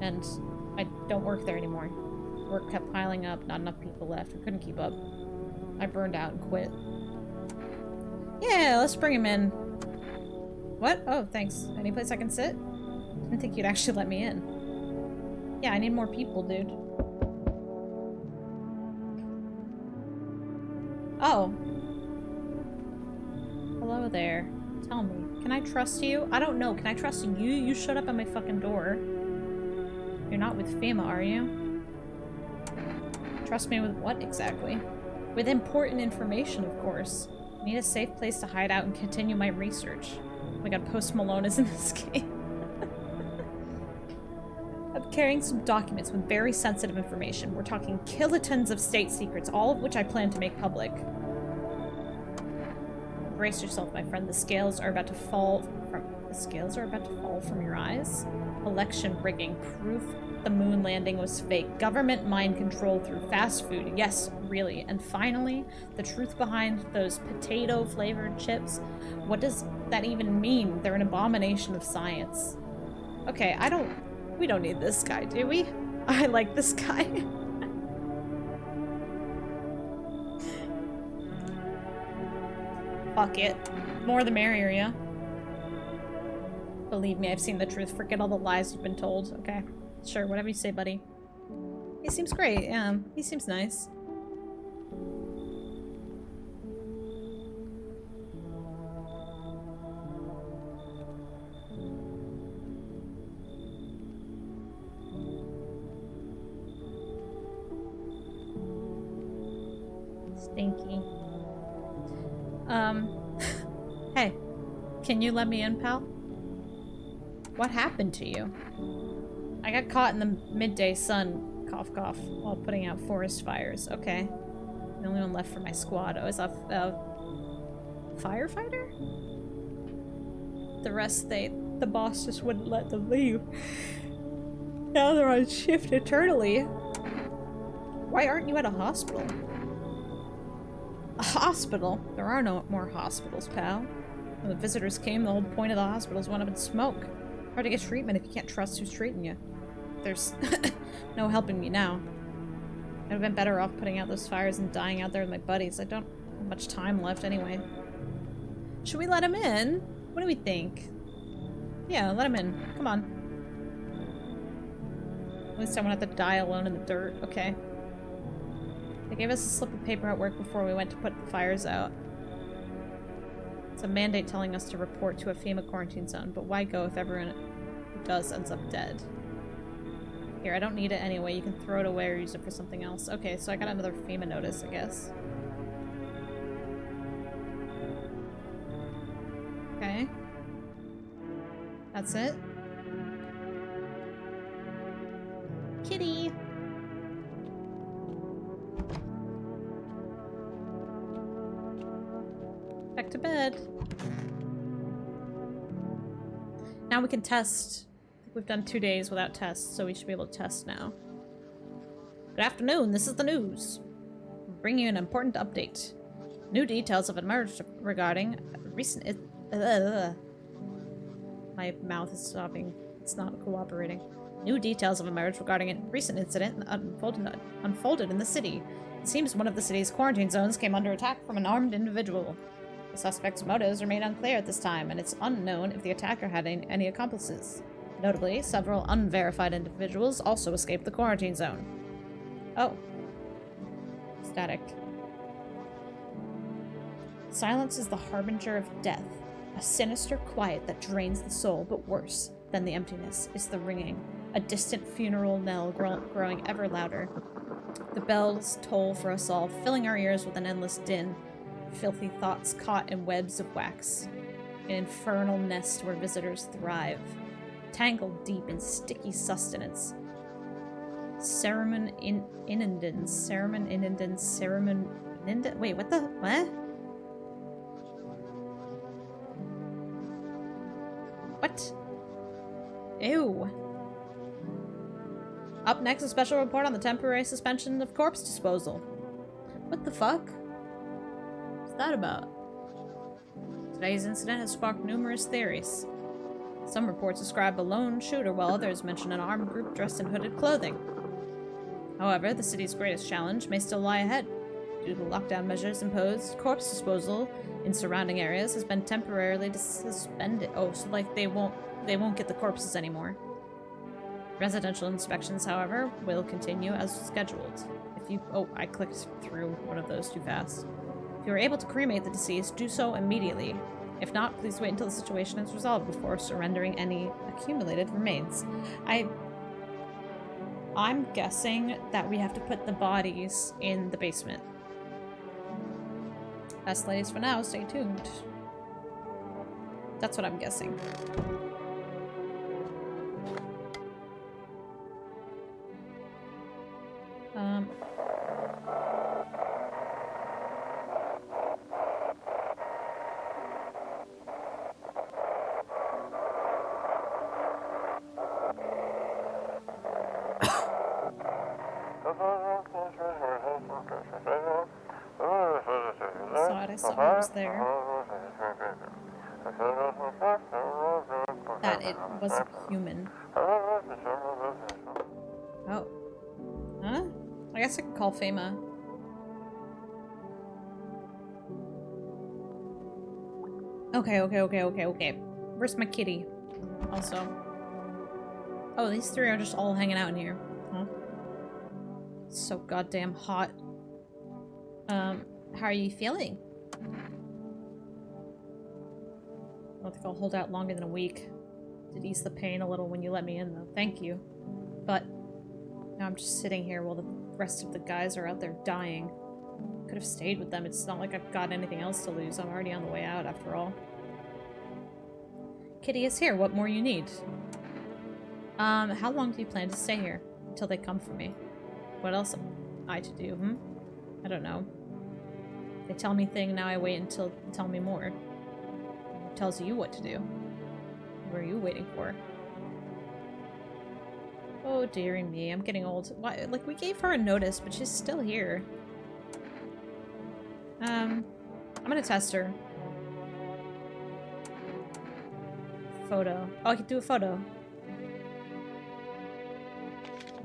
And I don't work there anymore. Work kept piling up, not enough people left. I couldn't keep up. I burned out and quit. Yeah, let's bring him in. What? Oh, thanks. Any place I can sit? Didn't think you'd actually let me in. Yeah, I need more people, dude. Oh. Hello there. Tell me, can I trust you? I don't know. Can I trust you? You showed up at my fucking door. You're not with FEMA, are you? Trust me with what exactly? With important information, of course. I need a safe place to hide out and continue my research. Oh my god, Post Malone is in this game. I'm carrying some documents with very sensitive information. We're talking kilotons of state secrets, all of which I plan to make public. Brace yourself, my friend. The scales are about to fall from your eyes. Election rigging. Proof the moon landing was fake. Government mind control through fast food. Yes, really. And finally, the truth behind those potato-flavored chips. What does that even mean? They're an abomination of science. Okay, we don't need this guy, do we? I like this guy. Fuck it. More the merrier, yeah? Believe me, I've seen the truth. Forget all the lies you've been told. Okay. Sure, whatever you say, buddy. He seems great, yeah. He seems nice. Stinky. Hey. Can you let me in, pal? What happened to you? I got caught in the midday sun, cough cough, while putting out forest fires. Okay. The only one left for my squad. Oh, is a firefighter? The rest, the boss just wouldn't let them leave. Now they're on shift eternally. Why aren't you at a hospital? A hospital? There are no more hospitals, pal. When the visitors came, the whole point of the hospitals went up in smoke. Hard to get treatment if you can't trust who's treating you. There's no helping me now. I'd have been better off putting out those fires and dying out there with my buddies. I don't have much time left anyway. Should we let him in? What do we think? Yeah, let him in. Come on. At least I won't have to die alone in the dirt. Okay. They gave us a slip of paper at work before we went to put the fires out. It's a mandate telling us to report to a FEMA quarantine zone, but why go if everyone who does ends up dead? Here, I don't need it anyway. You can throw it away or use it for something else. Okay, so I got another FEMA notice, I guess. Okay. That's it? kitty. Back to bed. Now we can test. We've done 2 days without tests, so we should be able to test now. Good afternoon, this is the news. We're bringing you an important update. New details have emerged regarding recent... My mouth is stopping. It's not cooperating. New details have emerged regarding a recent incident that unfolded in the city. It seems one of the city's quarantine zones came under attack from an armed individual. The suspect's motives remain unclear at this time, and it's unknown if the attacker had any accomplices. Notably, several unverified individuals also escaped the quarantine zone. Oh. Static. Silence is the harbinger of death. A sinister quiet that drains the soul, but worse than the emptiness is the ringing. A distant funeral knell growing ever louder. The bells toll for us all, filling our ears with an endless din. Filthy thoughts caught in webs of wax. An infernal nest where visitors thrive. Tangled deep in sticky sustenance. Wait, what the? What? What? Ew. Up next, a special report on the temporary suspension of corpse disposal. What the fuck? What's that about? Today's incident has sparked numerous theories. Some reports describe a lone shooter, while others mention an armed group dressed in hooded clothing. However, the city's greatest challenge may still lie ahead. Due to the lockdown measures imposed, corpse disposal in surrounding areas has been temporarily suspended. Oh, so like they won't get the corpses anymore. Residential inspections, however, will continue as scheduled. I clicked through one of those too fast. If you are able to cremate the deceased, do so immediately. If not, please wait until the situation is resolved before surrendering any accumulated remains. I'm guessing that we have to put the bodies in the basement. That's the latest for now. Stay tuned. That's what I'm guessing. I saw it was there. That it wasn't human. Oh. Huh? I guess I could call FEMA. Okay. Where's my kitty? Also. Oh, these three are just all hanging out in here. Huh? It's so goddamn hot. How are you feeling? I don't think I'll hold out longer than a week. Did ease the pain a little when you let me in, though. Thank you. But now I'm just sitting here while the rest of the guys are out there dying. Could have stayed with them. It's not like I've got anything else to lose. I'm already on the way out, after all. Kitty is here. What more you need? How long do you plan to stay here? Until they come for me. What else am I to do, I don't know. They tell me thing, now I wait until they tell me more. Who tells you what to do? What are you waiting for? Oh dearie me, I'm getting old. Why? Like, we gave her a notice, but she's still here. I'm gonna test her. Photo. Oh, I can do a photo.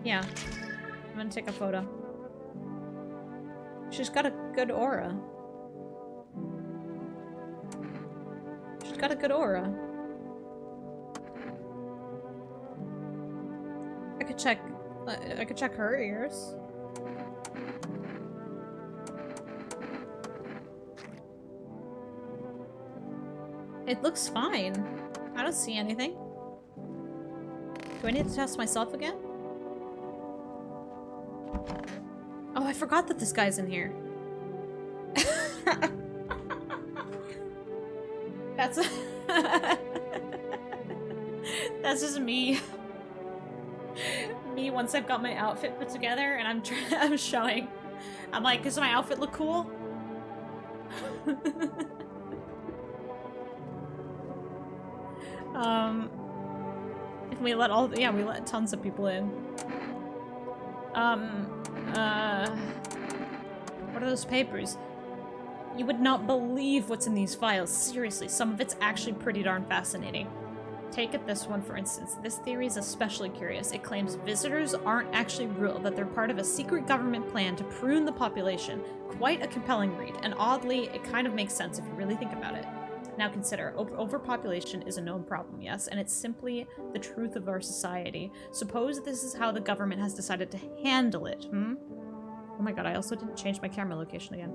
Yeah. I'm gonna take a photo. She's got a good aura. She's got a good aura. I could check her ears. It looks fine. I don't see anything. Do I need to test myself again? Oh, I forgot that this guy's in here. That's that's just me. Me once I've got my outfit put together and I'm showing. I'm like, does my outfit look cool? We let we let tons of people in. What are those papers? You would not believe what's in these files. Seriously, some of it's actually pretty darn fascinating. Take it this one, for instance. This theory is especially curious. It claims visitors aren't actually real, that they're part of a secret government plan to prune the population. Quite a compelling read, and oddly, it kind of makes sense if you really think about it. Now consider, overpopulation is a known problem, yes, and it's simply the truth of our society. Suppose this is how the government has decided to handle it, Oh my god, I also didn't change my camera location again.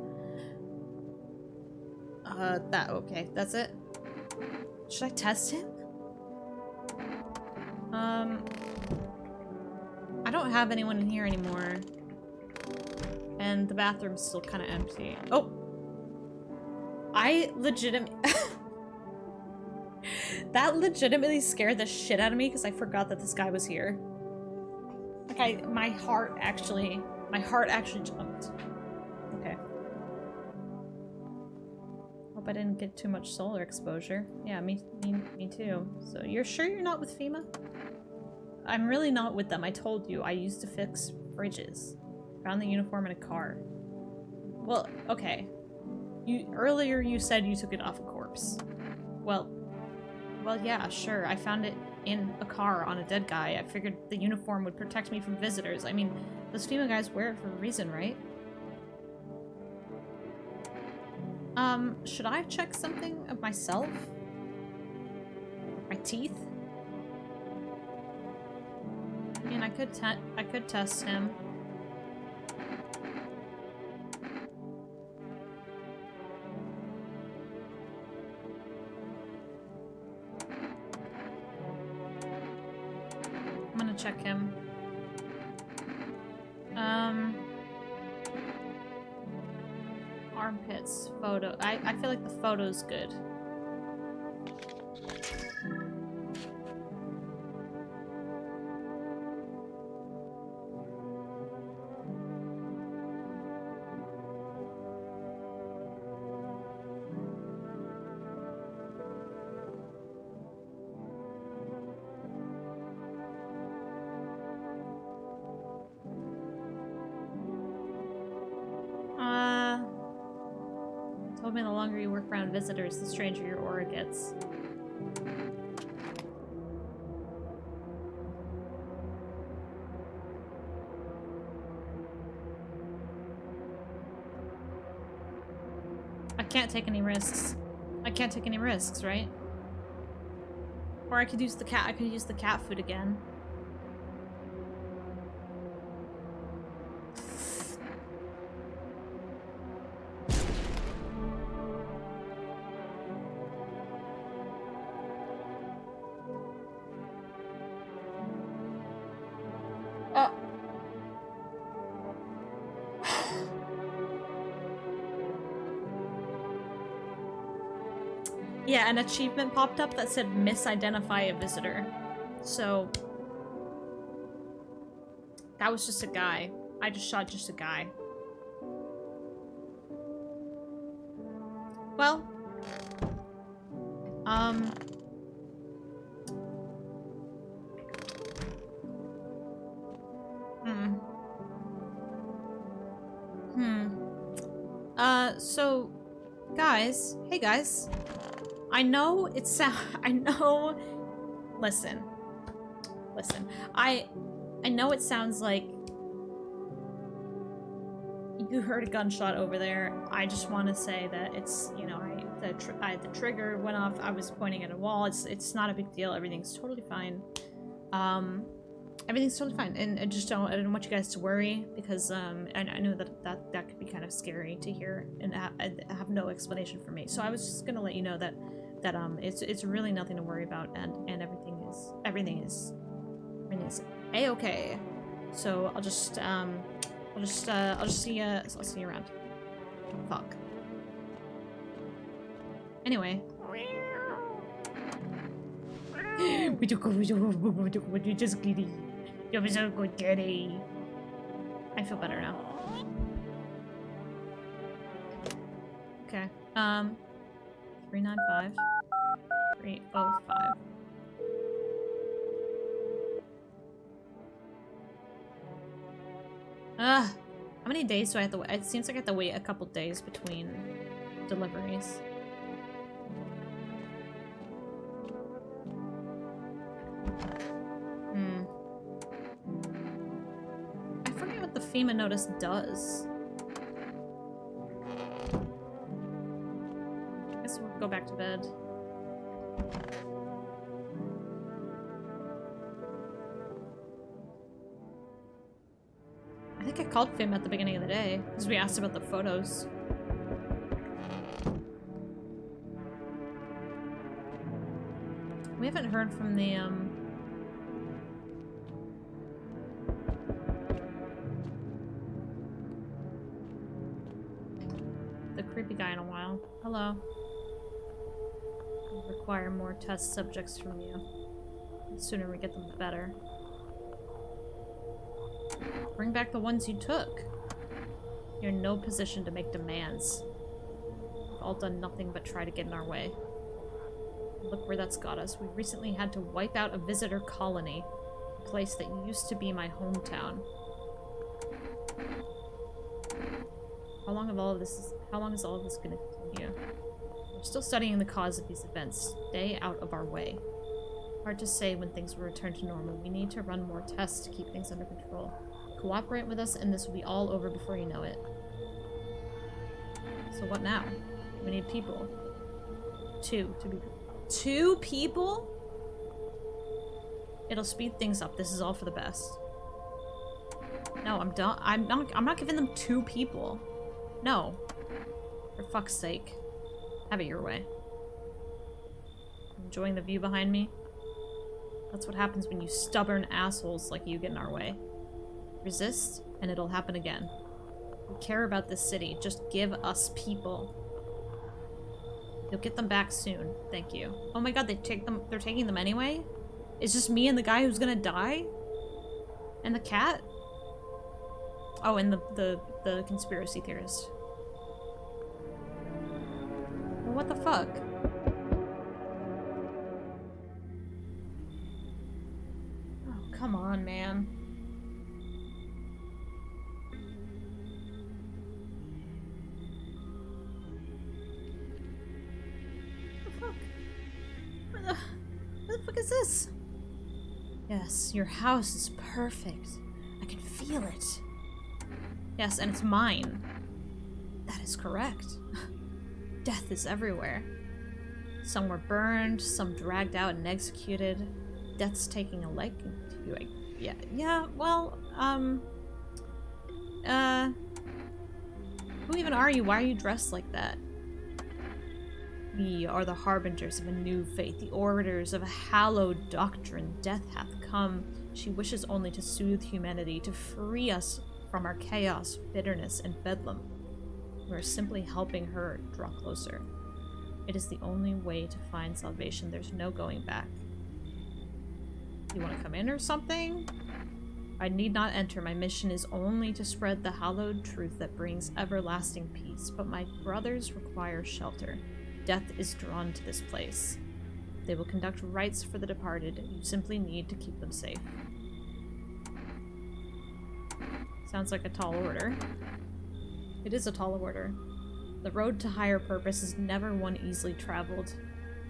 Okay, that's it. Should I test him? I don't have anyone in here anymore. And the bathroom's still kind of empty. Oh! That legitimately scared the shit out of me because I forgot that this guy was here. Like my heart actually jumped. Okay. Hope I didn't get too much solar exposure. Yeah, me too. So you're sure you're not with FEMA? I'm really not with them. I told you I used to fix fridges. Found the uniform in a car. Well, okay. Earlier you said you took it off a corpse. Well, yeah, sure. I found it in a car on a dead guy. I figured the uniform would protect me from visitors. I mean, those FEMA guys wear it for a reason, right? Should I check something of myself? My teeth? I mean, I could test him. I'm gonna check him. Armpits, photo. I feel like the photo's good. Told me the longer you work around visitors, the stranger your aura gets. I can't take any risks. I can't take any risks, right? Or I could use the cat food again. Yeah, an achievement popped up that said misidentify a visitor. So that was just a guy. I just shot just a guy. Well, so guys, hey guys. I know it's I know. Listen. I know it sounds like you heard a gunshot over there. I just want to say that it's, you know, the trigger went off. I was pointing at a wall. It's not a big deal. Everything's totally fine. Everything's totally fine. And I don't want you guys to worry because I know that could be kind of scary to hear and have no explanation for me. So I was just gonna let you know that it's really nothing to worry about, and everything is a-okay. So I'll just see you around. Fuck. Anyway. We just kidding. You're so good, kitty. I feel better now. Okay. 395. 305. Ugh. How many days do I have to wait? It seems like I have to wait a couple days between deliveries. I forget what the FEMA notice does. I guess we'll go back to bed. I think I called FEMA at the beginning of the day because we asked about the photos. We haven't heard from the creepy guy in a while. Hello. I require more test subjects from you. The sooner we get them, the better. Bring back the ones you took. You're in no position to make demands. We've all done nothing but try to get in our way. Look where that's got us. We recently had to wipe out a visitor colony, a place that used to be my hometown. How long is all of this going to continue? We're still studying the cause of these events. Stay out of our way. Hard to say when things will return to normal. We need to run more tests to keep things under control. Cooperate with us and this will be all over before you know it. So what now? We need people. 2 people? It'll speed things up. This is all for the best. No, I'm done. I'm not giving them 2 people. No. For fuck's sake. Have it your way. Enjoying the view behind me? That's what happens when you stubborn assholes like you get in our way. Resist, and it'll happen again. We care about this city. Just give us people. You'll get them back soon. Thank you. Oh my god, they're taking them anyway? It's just me and the guy who's gonna die? And the cat? Oh, and the conspiracy theorist. Well, what the fuck? Oh, come on, man. What the fuck is this? Yes, your house is perfect. I can feel it. Yes, and it's mine. That is correct. Death is everywhere. Some were burned, some dragged out and executed. Death's taking a liking to you. Yeah, well, who even are you? Why are you dressed like that? We are the harbingers of a new faith, the orators of a hallowed doctrine. Death hath come. She wishes only to soothe humanity, to free us from our chaos, bitterness, and bedlam. We are simply helping her draw closer. It is the only way to find salvation. There's no going back. You want to come in or something? I need not enter. My mission is only to spread the hallowed truth that brings everlasting peace. But my brothers require shelter. Death is drawn to this place. They will conduct rites for the departed. You simply need to keep them safe. Sounds like a tall order. It is a tall order. The road to higher purpose is never one easily traveled.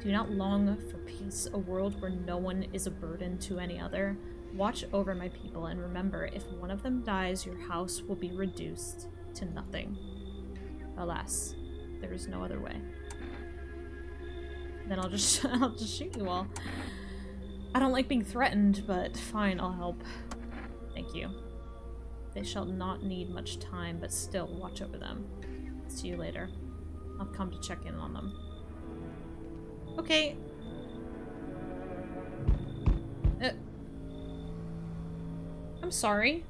Do not long for peace, a world where no one is a burden to any other. Watch over my people and remember, if one of them dies, your house will be reduced to nothing. Alas, there is no other way. Then I'll just shoot you all. I don't like being threatened, but fine, I'll help. Thank you. They shall not need much time, but still watch over them. See you later. I'll come to check in on them. Okay. I'm sorry.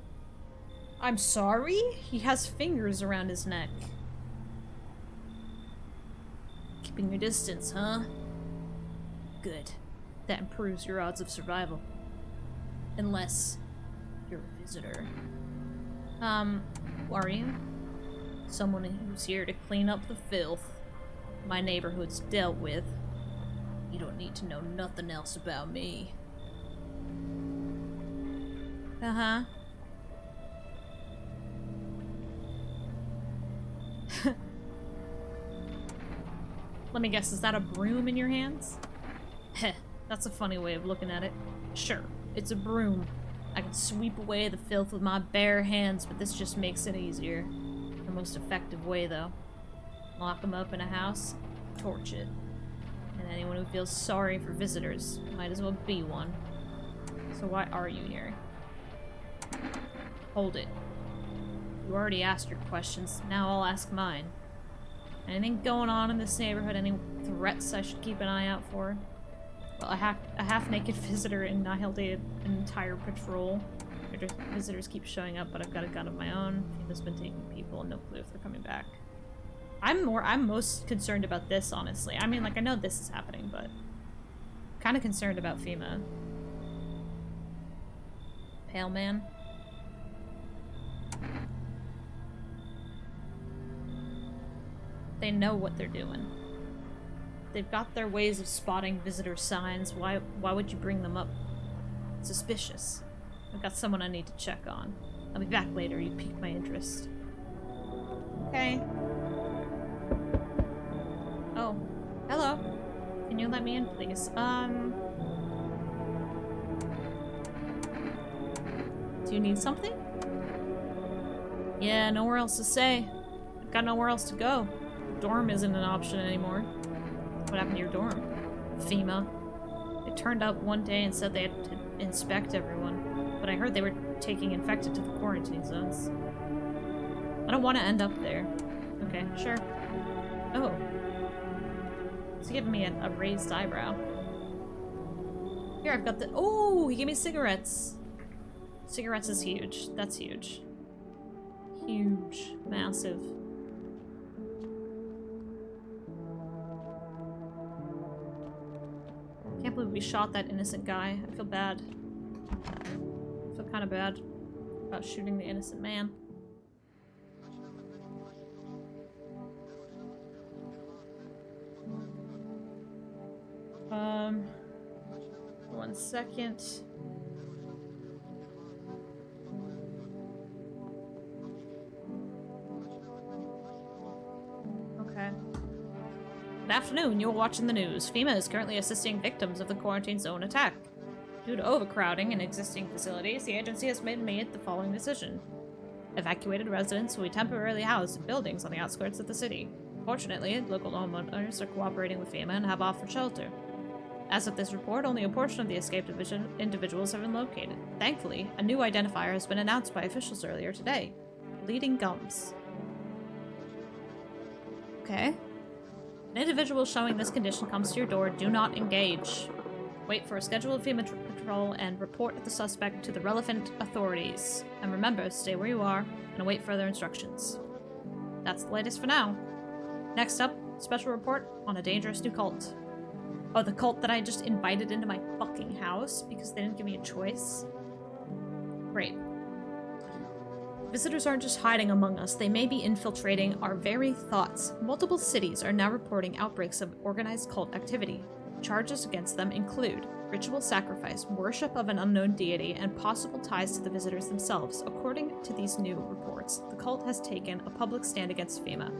I'm sorry? He has fingers around his neck. Keeping your distance, huh? Good. That improves your odds of survival. Unless You're a visitor. Who are you? Someone who's here to clean up the filth my neighborhood's dealt with. You don't need to know nothing else about me. Uh-huh. Let me guess, is that a broom in your hands? Heh, that's a funny way of looking at it. Sure, it's a broom. I can sweep away the filth with my bare hands, but this just makes it easier. The most effective way, though. Lock them up in a house, torch it. And anyone who feels sorry for visitors might as well be one. So why are you here? Hold it. You already asked your questions, now I'll ask mine. Anything going on in this neighborhood? Any threats I should keep an eye out for? Well, a half-naked visitor annihilated an entire patrol. Visitors keep showing up, but I've got a gun of my own. FEMA's been taking people, no clue if they're coming back. I'm most concerned about this, honestly. I mean, like, I know this is happening, but kind of concerned about FEMA. Pale man. They know what they're doing. They've got their ways of spotting visitor signs. Why would you bring them up? Suspicious. I've got someone I need to check on. I'll be back later. You piqued my interest. Okay. Oh. Hello. Can you let me in, please? Do you need something? Yeah, nowhere else to stay. I've got nowhere else to go. Dorm isn't an option anymore. What happened to your dorm? FEMA. They turned up one day and said they had to inspect everyone, but I heard they were taking infected to the quarantine zones. I don't want to end up there. Okay, sure. Oh. He's giving me a raised eyebrow. Here, I've got the— oh, he gave me cigarettes. Cigarettes is huge. That's huge. Huge. Massive. Can't believe we shot that innocent guy. I feel bad. I feel kind of bad about shooting the innocent man. One second. Okay. Good afternoon, you're watching the news. FEMA is currently assisting victims of the quarantine zone attack. Due to overcrowding in existing facilities, the agency has made the following decision. Evacuated residents will be temporarily housed in buildings on the outskirts of the city. Fortunately, local homeowners are cooperating with FEMA and have offered shelter. As of this report, only a portion of the escaped individuals have been located. Thankfully, a new identifier has been announced by officials earlier today. Bleeding gums. Okay. An individual showing this condition comes to your door, do not engage. Wait for a scheduled FEMA patrol and report the suspect to the relevant authorities. And remember, stay where you are and await further instructions. That's the latest for now. Next up, special report on a dangerous new cult. Oh, the cult that I just invited into my fucking house because they didn't give me a choice? Great. Visitors aren't just hiding among us, they may be infiltrating our very thoughts. Multiple cities are now reporting outbreaks of organized cult activity. Charges against them include ritual sacrifice, worship of an unknown deity, and possible ties to the visitors themselves. According to these new reports, the cult has taken a public stand against FEMA.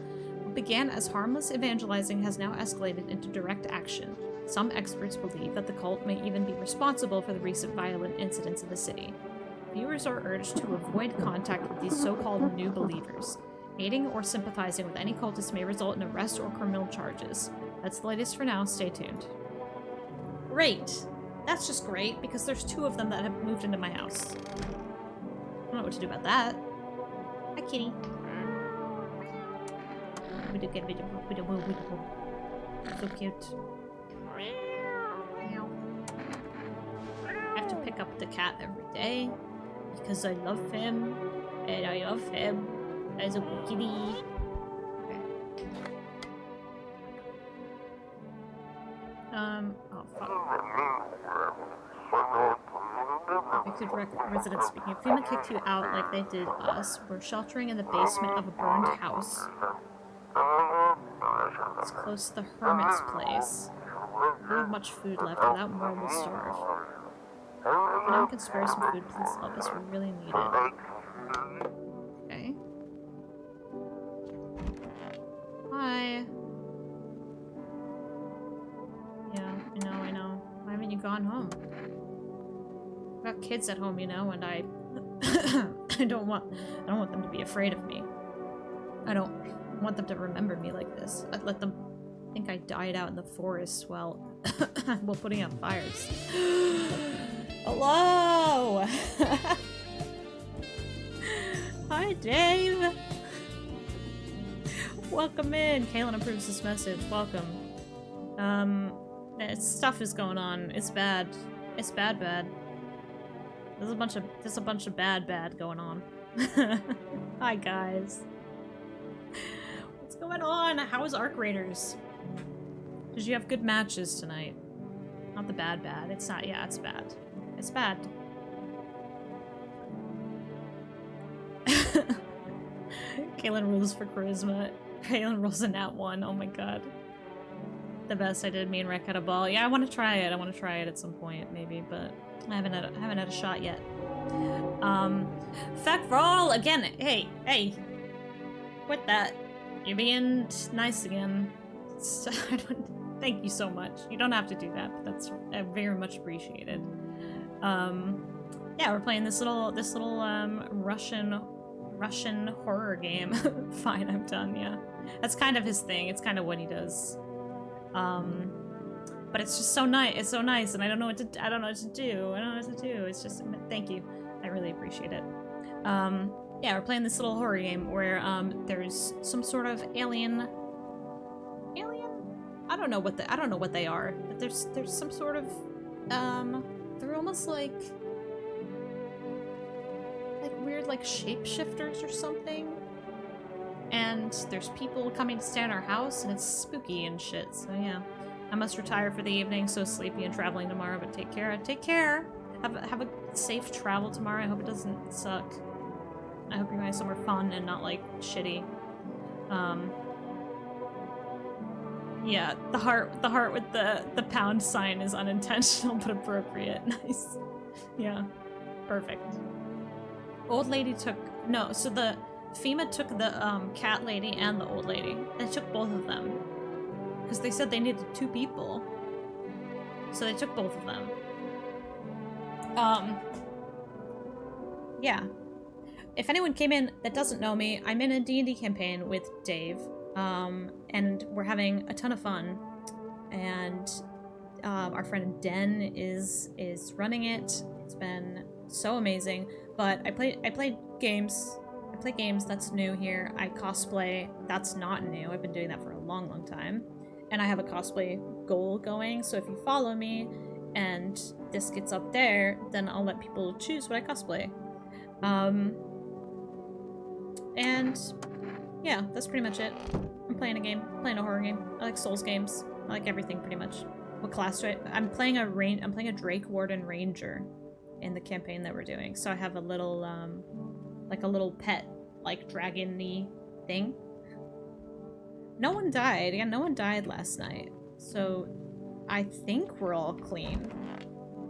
What began as harmless evangelizing has now escalated into direct action. Some experts believe that the cult may even be responsible for the recent violent incidents in the city. Viewers are urged to avoid contact with these so-called new believers. Aiding or sympathizing with any cultist may result in arrest or criminal charges. That's the latest for now. Stay tuned. Great. That's just great, because there's two of them that have moved into my house. I don't know what to do about that. Hi, kitty. So cute. I have to pick up the cat every day because I love him and I love him as a kitty. Okay. Oh fuck. Evicted residents speaking. If FEMA kicked you out like they did us, we're sheltering in the basement of a burned house. It's close to the hermit's place. We don't have much food left. Without more, we'll starve. If anyone can spare some food, please help us. We really need it. Okay. Hi. Yeah, I know. Why haven't you gone home? I've got kids at home, you know, and I don't want them to be afraid of me. I don't want them to remember me like this. I'd let them think I died out in the forest while putting out fires. Hello! Hi, Dave! Welcome in! Kaylin approves this message. Welcome. Stuff is going on. It's bad. It's bad. There's a bunch of bad going on. Hi, guys. What's going on? How is Arc Raiders? Did you have good matches tonight? Not the bad. It's not. Yeah, it's bad. It's bad. Kaylin rules for charisma. Kaylin rolls a nat 1. Oh my god. The best. I did. Me and Rec had a ball. Yeah, I want to try it. I want to try it at some point, maybe, but I haven't had a shot yet. Fact for all again. Hey. Quit that. You're being nice again. Thank you so much. You don't have to do that, but that's very much appreciated. Yeah, we're playing this little Russian horror game. Fine, I'm done. Yeah, that's kind of his thing. It's kind of what he does. But it's just so nice. It's so nice, and I don't know what to do. It's just thank you. I really appreciate it. Yeah, we're playing this little horror game where there's some sort of alien. I don't know what they are, but there's some sort of they're almost like weird shapeshifters or something. And there's people coming to stay in our house, and it's spooky and shit. So yeah, I must retire for the evening. So sleepy and traveling tomorrow, but take care. Take care. Have a safe travel tomorrow. I hope it doesn't suck. I hope you're going somewhere fun and not shitty. Yeah, the heart with the pound sign is unintentional but appropriate. Nice. Yeah, perfect. Old lady took so the FEMA took the cat lady and the old lady. They took both of them because they said they needed 2 people, so they took both of them. Yeah. If anyone came in that doesn't know me, I'm in a D&D campaign with Dave. And we're having a ton of fun, and our friend Den is running it. It's been so amazing. But I play games. That's new here. I cosplay. That's not new. I've been doing that for a long time, and I have a cosplay goal going. So if you follow me, and this gets up there, then I'll let people choose what I cosplay. And yeah, that's pretty much it. I'm playing a horror game. I like Souls games. I like everything pretty much. What class do I'm playing a Drake Warden Ranger in the campaign that we're doing. So I have a little like a little pet dragon-y thing. No one died. Yeah, no one died last night. So I think we're all clean.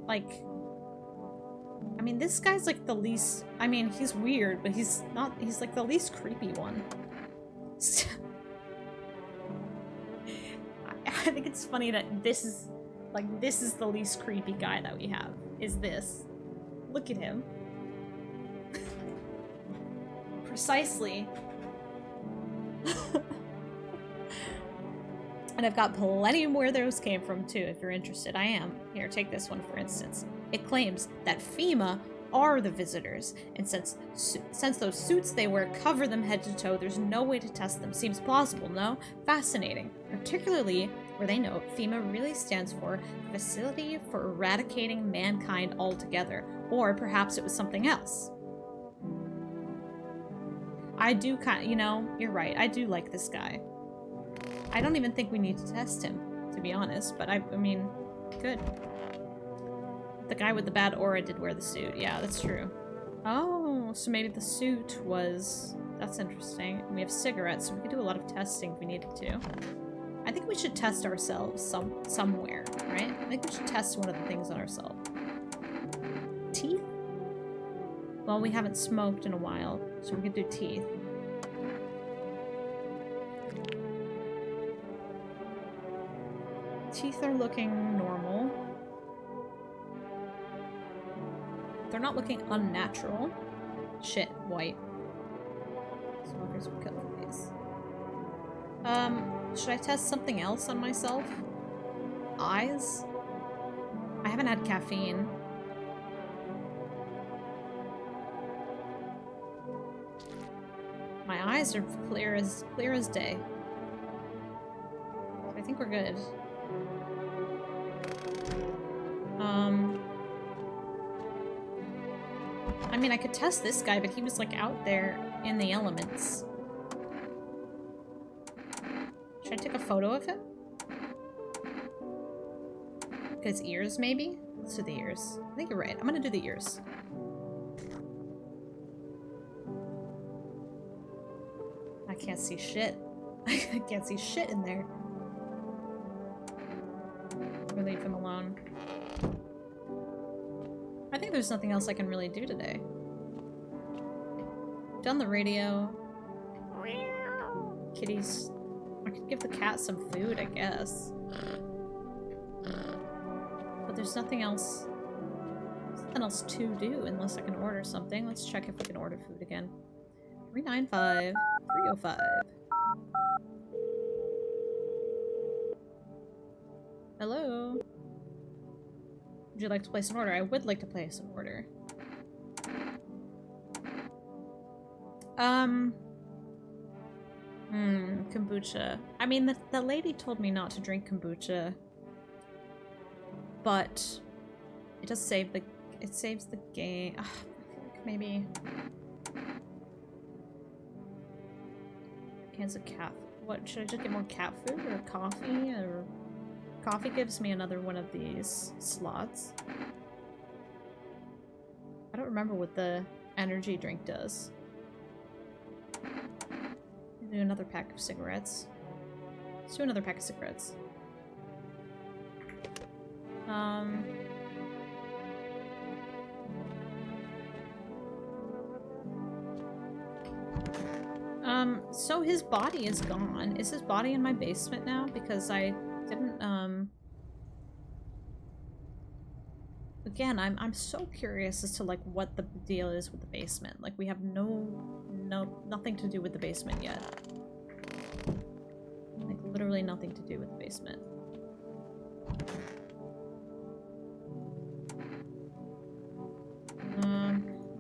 I mean, this guy's the least, I mean, he's weird, but he's the least creepy one. I think it's funny that this is the least creepy guy that we have, is this. Look at him. Precisely. And I've got plenty where those came from too, if you're interested. I am. Here, take this one for instance. It claims that FEMA are the visitors, and since those suits they wear cover them head to toe, there's no way to test them. Seems plausible, no? Fascinating. Particularly where they note FEMA really stands for Facility for Eradicating Mankind Altogether, or perhaps it was something else. I do you're right, I do like this guy. I don't even think we need to test him, to be honest, but I mean, good. The guy with the bad aura did wear the suit. Yeah, that's true. Oh, so maybe the suit was... That's interesting. And we have cigarettes, so we could do a lot of testing if we needed to. I think we should test ourselves somewhere, right? I think we should test one of the things on ourselves. Teeth? Well, we haven't smoked in a while, so we could do teeth. Teeth are looking normal. They're not looking unnatural. Shit, white. Smokers would cut through these. Should I test something else on myself? Eyes? I haven't had caffeine. My eyes are clear as day. I think we're good. I mean, I could test this guy, but he was, like, out there in the elements. Should I take a photo of him? His ears, maybe? Let's do the ears. I think you're right. I'm gonna do the ears. I can't see shit. I can't see shit in there. Or leave him alone. I think there's nothing else I can really do today. Done the radio. Kitties. I could give the cat some food, I guess. But there's nothing else. There's nothing else to do unless I can order something. Let's check if we can order food again. 395 305. Hello. Would you like to place an order? I would like to place an order. Kombucha. I mean, the lady told me not to drink kombucha, but it does save the, it saves the game. I feel like maybe cans of cat. What, should I just get more cat food or coffee? Or coffee gives me another one of these slots. I don't remember what the energy drink does. Do another pack of cigarettes. Let's do another pack of cigarettes. So his body is gone. Is his body in my basement now? Because I didn't, Again, I'm so curious as to, like, what the deal is with the basement. Like, we have nothing to do with the basement yet. Like, literally nothing to do with the basement.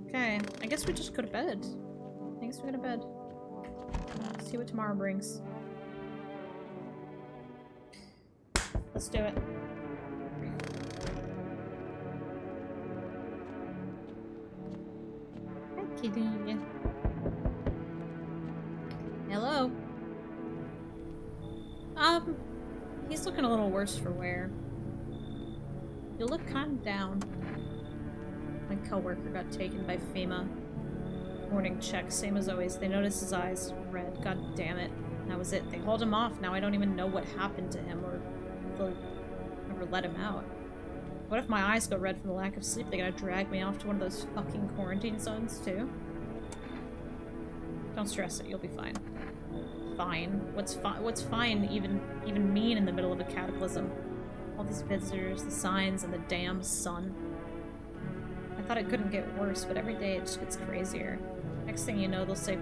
Okay. I guess we just go to bed. I guess we go to bed. See what tomorrow brings. Let's do it. Hi, kitty. Hello. He's looking a little worse for wear. You look kind of down. My coworker got taken by FEMA. Morning check, same as always. They noticed his eyes red. God damn it. That was it. They hauled him off. Now I don't even know what happened to him or if they'll ever let him out. What if my eyes go red from the lack of sleep? They gotta drag me off to one of those fucking quarantine zones too? Don't stress it. You'll be fine. Fine. What's fine even mean in the middle of a cataclysm? All these visitors, the signs, and the damn sun. I thought it couldn't get worse, but every day it just gets crazier. Next thing you know, they'll say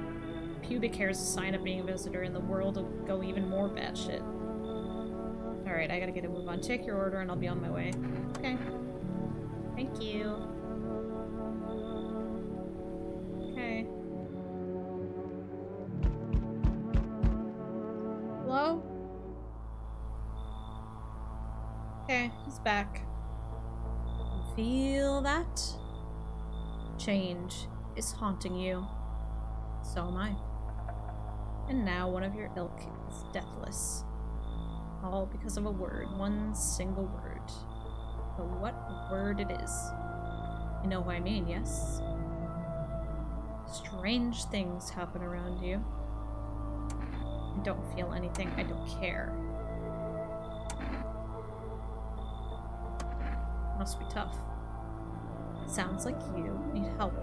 pubic hair is a sign of being a visitor, and the world will go even more batshit. Alright, I gotta get a move on. Take your order and I'll be on my way. Okay. Thank you. Okay. Hello? Okay, he's back. Feel that? Change is haunting you. So am I. And now one of your ilk is deathless. All because of a word. One single word. but what word it is. You know what I mean, yes? Strange things happen around you. I don't feel anything. I don't care. Must be tough. Sounds like you need help.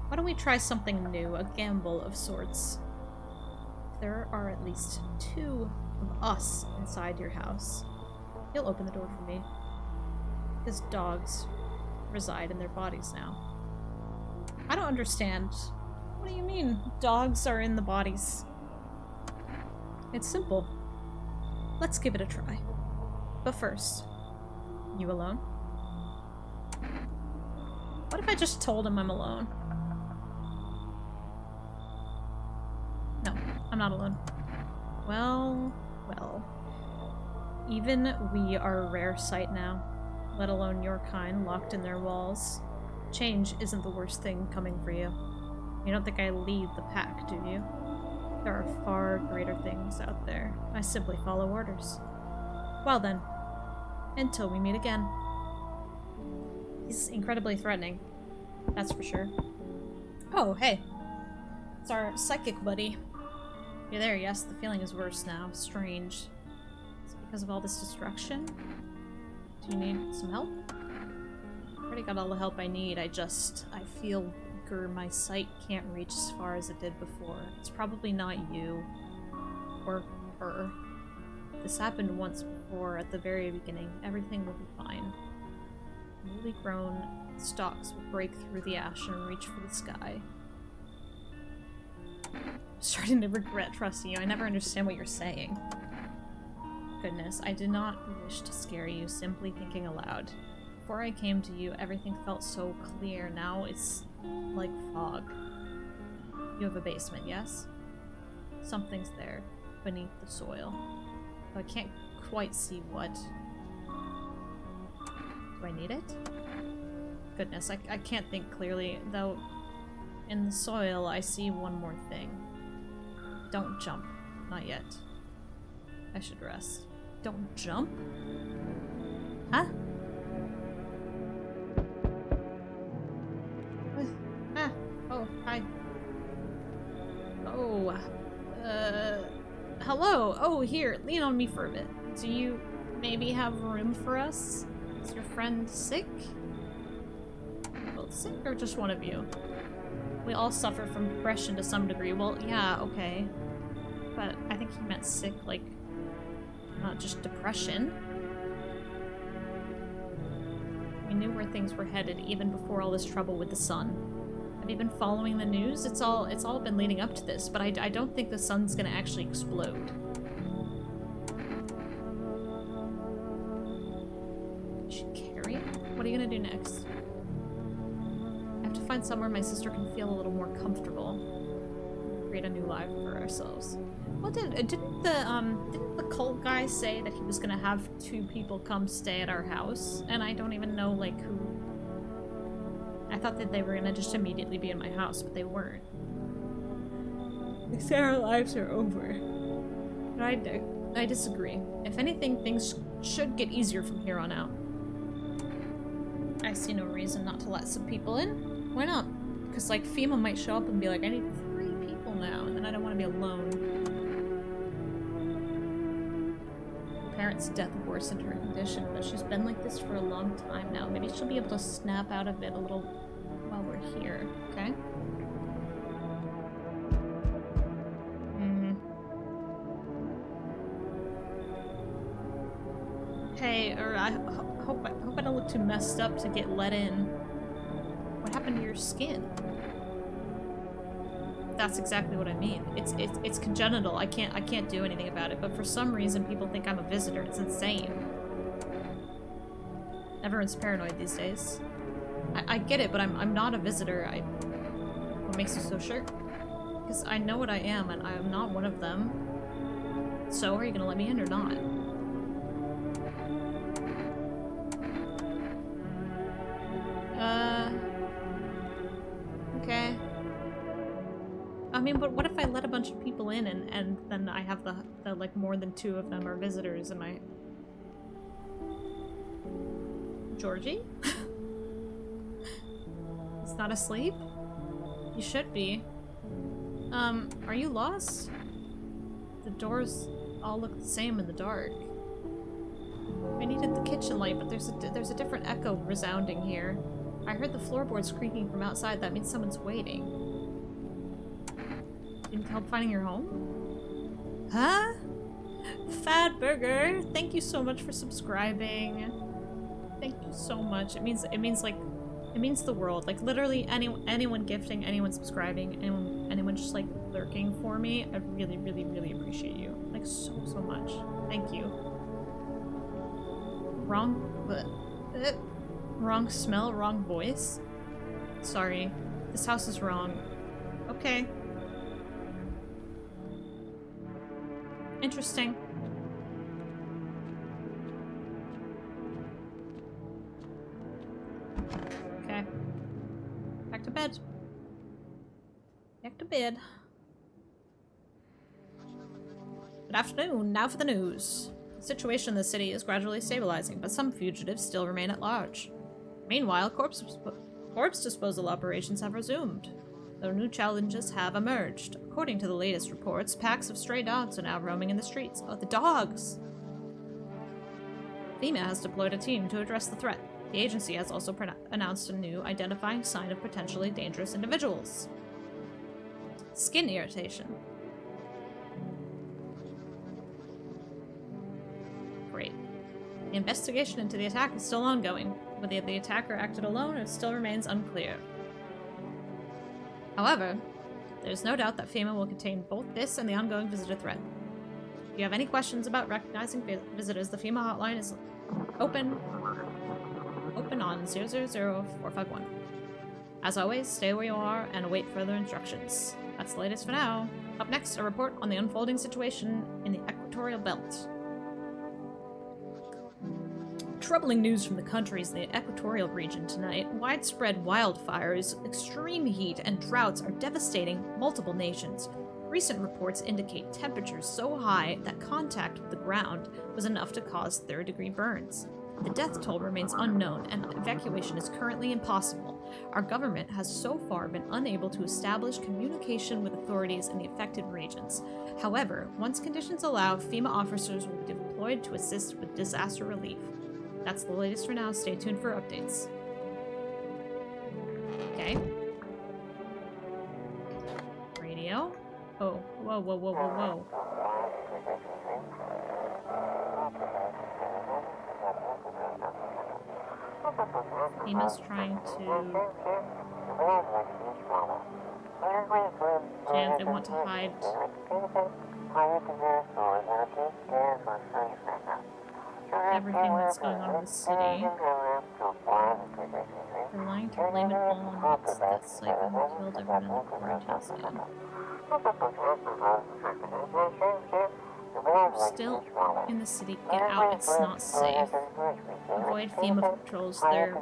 Why don't we try something new? A gamble of sorts. There are at least 2 of us inside your house. You'll open the door for me. Because dogs reside in their bodies now. I don't understand. What do you mean, dogs are in the bodies? It's simple. Let's give it a try. But first, you alone? What if I just told him I'm alone? No, I'm not alone. Well. Even we are a rare sight now, let alone your kind locked in their walls. Change isn't the worst thing coming for you. You don't think I lead the pack, do you? There are far greater things out there. I simply follow orders. Well then, until we meet again. He's incredibly threatening, that's for sure. Oh, hey. It's our psychic buddy. You're there, yes, the feeling is worse now. Strange. Is it because of all this destruction? Do you need some help? I already got all the help I need. I feel weaker. My sight can't reach as far as it did before. It's probably not you. Or her. This happened once before at the very beginning. Everything will be fine. Newly grown stalks will break through the ash and reach for the sky. I'm starting to regret trusting you. I never understand what you're saying. Goodness, I did not wish to scare you, simply thinking aloud. Before I came to you, everything felt so clear. Now it's like fog. You have a basement, yes? Something's there, beneath the soil. Though I can't quite see what. Do I need it? Goodness, I can't think clearly, though in the soil I see one more thing. Don't jump. Not yet. I should rest. Don't jump? Huh? Ah! Oh, hi. Oh, hello! Oh, here, lean on me for a bit. Do you maybe have room for us? Is your friend sick? Both sick or just one of you? We all suffer from depression to some degree. Well, yeah, okay. But I think he meant sick, like, not just depression. We knew where things were headed even before all this trouble with the sun. Have you been following the news? It's all been leading up to this, but I don't think the sun's gonna actually explode. You should carry it? What are you gonna do next? I have to find somewhere my sister can feel a little more comfortable. Create a new life for ourselves. Well, didn't the cult guy say that he was gonna have 2 people come stay at our house? And I don't even know, like, who. I thought that they were gonna just immediately be in my house, but they weren't. They say our lives are over. But I disagree. If anything, things should get easier from here on out. I see no reason not to let some people in. Why not? Because, like, FEMA might show up and be like, I need 3 people now, and then I don't want to be alone. Her parents' death worsened her condition, but she's been like this for a long time now. Maybe she'll be able to snap out of it a little while we're here, okay? Hey, or I hope I don't look too messed up to get let in. What happened to your skin? That's exactly what I mean. It's congenital. I can't do anything about it. But for some reason, people think I'm a visitor. It's insane. Everyone's paranoid these days. I get it, but I'm not a visitor. What makes you so sure? Because I know what I am, and I am not one of them. So, are you gonna let me in or not? Okay. I mean, but what if I let a bunch of people in and then I have the like more than 2 of them are visitors and Georgie? He's not asleep? You should be. Are you lost? The doors all look the same in the dark. I needed the kitchen light, but there's a different echo resounding here. I heard the floorboards creaking from outside. That means someone's waiting. You need help finding your home? Huh? Fat Burger, thank you so much for subscribing. Thank you so much. It means the world. Like literally anyone gifting, anyone subscribing, anyone just like lurking for me. I really, really, really appreciate you. Like so much. Thank you. Wrong smell, wrong voice. Sorry. This house is wrong. Okay. Interesting. Okay. Back to bed. Back to bed. Good afternoon. Now for the news. The situation in the city is gradually stabilizing, but some fugitives still remain at large. Meanwhile, corpse disposal operations have resumed, though new challenges have emerged. According to the latest reports, packs of stray dogs are now roaming in the streets. Oh, the dogs! FEMA has deployed a team to address the threat. The agency has also announced a new identifying sign of potentially dangerous individuals. Skin irritation. Great. The investigation into the attack is still ongoing. Whether the attacker acted alone, it still remains unclear. However, there's no doubt that FEMA will contain both this and the ongoing visitor threat. If you have any questions about recognizing visitors, the FEMA hotline is open on 00451. As always, stay where you are and await further instructions. That's the latest for now. Up next, a report on the unfolding situation in the equatorial belt. Troubling news from the countries in the equatorial region tonight. Widespread wildfires, extreme heat, and droughts are devastating multiple nations. Recent reports indicate temperatures so high that contact with the ground was enough to cause third-degree burns. The death toll remains unknown, and evacuation is currently impossible. Our government has so far been unable to establish communication with authorities in the affected regions. However, once conditions allow, FEMA officers will be deployed to assist with disaster relief. That's the latest for now. Stay tuned for updates. Okay. Radio. Oh, whoa. FEMA's trying to jam. They want to hide. Everything that's going on in the city. They're lying to blame it all on its death cycle who killed everyone in the quarantine stand. You're still in the city. Get out. It's not safe. Avoid FEMA patrols. They're,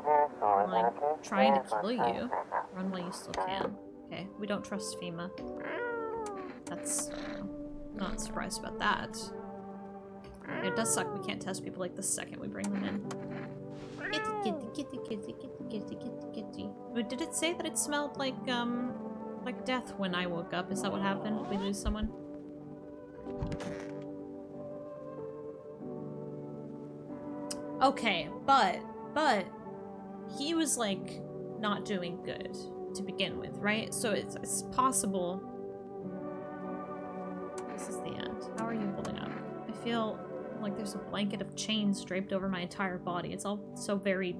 like, trying to kill you. Run while you still can. Okay, we don't trust FEMA. That's, not surprised about that. It does suck we can't test people like the second we bring them in. Kitty. But did it say that it smelled like death when I woke up? Is that what happened? Did we lose someone? Okay, but he was like not doing good to begin with, right? So it's possible. This is the end. How are you holding up? I feel like there's a blanket of chains draped over my entire body. It's all so very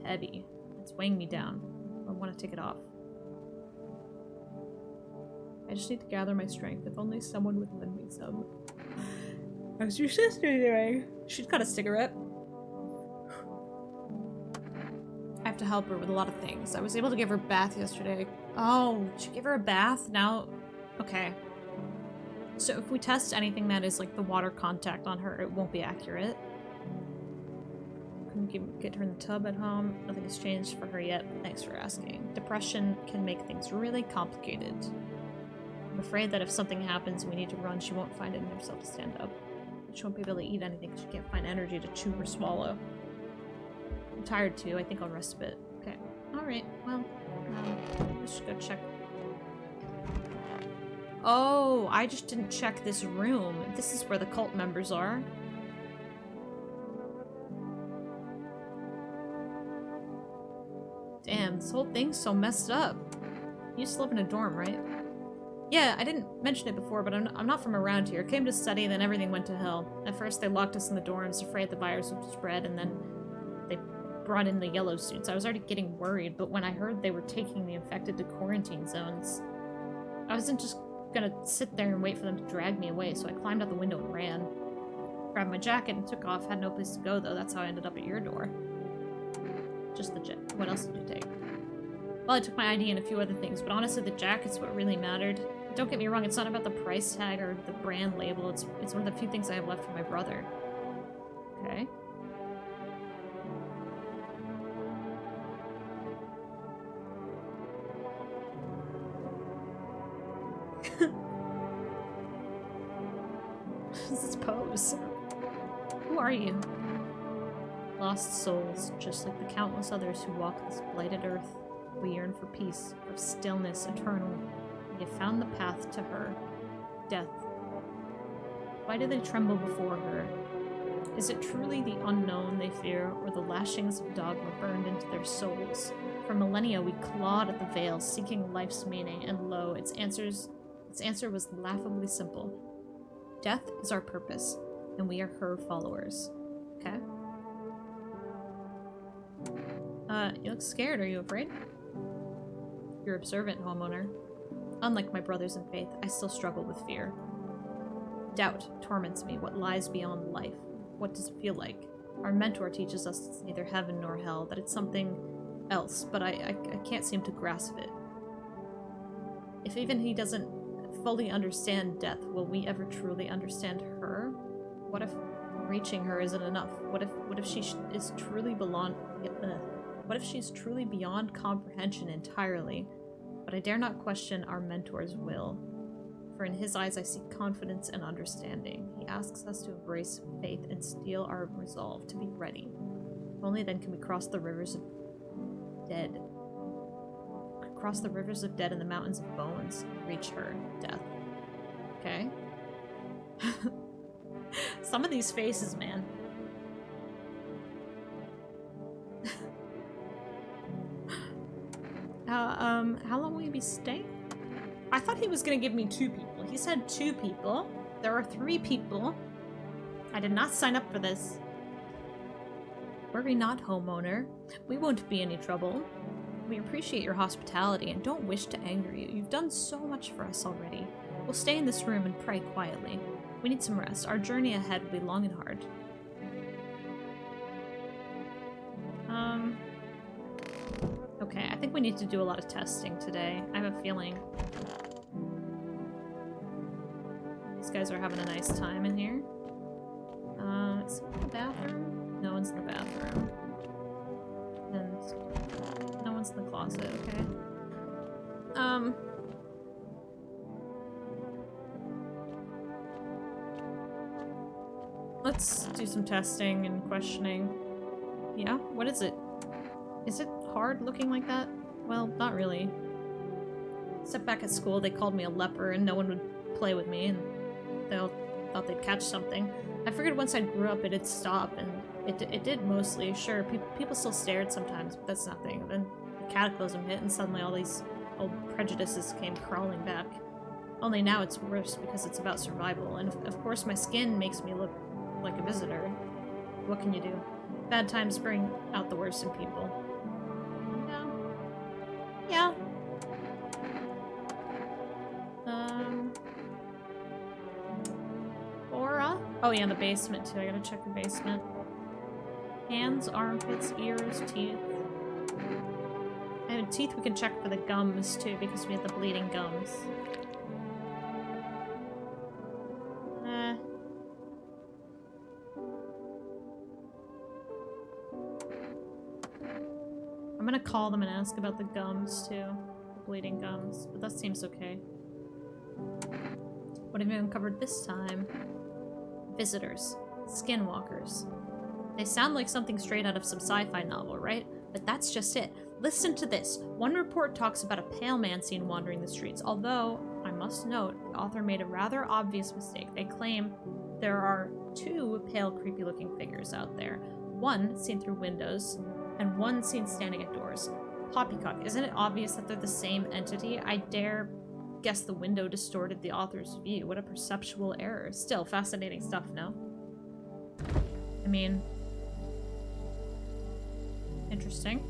heavy. It's weighing me down. I want to take it off. I just need to gather my strength. If only someone would lend me some. How's your sister doing? She'd cut a cigarette. I have to help her with a lot of things. I was able to give her a bath yesterday. Oh, did you give her a bath? Now, okay. So if we test anything that is like the water contact on her, it won't be accurate. Couldn't get her in the tub at home. Nothing has changed for her yet, but thanks for asking. Depression can make things really complicated. I'm afraid that if something happens and we need to run, she won't find it in herself to stand up. She won't be able to eat anything because she can't find energy to chew or swallow. I'm tired too. I think I'll rest a bit. Okay. Alright, well, let's go check. Oh, I just didn't check this room. This is where the cult members are. Damn, this whole thing's so messed up. You used to live in a dorm, right? Yeah, I didn't mention it before, but I'm not from around here. Came to study, then everything went to hell. At first, they locked us in the dorms, afraid the virus would spread, and then they brought in the yellow suits. I was already getting worried, but when I heard they were taking the infected to quarantine zones, I wasn't just gonna sit there and wait for them to drag me away, so I climbed out the window and ran. Grabbed my jacket and took off. Had no place to go, though. That's how I ended up at your door. Just the jacket. What else did you take? Well, I took my ID and a few other things, but honestly, the jacket's what really mattered. Don't get me wrong, it's not about the price tag or the brand label. It's one of the few things I have left from my brother. Okay. What is this pose? Who are you? Lost souls, just like the countless others who walk this blighted earth. We yearn for peace, for stillness eternal. We have found the path to her. Death. Why do they tremble before her? Is it truly the unknown they fear, or the lashings of dogma burned into their souls? For millennia we clawed at the veil, seeking life's meaning, and lo, its answer was laughably simple. Death is our purpose, and we are her followers. Okay? You look scared. Are you afraid? You're observant, homeowner. Unlike my brothers in faith, I still struggle with fear. Doubt torments me. What lies beyond life? What does it feel like? Our mentor teaches us it's neither heaven nor hell, that it's something else, but I can't seem to grasp it. If even he doesn't fully understand death, will we ever truly understand her? What if reaching her isn't enough? What if she is truly what if she's truly beyond comprehension entirely? But I dare not question our mentor's will. For in his eyes I see confidence and understanding. He asks us to embrace faith and steel our resolve to be ready. Only then can we cross the rivers of dead. Cross the rivers of dead and the mountains of bones. Reach her, death. Okay? Some of these faces, man. How long will you be staying? I thought he was gonna give me 2 people. He said 2 people. There are 3 people. I did not sign up for this. Worry not, homeowner. We won't be any trouble. We appreciate your hospitality and don't wish to anger you. You've done so much for us already. We'll stay in this room and pray quietly. We need some rest. Our journey ahead will be long and hard. Okay, I think we need to do a lot of testing today. I have a feeling these guys are having a nice time in here. Is someone in the bathroom? No one's in the bathroom. And no one's in the closet, okay. Let's do some testing and questioning. Yeah, what is it? Is it hard looking like that? Well, not really. Except back at school, they called me a leper and no one would play with me, and they all thought they'd catch something. I figured once I grew up it'd stop, and it did mostly. Sure, people still stared sometimes, but that's nothing. Then the cataclysm hit and suddenly all these old prejudices came crawling back. Only now it's worse because it's about survival, and of course my skin makes me look like a visitor. What can you do? Bad times bring out the worst in people. Yeah. Aura? Oh yeah, the basement too. I gotta check the basement. Hands, armpits, ears, teeth. And teeth we can check for the gums too, because we have the bleeding gums. I'm gonna call them and ask about the gums too. The bleeding gums, but that seems okay. What have you uncovered this time? Visitors. Skinwalkers. They sound like something straight out of some sci-fi novel, right? But that's just it. Listen to this. One report talks about a pale man seen wandering the streets, although, I must note, the author made a rather obvious mistake. They claim there are 2 pale, creepy-looking figures out there. One seen through windows, and one seen standing at doors. Poppycock, isn't it obvious that they're the same entity? I dare guess the window distorted the author's view. What a perceptual error. Still, fascinating stuff, no? I mean... interesting.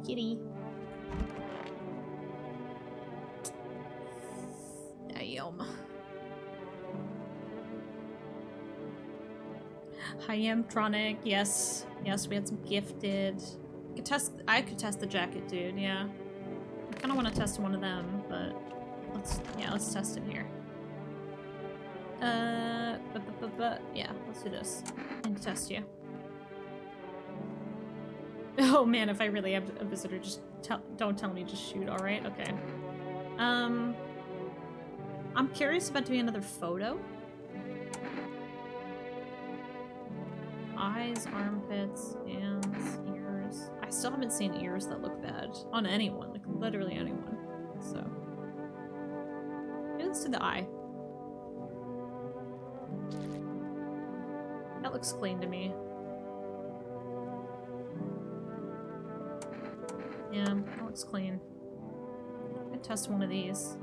Kitty. Damn. Hi, Tronic. Yes. Yes, we had some gifted. I could test the jacket, dude, yeah. I kinda wanna test one of them, but let's test it here. Yeah, let's do this. And test you. Oh man, if I really have a visitor, just don't tell me, just shoot, alright? Okay. I'm curious about doing another photo. Eyes, armpits, hands, ears. I still haven't seen ears that look bad on anyone, like literally anyone. So. Maybe let's do the eye. That looks clean to me. Yeah, that looks clean. I'm gonna test one of these.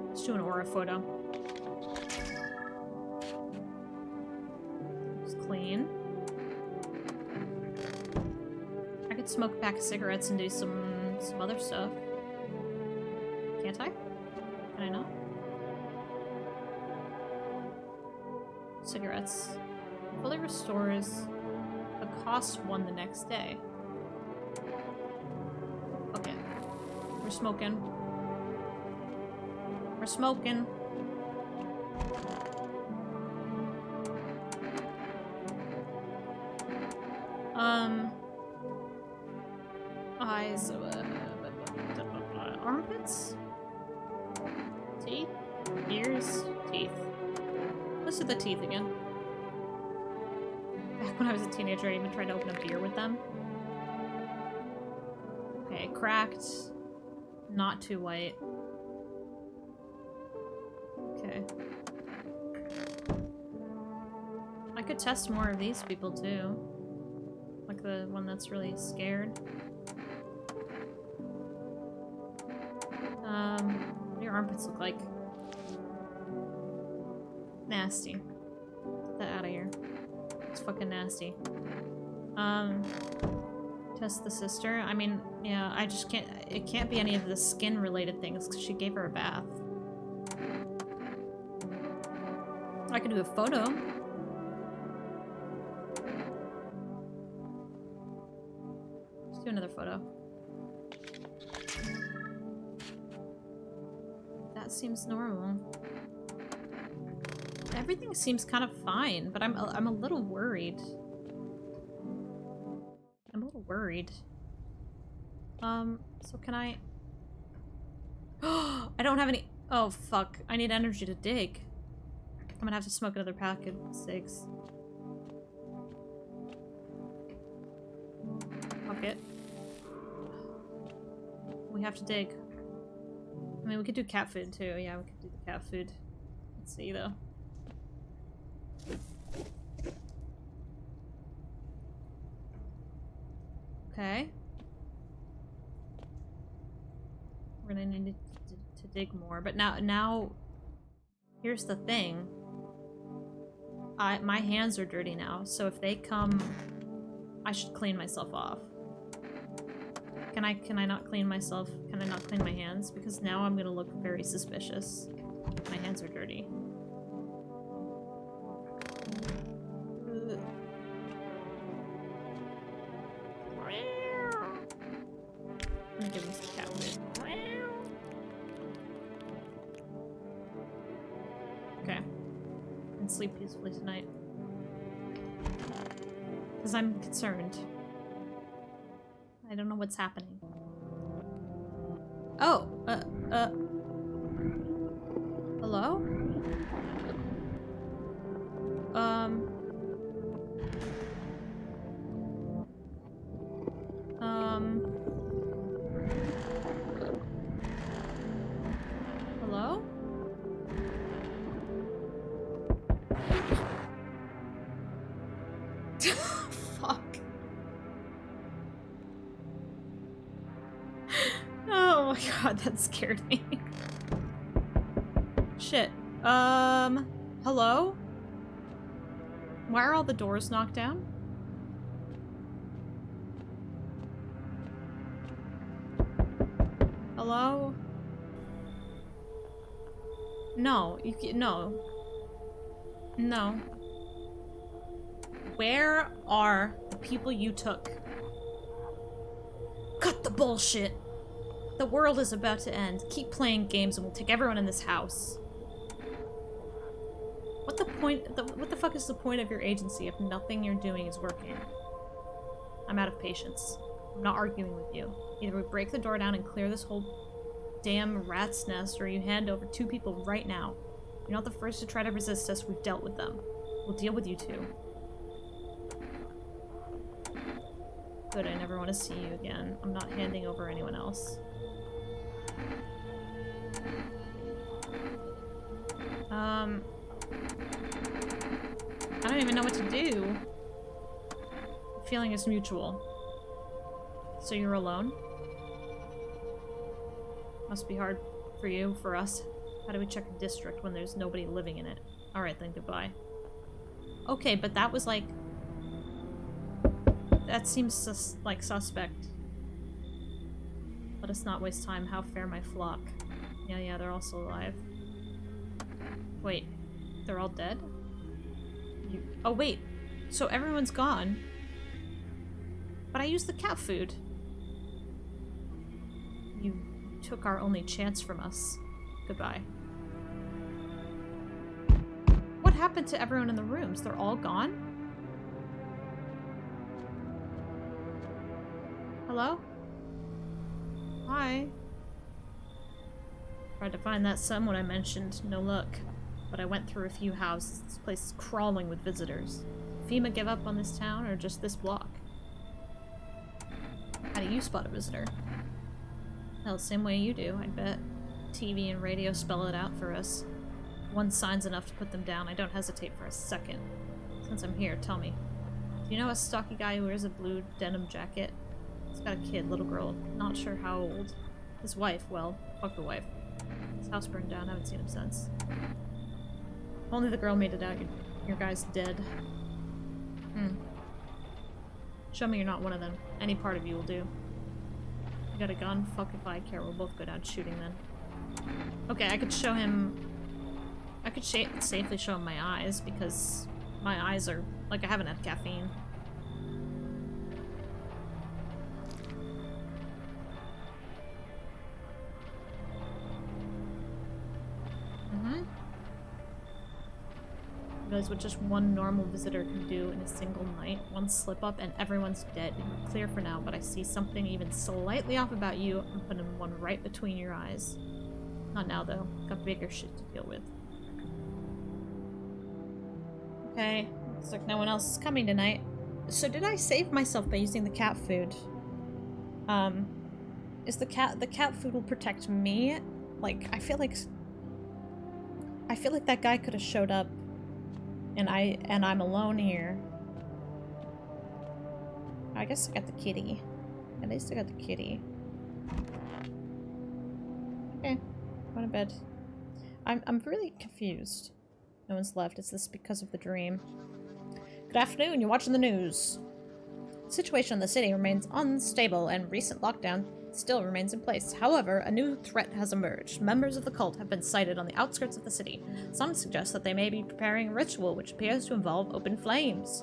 Let's do an aura photo. Looks clean. I could smoke a pack of cigarettes and do some other stuff. Can't I? Can I not? Cigarettes. Fully restores a cost 1 the next day. Okay. We're smoking. We're smoking. Eyes. Armpits? Teeth? Ears? Teeth. Let's do the teeth again. Back when I was a teenager, I even tried to open a beer with them. Okay, cracked. Not too white. Okay. I could test more of these people too. Like the one that's really scared. What do your armpits look like? Nasty. Get that out of here. It's fucking nasty. Test the sister. I mean, yeah, I just can't. It can't be any of the skin related things because she gave her a bath. I could do a photo. Let's do another photo. That seems normal. Everything seems kind of fine, but I'm a little worried. I'm a little worried. So can I... I don't have any... Oh, fuck. I need energy to dig. I'm gonna have to smoke another pack of cigs. Fuck it. We have to dig. I mean, we could do cat food, too. Yeah, we could do the cat food. Let's see, though. Okay. We're gonna need to dig more, but now, here's the thing. My hands are dirty now, so if they come, I should clean myself off. Can I not clean myself? Can I not clean my hands? Because now I'm gonna look very suspicious. My hands are dirty. I'm gonna give him some cat food. Okay. And sleep peacefully tonight. Because I'm concerned. I don't know what's happening. Oh, hello? Um, hello? Fuck. Oh my god, that scared me. Shit. Hello? Why are all the doors knocked down? Hello? No, no. No. Where are the people you took? Cut the bullshit! The world is about to end. Keep playing games and we'll take everyone in this house. What the fuck is the point of your agency if nothing you're doing is working? I'm out of patience. I'm not arguing with you. Either we break the door down and clear this whole damn rat's nest, or you hand over 2 people right now. You're not the first to try to resist us. We've dealt with them. We'll deal with you too. Good, I never want to see you again. I'm not handing over anyone else. I don't even know what to do. The feeling is mutual. So you're alone? Must be hard for you, for us. How do we check a district when there's nobody living in it? Alright then, goodbye. Okay, but that was like... That seems like suspect. Let us not waste time. How fair my flock. Yeah, they're also alive. Wait, they're all dead? Oh wait, so everyone's gone. But I used the cat food. You took our only chance from us. Goodbye. What happened to everyone in the rooms? They're all gone? Hello? Hi. Tried to find that someone I mentioned. No luck. But I went through a few houses. This place is crawling with visitors. FEMA give up on this town or just this block? How do you spot a visitor? Hell, same way you do, I bet. TV and radio spell it out for us. One sign's enough to put them down. I don't hesitate for a second. Since I'm here, tell me. Do you know a stocky guy who wears a blue denim jacket? He's got a kid, little girl, not sure how old. His wife, well, fuck the wife. His house burned down, haven't seen him since. Only the girl made it out. Your guy's dead. Show me you're not one of them. Any part of you will do. You got a gun? Fuck if I care. We'll both go down shooting then. Okay, I could show him... I could safely show him my eyes, because my eyes are... like, I haven't had caffeine. Realize what just one normal visitor can do in a single night. One slip up and everyone's dead. You're clear for now, but I see something even slightly off about you. I'm putting one right between your eyes. Not now though. Got bigger shit to deal with. Okay. Looks like no one else is coming tonight. So did I save myself by using the cat food? Is the cat food will protect me? Like, I feel like that guy could have showed up and I'm alone here. I guess I got the kitty. At least I got the kitty. Okay, going to bed. I'm really confused. No one's left. Is this because of the dream? Good afternoon, you're watching the news. The situation in the city remains unstable and recent lockdown still remains in place. However, a new threat has emerged. Members of the cult have been sighted on the outskirts of the city. Some suggest that they may be preparing a ritual which appears to involve open flames.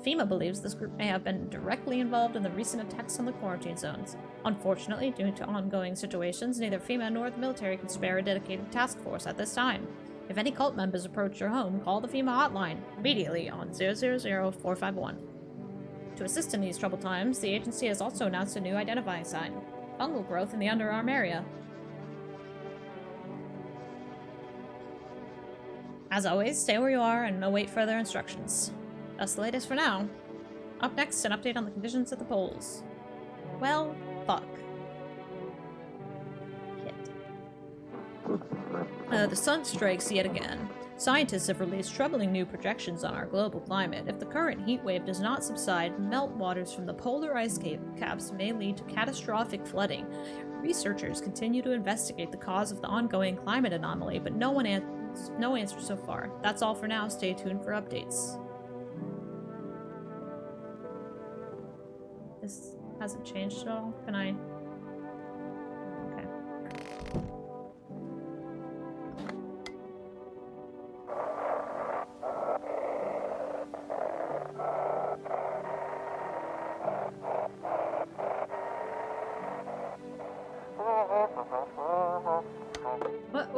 FEMA believes this group may have been directly involved in the recent attacks on the quarantine zones. Unfortunately, due to ongoing situations, neither FEMA nor the military can spare a dedicated task force at this time. If any cult members approach your home, call the FEMA hotline immediately on 000-451. To assist in these troubled times, the agency has also announced a new identifying sign. Fungal growth in the underarm area. As always, stay where you are and await further instructions. That's the latest for now. Up next, an update on the conditions at the poles. Well, fuck. The sun strikes yet again. Scientists have released troubling new projections on our global climate. If the current heat wave does not subside, meltwaters from the polar ice caps may lead to catastrophic flooding. Researchers continue to investigate the cause of the ongoing climate anomaly, but no answer so far. That's all for now. Stay tuned for updates. This hasn't changed at all. Can I? Okay. What?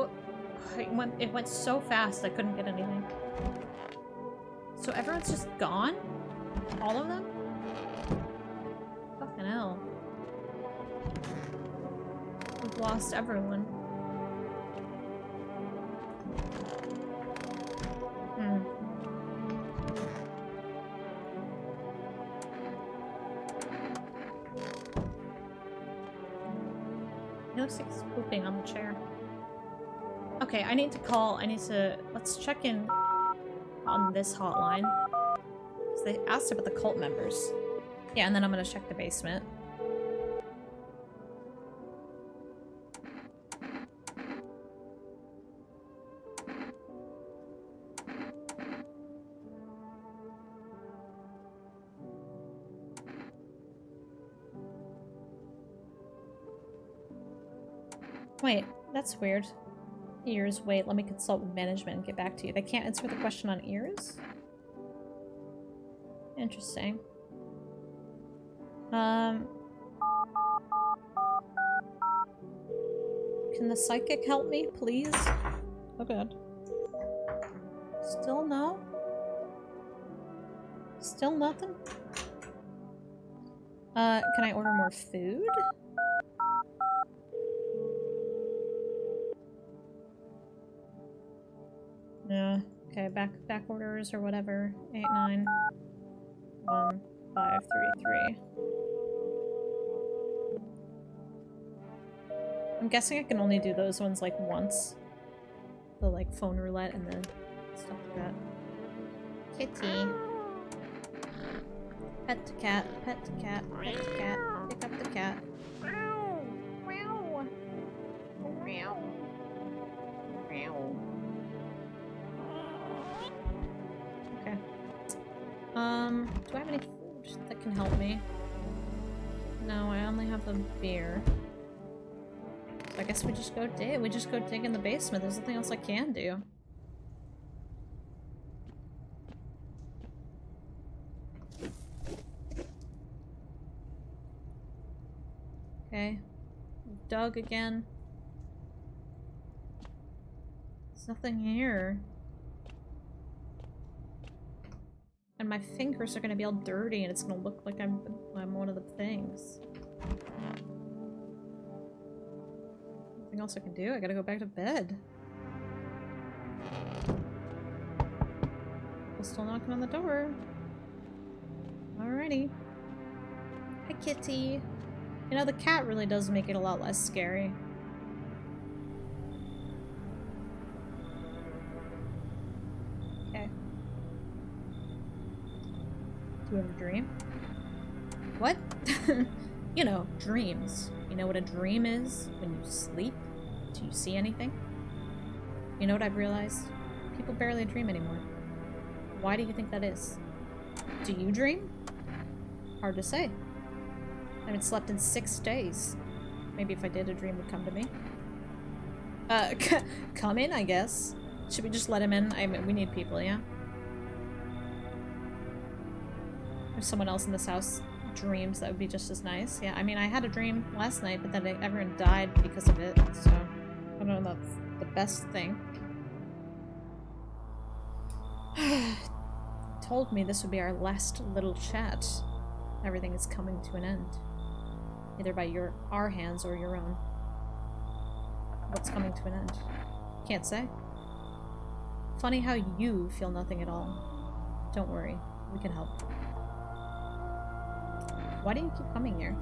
It went so fast I couldn't get anything. So everyone's just gone? All of them? Fucking hell. We've lost everyone. He looks like he's pooping on the chair. Okay, let's check in on this hotline. So they asked about the cult members. Yeah, and then I'm gonna check the basement. Wait, that's weird. Ears, wait, let me consult with management and get back to you. They can't answer the question on ears? Interesting. Can the psychic help me, please? Oh god. Still no? Still nothing? Can I order more food? No. Okay, back orders or whatever. 891533. I'm guessing I can only do those ones like once. The like phone roulette and then stuff like that. Kitty. Pet to cat, pet to cat, pet to cat. Pick up the cat. Meow. Meow. Meow. Meow. Okay. Do I have any food that can help me? No, I only have the beer. So I guess we just go dig. We just go dig in the basement. There's nothing else I can do. Okay. Dug again. There's nothing here. And my fingers are gonna be all dirty and it's gonna look like I'm one of the things. Nothing else I can do? I gotta go back to bed. People still knocking on the door. Alrighty. Hi, kitty. You know, the cat really does make it a lot less scary. Okay. Do you have a dream? What? You know, dreams. You know what a dream is when you sleep? Do you see anything? You know what I've realized? People barely dream anymore. Why do you think that is? Do you dream? Hard to say. I haven't slept in 6 days. Maybe if I did, a dream would come to me. Come in, I guess. Should we just let him in? I mean, we need people, yeah? If someone else in this house dreams, that would be just as nice. Yeah, I mean, I had a dream last night, but then everyone died because of it, so I don't know if that's the best thing. Told me this would be our last little chat. Everything is coming to an end. either by our hands or your own. What's coming to an end? Can't say. Funny how you feel nothing at all. Don't worry, we can help. Why do you keep coming here?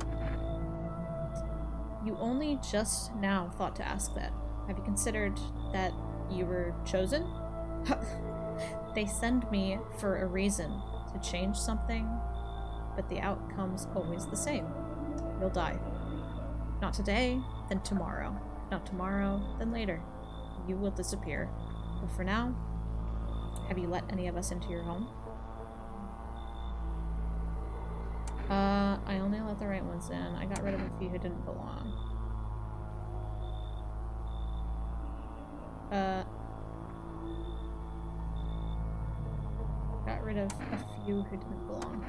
You only just now thought to ask that. Have you considered that you were chosen? They send me for a reason, to change something, but the outcome's always the same. You'll die. Not today, then tomorrow. Not tomorrow, then later. You will disappear. But for now, have you let any of us into your home? I only let the right ones in. I got rid of a few who didn't belong. Got rid of a few who didn't belong.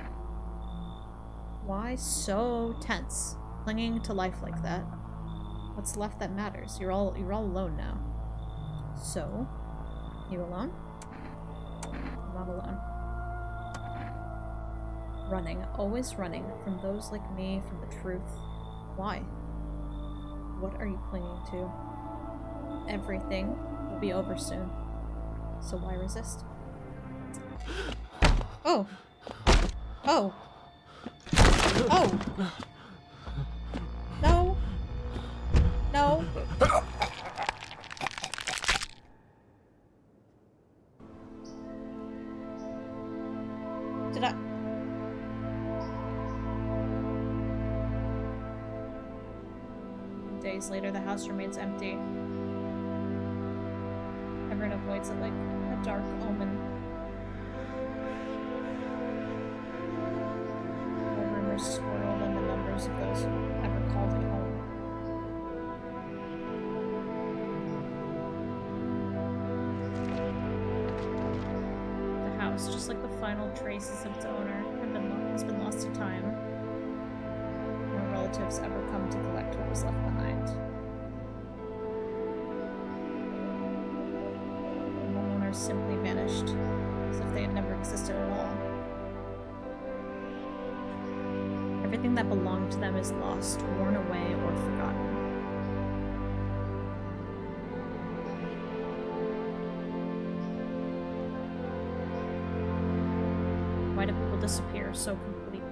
Why so tense? Clinging to life like that? What's left that matters? You're all alone now. So, you alone? I'm not alone. Running, always running from those like me, from the truth. Why? What are you clinging to? Everything will be over soon. So why resist? Oh! Oh! Oh! No! No! Did I... Days later, the house remains empty. Everyone avoids it like a dark omen. The rumors swirled in the numbers of those who ever called it home. The house, just like the final traces of its owner, has been lost to time. No relatives ever come to collect what was left behind. The homeowners simply vanished, as if they had never existed at all. Everything that belonged to them is lost, worn away, or forgotten. Why do people disappear so completely?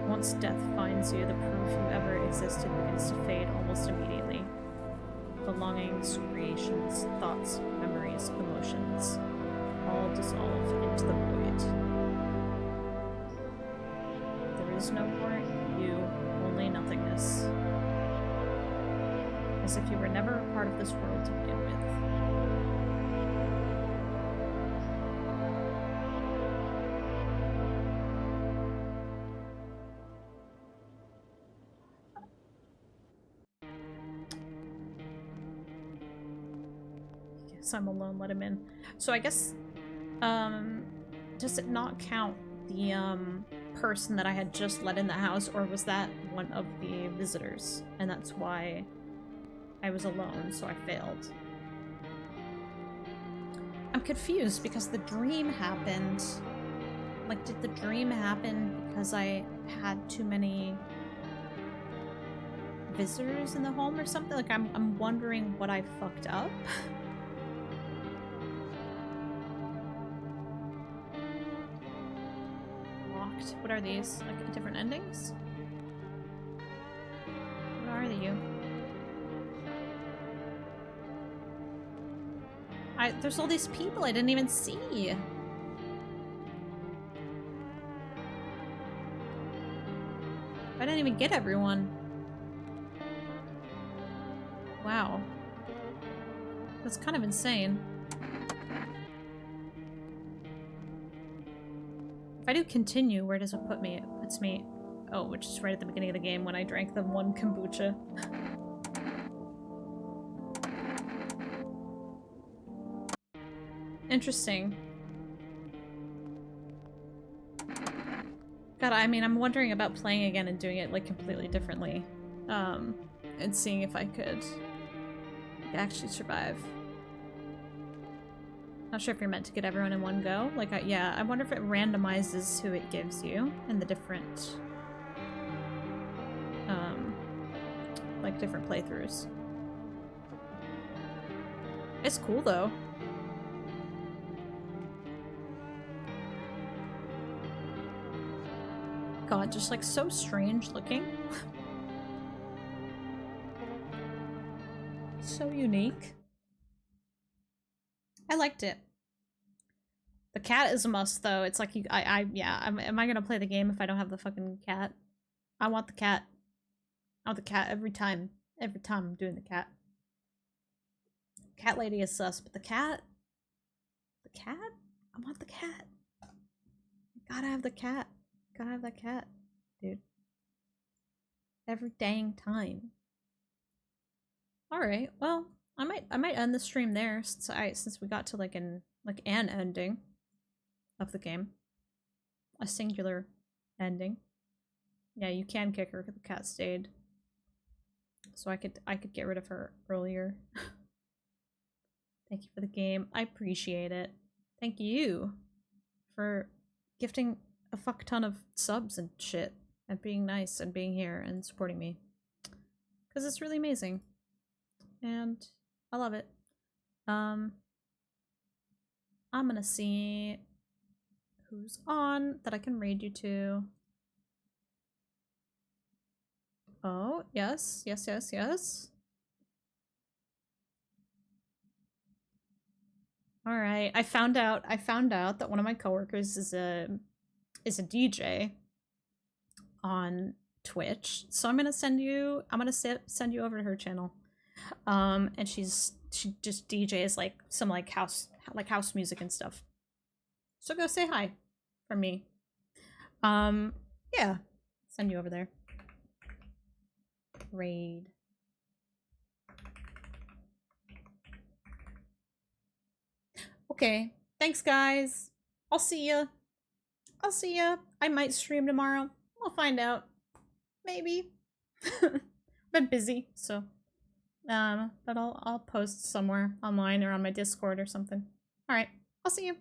Once death finds you, the proof you ever existed begins to fade almost immediately. Belongings, creations, thoughts, memories, emotions, all dissolve into the void. There is no more you, only nothingness. As if you were never a part of this world to begin with. I'm alone, let him in. So I guess, does it not count the, person that I had just let in the house, or was that one of the visitors? And that's why I was alone, so I failed. I'm confused because the dream happened. Like, did the dream happen because I had too many visitors in the home or something? Like, I'm wondering what I fucked up. What are these? Like different endings? What are you? There's all these people I didn't even see. I didn't even get everyone. Wow. That's kind of insane. If I do continue, where does it put me? It puts me... Oh, which is right at the beginning of the game when I drank the one kombucha. Interesting. God, I mean, I'm wondering about playing again and doing it, like, completely differently. And seeing if I could actually survive. Not sure if you're meant to get everyone in one go. Like, yeah, I wonder if it randomizes who it gives you and the different like different playthroughs. It's cool though. God, just like so strange looking. So unique. I liked it. The cat is a must though. It's like am I gonna play the game if I don't have the fucking cat? I want the cat. I want the cat every time. Every time I'm doing the cat. Cat lady is sus, but the cat? The cat? I want the cat. Gotta have the cat. Gotta have that cat, dude. Every dang time. Alright, well, I might end the stream there since we got to like an ending of the game. A singular ending. Yeah, you can kick her because the cat stayed. So I could get rid of her earlier. Thank you for the game. I appreciate it. Thank you for gifting a fuck ton of subs and shit and being nice and being here and supporting me. Because it's really amazing. And I love it. I'm gonna see who's on that I can raid you to. Oh, yes, yes, yes, yes. All right, I found out that one of my coworkers is a DJ on Twitch. So I'm gonna send you over to her channel. And she just DJs like some house music and stuff. So go say hi from me. Yeah, send you over there. Raid. Okay, thanks guys. I'll see ya. I might stream tomorrow. We'll find out. Maybe. Been busy, so but I'll post somewhere online or on my Discord or something. All right, I'll see you.